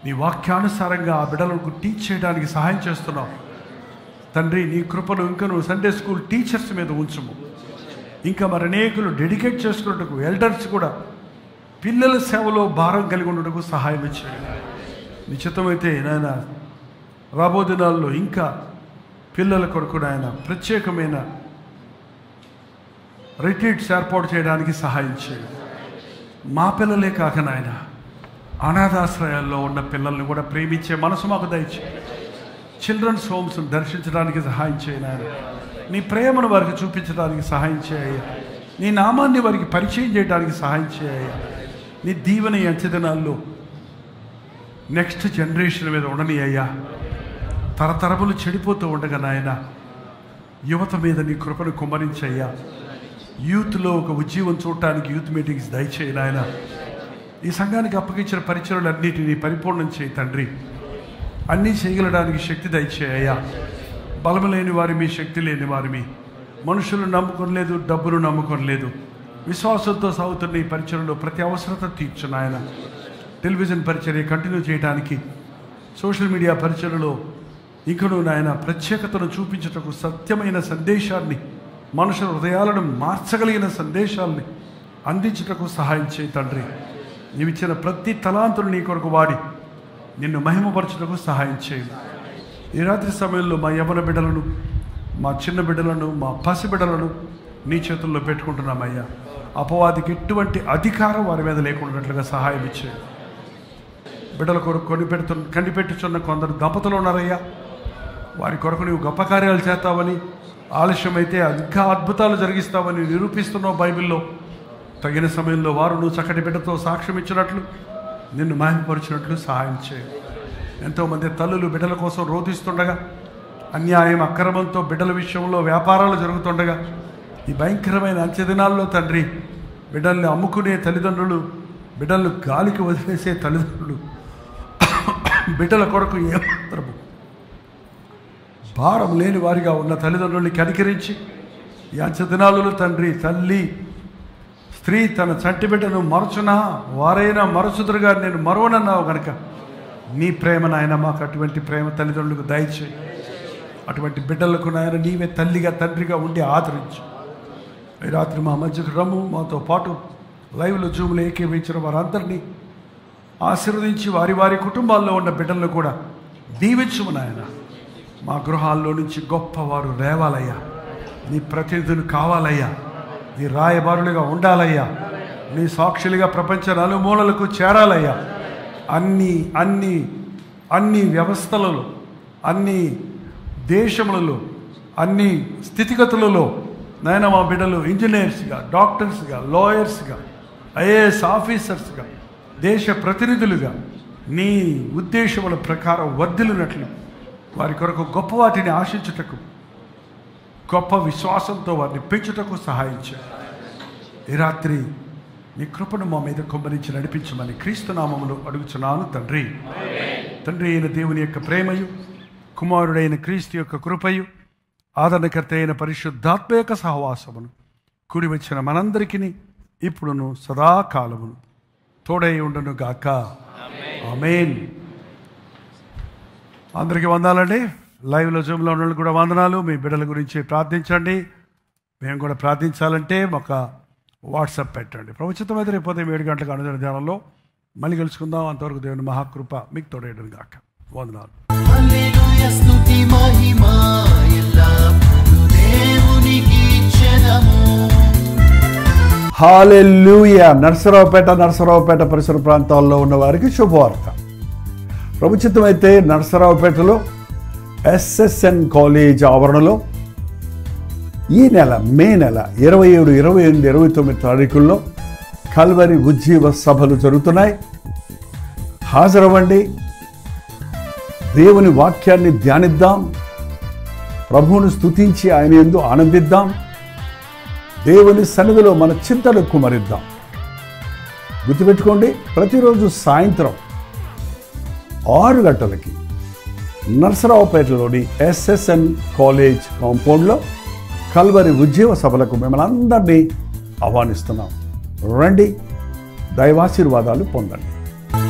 నీ వాక్యానుసారంగా ఆ బిడ్డలకు టీచ్ చేయడానికి సహాయం చేస్తున్నావు తండ్రి. నీ కృపను ఇంకా నువ్వు సండే స్కూల్ టీచర్స్ మీద ఉంచుము. ఇంకా మరి అనేకులు డెడికేట్ చేసుకున్నట్టుకు, ఎల్డర్స్ కూడా పిల్లల సేవలో భారం కలిగి ఉండటకు సహాయం ఇచ్చేయండి. నిశ్చితమైతే నాయన రాబో దినాల్లో ఇంకా పిల్లల కొరకు నాయన ప్రత్యేకమైన రిట్రీట్స్ ఏర్పాటు చేయడానికి సహాయం చేయండి. మా పిల్లలే కాక నాయన అనాథాశ్రయాల్లో ఉన్న పిల్లల్ని కూడా ప్రేమించే మనసు మాకు దయచేయండి. చిల్డ్రన్స్ హోమ్స్ను దర్శించడానికి సహాయం చేయండి నాయన. నీ ప్రేమను వారికి చూపించడానికి సహాయం చేయ. నీ నామాన్ని వారికి పరిచయం చేయడానికి సహాయం చేయ. నీ దీవెన ఈ అంచెదినాల్లో నెక్స్ట్ జనరేషన్ మీద ఉండని అయ్యా. తరతరములు చెడిపోతూ ఉండగా నాయన యువత మీద నీ కృపను కుమ్మరించయ్యా. యూత్లో ఒక ఉజ్జీవం చూడటానికి యూత్ మీటింగ్స్ దయచేయి నాయన. ఈ సంఘానికి అప్పగించిన పరిచయాలన్నిటినీ పరిపూర్ణం చేయి తండ్రి. అన్నీ చేయగలడానికి శక్తి దయచేయ్యా. బలము లేని వారి మీ, శక్తి లేని వారి మీ, మనుషులు నమ్ముకోలేదు, డబ్బును నమ్ముకోలేదు, విశ్వాసంతో సాగుతున్న ఈ పరిచయంలో ప్రతి అవసరత తీర్చు నాయన. టెలివిజన్ పరిచర్య కంటిన్యూ చేయడానికి, సోషల్ మీడియా పరిచయలో ఇంకను నాయన ప్రత్యేకతను చూపించుటకు, సత్యమైన సందేశాన్ని, మనుషుల హృదయాలను మార్చగలిగిన సందేశాలని అందించుటకు సహాయం చేయి తండ్రి. నీవిచ్చిన ప్రతి తలాంతులు నీ కొరకు వాడి నిన్ను మహిమపరచుటకు సహాయం చేయండి. ఈ రాత్రి సమయంలో మా యవ్వన బిడ్డలను, మా చిన్న బిడ్డలను, మా పసి బిడ్డలను నీ చేతుల్లో పెట్టుకుంటున్నామయ్యా. అపవాదికి ఎటువంటి అధికారం వారి మీద లేకుండాట్లుగా సహాయం ఇచ్చేయండి. బిడ్డల కొరకు కనిపెట్టుచున్న కొందరు దంపతులు ఉన్నారయ్యా. వారి కొరకు నీవు గొప్ప కార్యాలు చేస్తావని, ఆలస్యమైతే ఇంకా అద్భుతాలు జరిగిస్తావని నిరూపిస్తున్నావు బైబిల్లో. తగిన సమయంలో వారు నువ్వు చక్కటి బిడ్డతో సాక్ష్యం ఇచ్చినట్లు, నిన్ను మహిమపరిచినట్లు సహాయం చేయండి. ఎంతోమంది తల్లులు బిడ్డల కోసం రోధిస్తుండగా, అన్యాయం అక్రమంతో బిడ్డల విషయంలో వ్యాపారాలు జరుగుతుండగా, ఈ భయంకరమైన అంచెదినాల్లో తండ్రి బిడ్డల్ని అమ్ముకునే తల్లిదండ్రులు, బిడ్డలను గాలికి వదిలేసే తల్లిదండ్రులు, బిడ్డల కొరకు ఏమాత్రము భారం లేని వారిగా ఉన్న తల్లిదండ్రుల్ని కనికరించి, ఈ అంచెదినాలలో తండ్రి తల్లి స్త్రీ తన చంటి బిడ్డను మరచునా వారైనా మరచుదురుగా నేను మరవనన్నావు కనుక నీ ప్రేమ నాయన మాకు అటువంటి ప్రేమ తల్లిదండ్రులకు దయచేయి. అటువంటి బిడ్డలకు నాయన నీవే తల్లిగా తండ్రిగా ఉండి ఆదరించు. ఈ రాత్రి మా మధ్యకు రమ్ము. మాతో పాటు లైవ్లో జూమ్లో ఏకీభవించిన వారందరినీ ఆశీర్వదించి వారి వారి కుటుంబాల్లో ఉన్న బిడ్డలను కూడా దీవించుము నాయన. మా గృహాల్లో నుంచి గొప్పవారు రేవాలయ్యా. నీ ప్రతినిధులు కావాలయ్యా. నీ రాయబారులుగా ఉండాలయ్యా. నీ సాక్షులుగా ప్రపంచ నలుమూలలకు చేరాలయ్యా. అన్ని అన్ని అన్ని వ్యవస్థలలో, అన్ని దేశములలో, అన్ని స్థితిగతులలో నాయన మా బిడ్డలు ఇంజనీర్స్గా, డాక్టర్స్గా, లాయర్స్గా, ఐఏఎస్ ఆఫీసర్స్గా, దేశ ప్రతినిధులుగా నీ ఉద్దేశముల ప్రకారం వర్ధిల్లినట్లు వారి కొరకు గొప్ప వాటిని ఆశించుటకు, గొప్ప విశ్వాసంతో వారిని పెంచుటకు సహాయం చేయండి. ఈ రాత్రి నీ కృపను మా మీద కుమ్మరించి నడిపించమని క్రీస్తు నామములో అడుగుచున్నాను తండ్రి. తండ్రి అయిన దేవుని యొక్క ప్రేమయు, కుమారుడైన క్రీస్తు యొక్క కృపయు, ఆదరణకర్త అయిన పరిశుద్ధాత్మ యొక్క సహవాసమును కూడి వచ్చిన మనందరికీ ఇప్పుడును సదాకాలమును తోడై ఉండును గాక. ఆమేన్. అందరికీ వందాలండి. లైవ్లో జూమ్లో ఉన్న వాళ్ళకి కూడా వందనాలు. మీ బిడ్డల గురించి ప్రార్థించండి. మేము కూడా ప్రార్థించాలంటే ఒక వాట్సాప్ పెట్టండి. ప్రవచితం అయితే రేపు ఉదయం 7 గంటలకు అనుదిన ధ్యానంలో మళ్ళీ కలుసుకుందాం. అంతవరకు దేవుని మహాకృప మీకు తోడేయడం గాక. వందనాలు. హల్లెలూయా స్తుతి మహిమ ఎల్లప్పుడూ దేవునికి చెదము. హల్లెలూయా. నరసరావుపేట పరిసర ప్రాంతాల్లో ఉన్న వారికి శుభవార్త. ప్రభుత్వం అయితే నరసరావుపేటలో ఎస్ఎస్ఎన్ కాలేజ్ ఆవరణలో ఈ నెల మే నెల 27, 28, 29 తారీఖుల్లో కల్వరి ఉజ్జీవ సభలు జరుగుతున్నాయి. హాజరవ్వండి. దేవుని వాక్యాన్ని ధ్యానిద్దాం. ప్రభువును స్తుతించి ఆయన యందు ఆనందిద్దాం. దేవుని సన్నిధిలో మన చింతలు కుమరిద్దాం. గుర్తుపెట్టుకోండి, ప్రతిరోజు సాయంత్రం 6 గంటలకి నరసరావుపేటలోని ఎస్ఎస్ఎన్ కాలేజ్ కాంపౌండ్లో కల్వరి ఉజ్జీవ సభలకు మిమ్మల్ని అందరినీ ఆహ్వానిస్తున్నాం. రండి, దైవాశీర్వాదాలు పొందండి.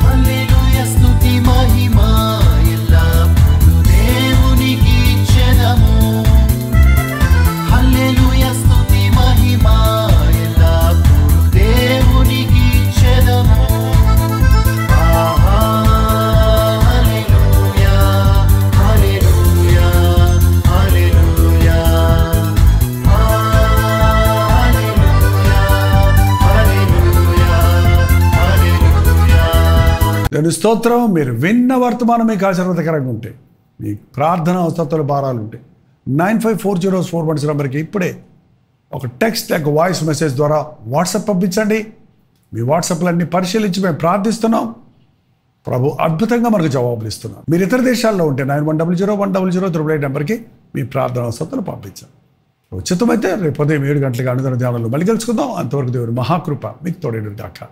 హల్లెలూయా స్తుతి మహిమ ఎల్లప్పుడూ దేవునికి చెదము. హల్లెలూయా స్తుతి మహిమ ఎల్లప్పుడూ దేవునికి చెదము. హల్లెలూయా హల్లెలూయా హల్లెలూయా నేను స్తోత్రం. మీరు విన్న వర్తమానం మీకు ఆశీర్వాదకరంగా ఉంటే, మీ ప్రార్థన అవసరాలు భారాలు ఉంటే 954041 నెంబర్కి ఇప్పుడే ఒక టెక్స్ట్ లేక వాయిస్ మెసేజ్ ద్వారా వాట్సాప్ పంపించండి. మీ వాట్సాప్లన్నీ పరిశీలించి మేము ప్రార్థిస్తున్నాం. ప్రభు అద్భుతంగా మనకు జవాబులు ఇస్తున్నాం. మీరు ఇతర దేశాల్లో ఉంటే 91001008 నెంబర్కి మీ ప్రార్థన అవసరాలు పంపించండి. ఉచితమైతే రేపు ఉదయం 7 గంటలకు అనుదిన ధ్యానంలో మళ్ళీ కలుసుకుందాం. అంతవరకు దేవుని మహాకృప మీకు తోడేడు దాకా.